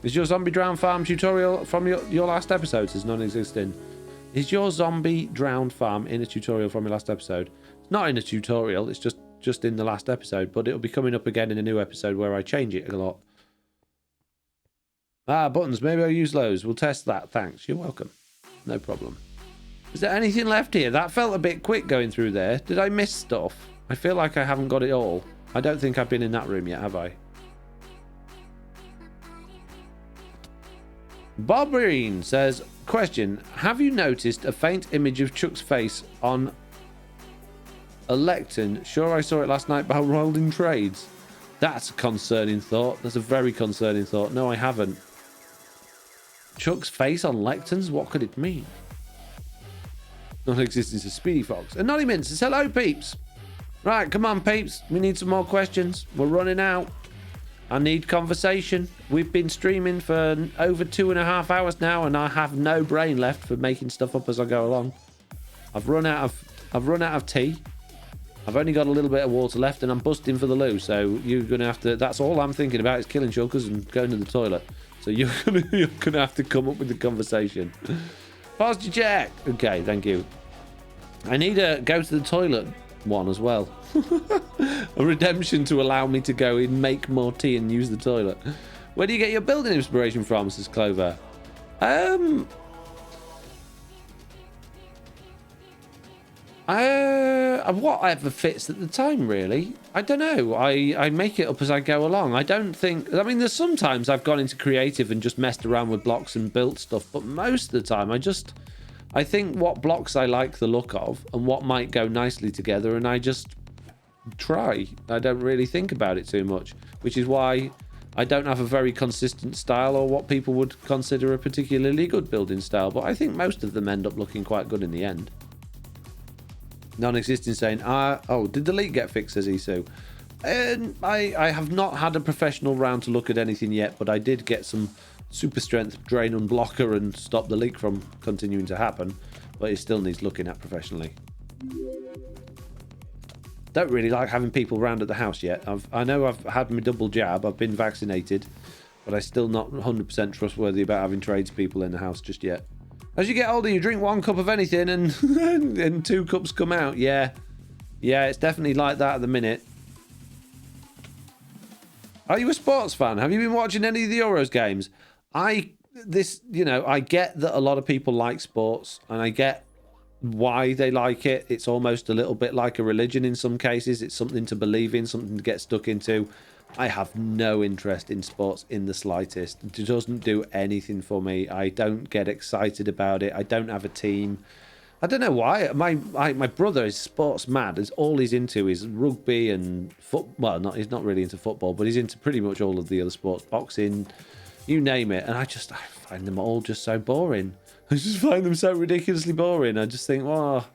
Is your zombie drowned farm tutorial from your last episode? Is non-existent. Is your zombie drowned farm in a tutorial from your last episode? It's not in a tutorial. It's just in the last episode, but it'll be coming up again in a new episode where I change it a lot. Ah, buttons. Maybe I'll use those. We'll test that. Thanks. You're welcome. No problem. Is there anything left here? That felt a bit quick going through there. Did I miss stuff? I feel like I haven't got it all. I don't think I've been in that room yet, have I? Bob Breen says, question, have you noticed a faint image of Chuck's face on a lectern? Sure, I saw it last night by Rolling Trades. That's a concerning thought. That's a very concerning thought. No, I haven't. Chuck's face on lecterns? What could it mean? Non-existence of Speedy Fox. Anonymous says, hello, peeps. Right, come on, peeps. We need some more questions. We're running out. I need conversation. We've been streaming for over 2.5 hours now, and I have no brain left for making stuff up as I go along. I've run out of tea. I've only got a little bit of water left, and I'm busting for the loo. So you're gonna have to. That's all I'm thinking about is killing shulkers and going to the toilet. So you're gonna have to come up with the conversation. Posture check. Okay, thank you. I need a go to the toilet one as well. A redemption to allow me to go in, make more tea and use the toilet. Where do you get your building inspiration from, says Clover? Whatever fits at the time, really. I don't know. I make it up as I go along. I don't think... I mean, there's sometimes I've gone into creative and just messed around with blocks and built stuff, but most of the time I think what blocks I like the look of and what might go nicely together, and I just try. I don't really think about it too much, which is why I don't have a very consistent style or what people would consider a particularly good building style, but I think most of them end up looking quite good in the end. Non-existing saying, oh, did the leak get fixed, says Isu? I have not had a professional round to look at anything yet, but I did get some super strength drain and blocker and stop the leak from continuing to happen, but it still needs looking at professionally. Don't really like having people round at the house yet. I know I've had my double jab, I've been vaccinated, but I'm still not 100% trustworthy about having tradespeople in the house just yet. As you get older, you drink 1 cup of anything and and 2 cups come out. Yeah, it's definitely like that at the minute. Are you a sports fan? Have you been watching any of the Euros games? I get that a lot of people like sports, and I get why they like it. It's almost a little bit like a religion in some cases. It's something to believe in, something to get stuck into. I have no interest in sports in the slightest. It doesn't do anything for me. I don't get excited about it. I don't have a team. I don't know why. My brother is sports mad. All he's into is rugby and football. Well, he's not really into football, but he's into pretty much all of the other sports. Boxing, you name it. And I find them all just so boring. I just find them so ridiculously boring. I just think, oh,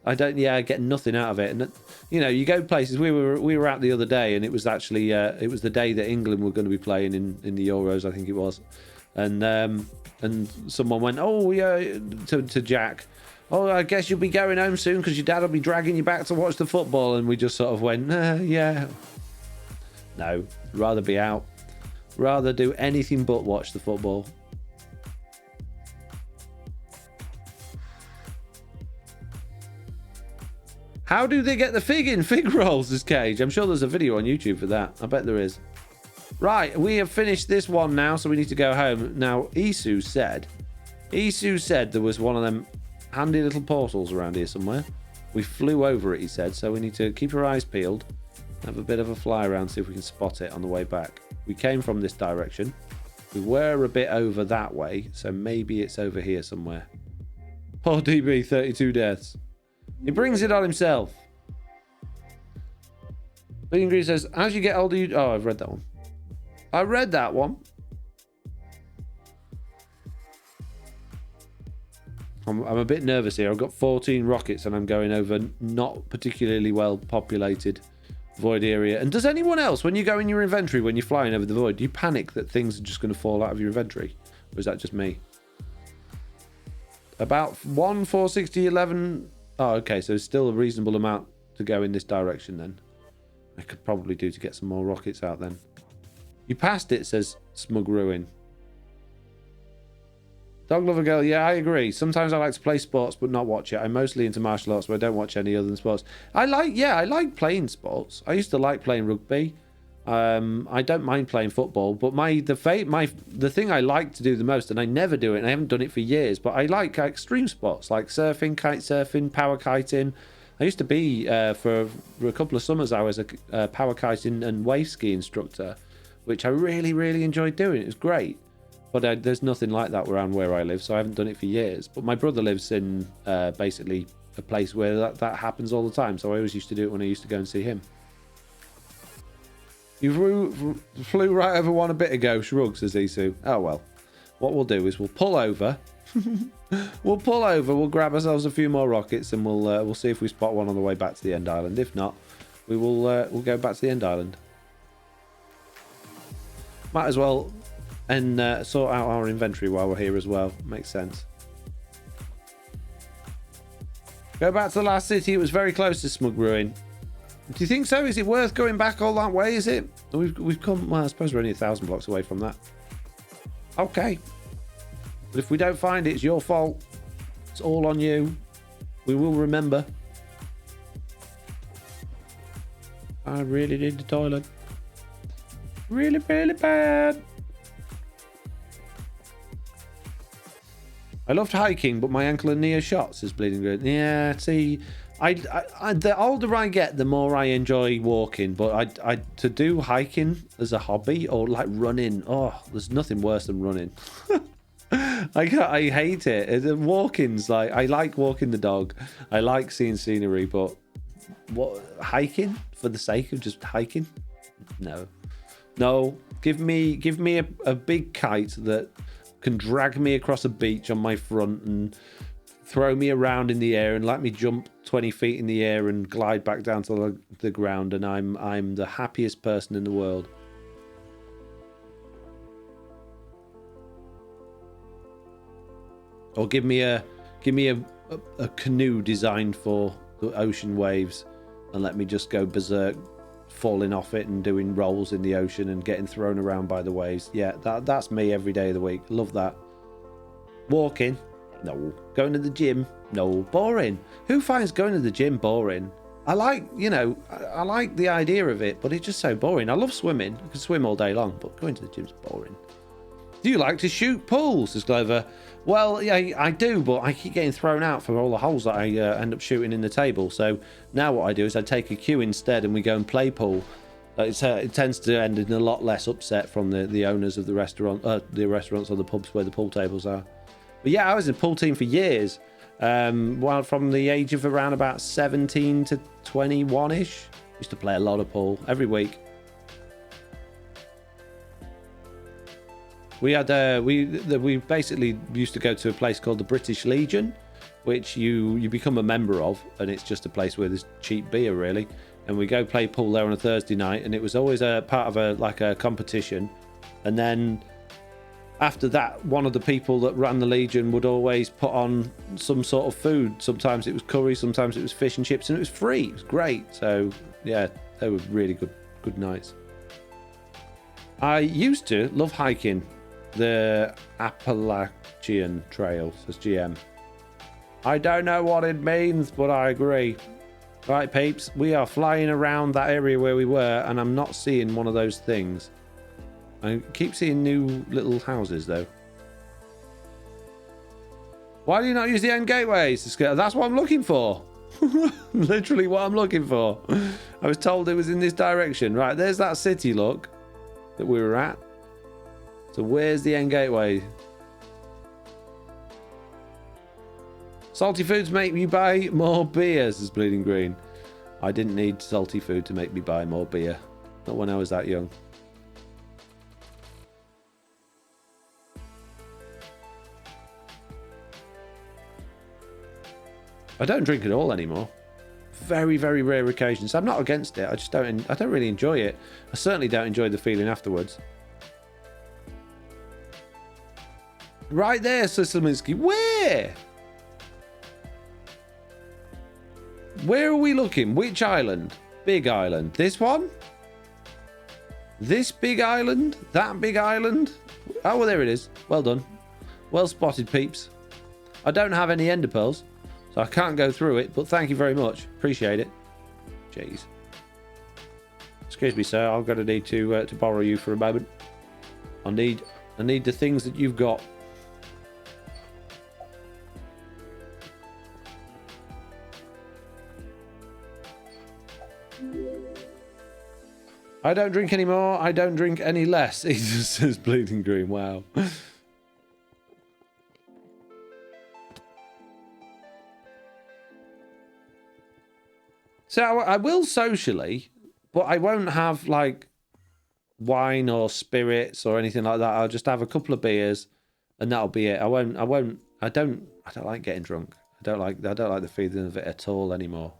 I get nothing out of it. And you know, you go places. We were out the other day, and it was actually it was the day that England were going to be playing in the Euros, I think it was. And someone went, oh yeah, to Jack, oh, I guess you'll be going home soon because your dad will be dragging you back to watch the football. And we just sort of went, yeah, no, rather be out, rather do anything but watch the football. How do they get the fig rolls, this Cage? I'm sure there's a video on YouTube for that. I bet there is. Right, we have finished this one now, so we need to go home. Now, Isu said there was one of them handy little portals around here somewhere. We flew over it, he said, so we need to keep our eyes peeled. Have a bit of a fly around, see if we can spot it on the way back. We came from this direction. We were a bit over that way, so maybe it's over here somewhere. Poor DB, 32 deaths. He brings it on himself. Bleeding Green says, as you get older, you... Oh, I've read that one. I read that one. I'm a bit nervous here. I've got 14 rockets and I'm going over not particularly well populated void area. And does anyone else, when you go in your inventory, when you're flying over the void, do you panic that things are just going to fall out of your inventory? Or is that just me? About 1, 460, 11... Oh, okay, so it's still a reasonable amount to go in this direction then. I could probably do to get some more rockets out then. You passed it, says Smug Ruin. Dog Lover Girl, yeah, I agree. Sometimes I like to play sports but not watch it. I'm mostly into martial arts, but I don't watch any other than sports. I like playing sports. I used to like playing rugby. I don't mind playing football, but the thing I like to do the most, and I never do it, and I haven't done it for years, but I like extreme sports like surfing, kite surfing, power kiting. I used to be for a couple of summers. I was a power kiting and wave ski instructor, which I really, really enjoyed doing. It was great, but there's nothing like that around where I live, so I haven't done it for years. But my brother lives in basically a place where that happens all the time, so I always used to do it when I used to go and see him. You flew right over one a bit ago, Shrug, says Isu. Oh, well. What we'll do is we'll pull over. We'll grab ourselves a few more rockets, and we'll see if we spot one on the way back to the end island. If not, we'll go back to the end island. Might as well and sort out our inventory while we're here as well. Makes sense. Go back to the last city. It was very close to Smug Ruin. Do you think so? Is it worth going back all that way, is it? We've come... Well, I suppose we're only 1,000 blocks away from that. Okay. But if we don't find it, it's your fault. It's all on you. We will remember. I really need the toilet. Really, really bad. I loved hiking, but my ankle and knee are shot, says Bleeding Green. Yeah, see... the older I get, the more I enjoy walking. But I to do hiking as a hobby or like running, oh, there's nothing worse than running. I hate it. Walking's like, I like walking the dog. I like seeing scenery, but what, hiking for the sake of just hiking? No. Give me a big kite that can drag me across a beach on my front and throw me around in the air and let me jump 20 feet in the air and glide back down to the ground, and I'm the happiest person in the world. Or give me a canoe designed for the ocean waves and let me just go berserk, falling off it and doing rolls in the ocean and getting thrown around by the waves. Yeah, that's me every day of the week. Love that. Walking? No. Going to the gym? No. Boring. Who finds going to the gym boring? I like the idea of it, but it's just so boring. I love swimming. I can swim all day long, but going to the gym's boring. Do you like to shoot pool, says Clover? Well, yeah, I do, but I keep getting thrown out for all the holes that I end up shooting in the table. So now what I do is I take a cue instead and we go and play pool. It tends to end in a lot less upset from the owners of the restaurants or the pubs where the pool tables are. But yeah, I was in a pool team for years. Well, from the age of around about 17 to 21-ish. Used to play a lot of pool every week. we basically used to go to a place called the British Legion, which you become a member of, and it's just a place where there's cheap beer really. And we go play pool there on a Thursday night, and it was always a part of a competition. And then after that, one of the people that ran the Legion would always put on some sort of food. Sometimes it was curry, sometimes it was fish and chips, and it was free. It was great. So yeah, they were really good nights. I used to love hiking the Appalachian Trail, says GM. I don't know what it means, but I agree. Right, peeps, we are flying around that area where we were, and I'm not seeing one of those things. I keep seeing new little houses, though. Why do you not use the end gateways? That's what I'm looking for. Literally what I'm looking for. I was told it was in this direction. Right, there's that city, look, that we were at. So where's the end gateway? Salty foods make you buy more beer, says Bleeding Green. I didn't need salty food to make me buy more beer. Not when I was that young. I don't drink at all anymore. Very, very rare occasions. I'm not against it. I don't really enjoy it. I certainly don't enjoy the feeling afterwards. Right there, Sisleminski. Where? Where are we looking? Which island? Big island. This one? This big island? That big island? Oh, well, there it is. Well done. Well spotted, peeps. I don't have any ender pearls, so I can't go through it, but thank you very much. Appreciate it. Jeez. Excuse me, sir. I'm going to need to borrow you for a moment. I need the things that you've got. I don't drink anymore. I don't drink any less. He just says Bleeding Green. Wow. So I will socially, but I won't have like wine or spirits or anything like that. I'll just have a couple of beers, and that'll be it. I don't like getting drunk. I don't like the feeling of it at all anymore.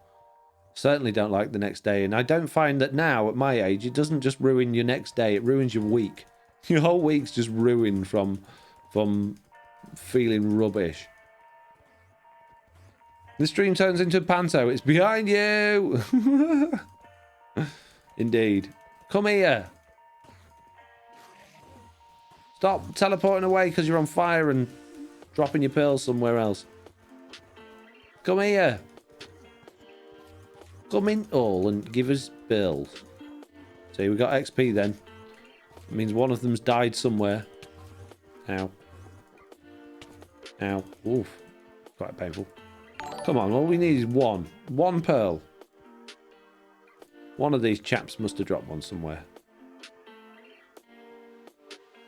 Certainly don't like the next day, and I don't find that now at my age it doesn't just ruin your next day, it ruins your week. Your whole week's just ruined from feeling rubbish. The stream turns into panto. It's behind you. Indeed. Come here. Stop teleporting away because you're on fire and dropping your pearls somewhere else. Come here. Come in all and give us bills. See, we got XP then. It means one of them's died somewhere. Ow. Ow. Oof. Quite painful. Come on, all we need is one. One pearl. One of these chaps must have dropped one somewhere.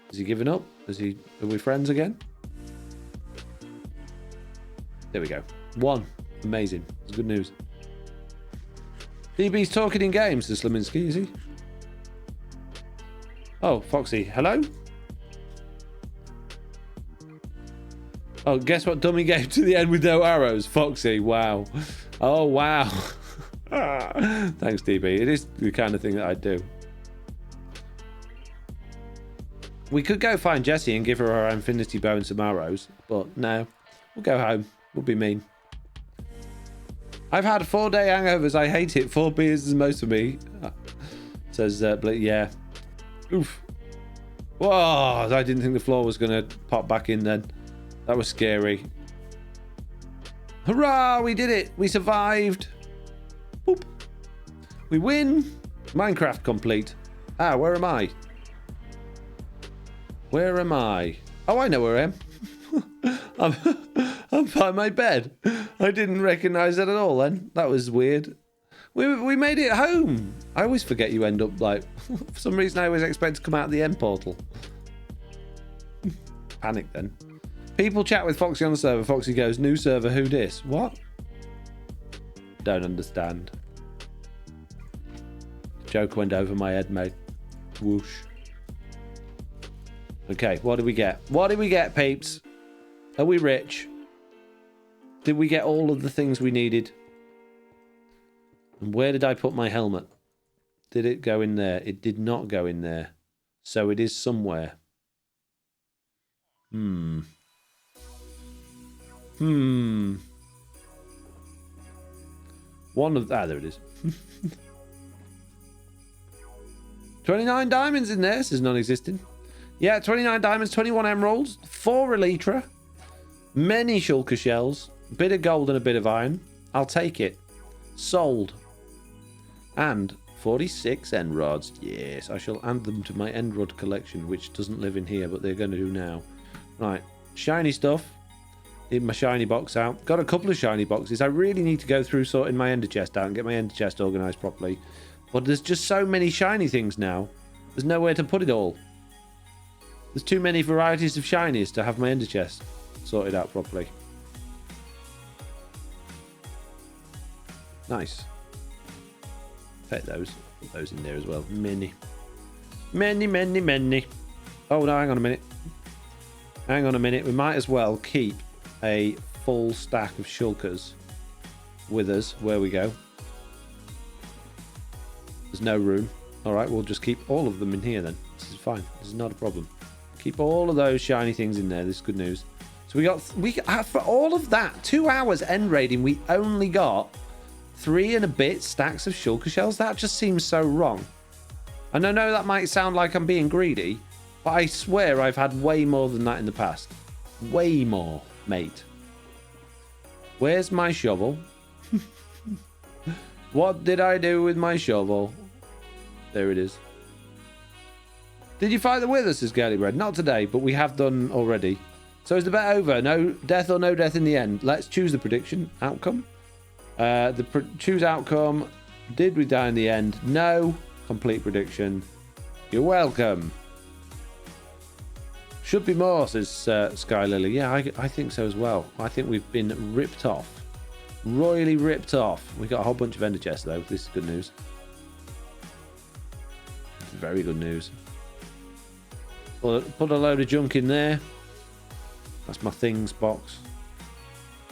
Has he given up? Are we friends again? There we go. One. Amazing. It's good news. DB's talking in games, says Slaminski, is he? Oh, Foxy. Hello? Oh, guess what dummy gave to the end with no arrows? Foxy. Wow. Oh, wow. Thanks, DB. It is the kind of thing that I'd do. We could go find Jessie and give her our infinity bow and some arrows, but no. We'll go home. We'll be mean. I've had 4-day hangovers. I hate it. 4 beers is most for me. Says, yeah. Oof. Whoa, I didn't think the floor was going to pop back in then. That was scary. Hurrah, we did it. We survived. Boop. We win. Minecraft complete. Ah, where am I? Where am I? Oh, I know where I am. I'm by my bed. I didn't recognise that at all then. That was weird. We made it home. I always forget you end up like... For some reason I always expect to come out of the end portal. Panic then. People chat with Foxy on the server. Foxy goes, new server, who dis? What? Don't understand. Joke went over my head, mate. Whoosh. Okay, what do we get? What did we get, peeps? Are we rich? Did we get all of the things we needed? And where did I put my helmet? Did it go in there? It did not go in there. So it is somewhere. One of... there it is. 29 diamonds in there. This is non-existent. Yeah, 29 diamonds, 21 emeralds, 4 elytra, many shulker shells, a bit of gold and a bit of iron. I'll take it. Sold. And 46 end rods. Yes, I shall add them to my end rod collection, which doesn't live in here, but they're going to do now. Right, shiny stuff. Need my shiny box out. Got a couple of shiny boxes. I really need to go through sorting my ender chest out and get my ender chest organised properly. But there's just so many shiny things now. There's nowhere to put it all. There's too many varieties of shinies to have my ender chest sorted out properly. Nice. Take those. Put those in there as well. Many. Many, many, many. Oh, no, hang on a minute. Hang on a minute. We might as well keep a full stack of shulkers with us. Where we go. There's no room. All right, we'll just keep all of them in here then. This is fine. This is not a problem. Keep all of those shiny things in there. This is good news. So we got for all of that 2 hours end raiding, we only got 3 and a bit stacks of shulker shells. That just seems so wrong. And I know that might sound like I'm being greedy, but I swear I've had way more than that in the past. Way more, mate. Where's my shovel? What did I do with my shovel? There it is. Did you fight the wither, says Girly Bread? Not today, but we have done already. So is the bet over? No death or no death in the end? Let's choose the prediction outcome. Choose outcome. Did we die in the end? No. Complete prediction. You're welcome. Should be more, says Sky Lily. Yeah, I think so as well. I think we've been ripped off. Royally ripped off. We got a whole bunch of ender chests though. This is good news. This is very good news. Put a load of junk in there. That's my things box.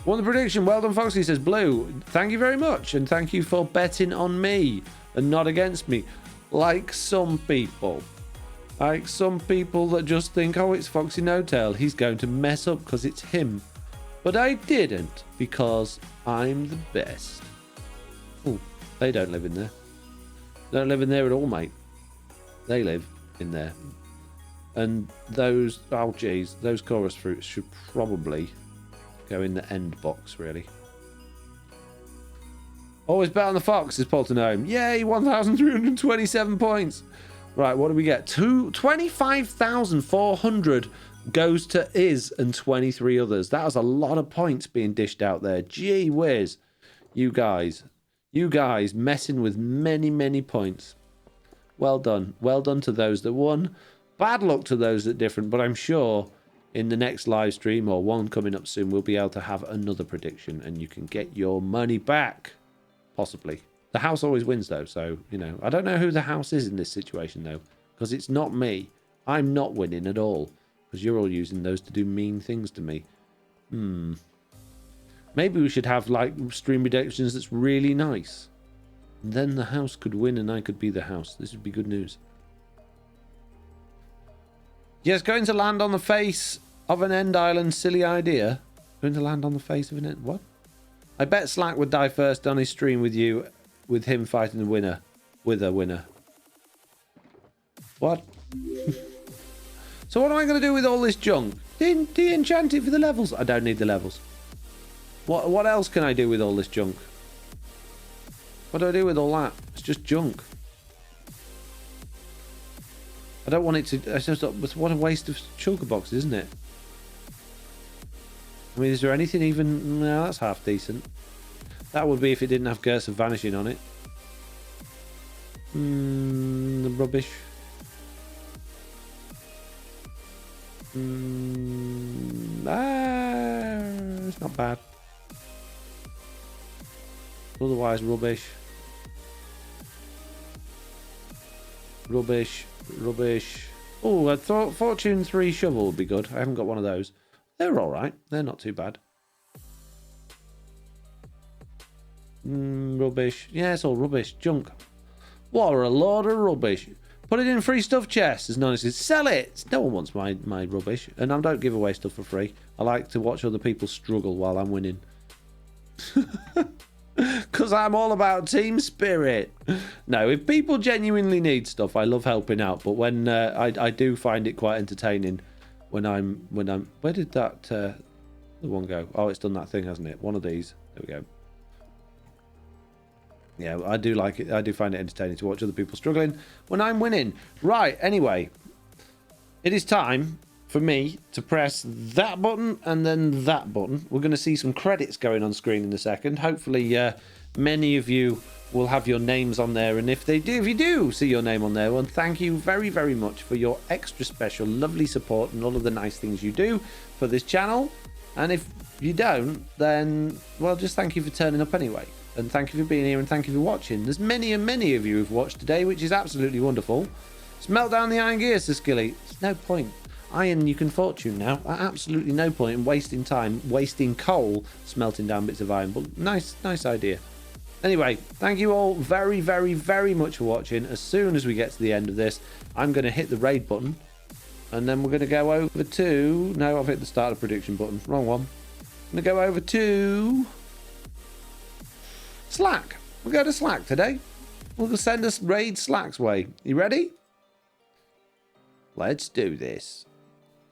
Won the prediction. Well done, Foxy, says Blue. Thank you very much. And thank you for betting on me and not against me. Like some people. Like some people that just think, oh, it's FoxyNoTail. He's going to mess up because it's him. But I didn't, because I'm the best. Oh, they don't live in there. They don't live in there at all, mate. They live in there. And those, oh geez, those chorus fruits should probably go in the end box, really. Always bet on the fox, says Poltenome. Yay, 1,327 points. Right, what do we get? 25,400 goes to Iz and 23 others. That was a lot of points being dished out there. Gee whiz. You guys messing with many, many points. Well done. Well done to those that won. Bad luck to those that different, but I'm sure in the next live stream or one coming up soon, we'll be able to have another prediction and you can get your money back. Possibly. The house always wins though, so, you know. I don't know who the house is in this situation though, because it's not me. I'm not winning at all, because you're all using those to do mean things to me. Maybe we should have, like, stream predictions that's really nice. And then the house could win and I could be the house. This would be good news. Yes, going to land on the face of an end island, silly idea. Going to land on the face of an end... What? I bet Slack would die first on his stream with you, with him fighting the winner. With a winner. What? So what am I going to do with all this junk? De-enchant it for the levels. I don't need the levels. What else can I do with all this junk? What do I do with all that? It's just junk. I don't want it to... It's just, what a waste of shulker boxes, isn't it? I mean, is there anything even... No, that's half decent. That would be if it didn't have Curse of Vanishing on it. The rubbish. It's not bad. Otherwise, rubbish. Rubbish. Rubbish. Oh, I thought Fortune 3 shovel would be good. I haven't got one of those. They're all right. They're not too bad. Rubbish. Yeah, it's all rubbish. Junk. What a load of rubbish. Put it in free stuff chests, as Nonny says. Sell it. No one wants my rubbish. And I don't give away stuff for free. I like to watch other people struggle while I'm winning. Because I'm all about team spirit. No, if people genuinely need stuff, I love helping out. But when I do find it quite entertaining when I'm... Where did that the one go? Oh, it's done that thing, hasn't it? One of these. There we go. Yeah, I do like it. I do find it entertaining to watch other people struggling when I'm winning. Right, anyway. It is time for me to press that button and then that button. We're going to see some credits going on screen in a second. Hopefully, many of you will have your names on there. And if you do see your name on there, well, thank you very, very much for your extra special, lovely support and all of the nice things you do for this channel. And if you don't, then, well, just thank you for turning up anyway. And thank you for being here and thank you for watching. There's many and many of you who've watched today, which is absolutely wonderful. Smelt down the iron gears, Sir Skilly. There's no point. Iron you can fortune now. Absolutely no point in wasting time, wasting coal, smelting down bits of iron. But nice idea. Anyway, thank you all very, very, very much for watching. As soon as we get to the end of this, I'm going to hit the raid button. And then we're going to go over to... No, I've hit the start of prediction button. Wrong one. I'm going to go over to... Slack. We'll go to Slack today. We'll send us raid Slack's way. You ready? Let's do this.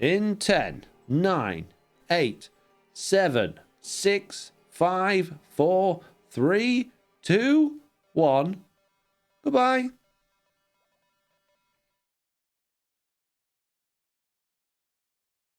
In 10, 9, 8, 7, 6, 5, 4, 3, 2, 1. Goodbye.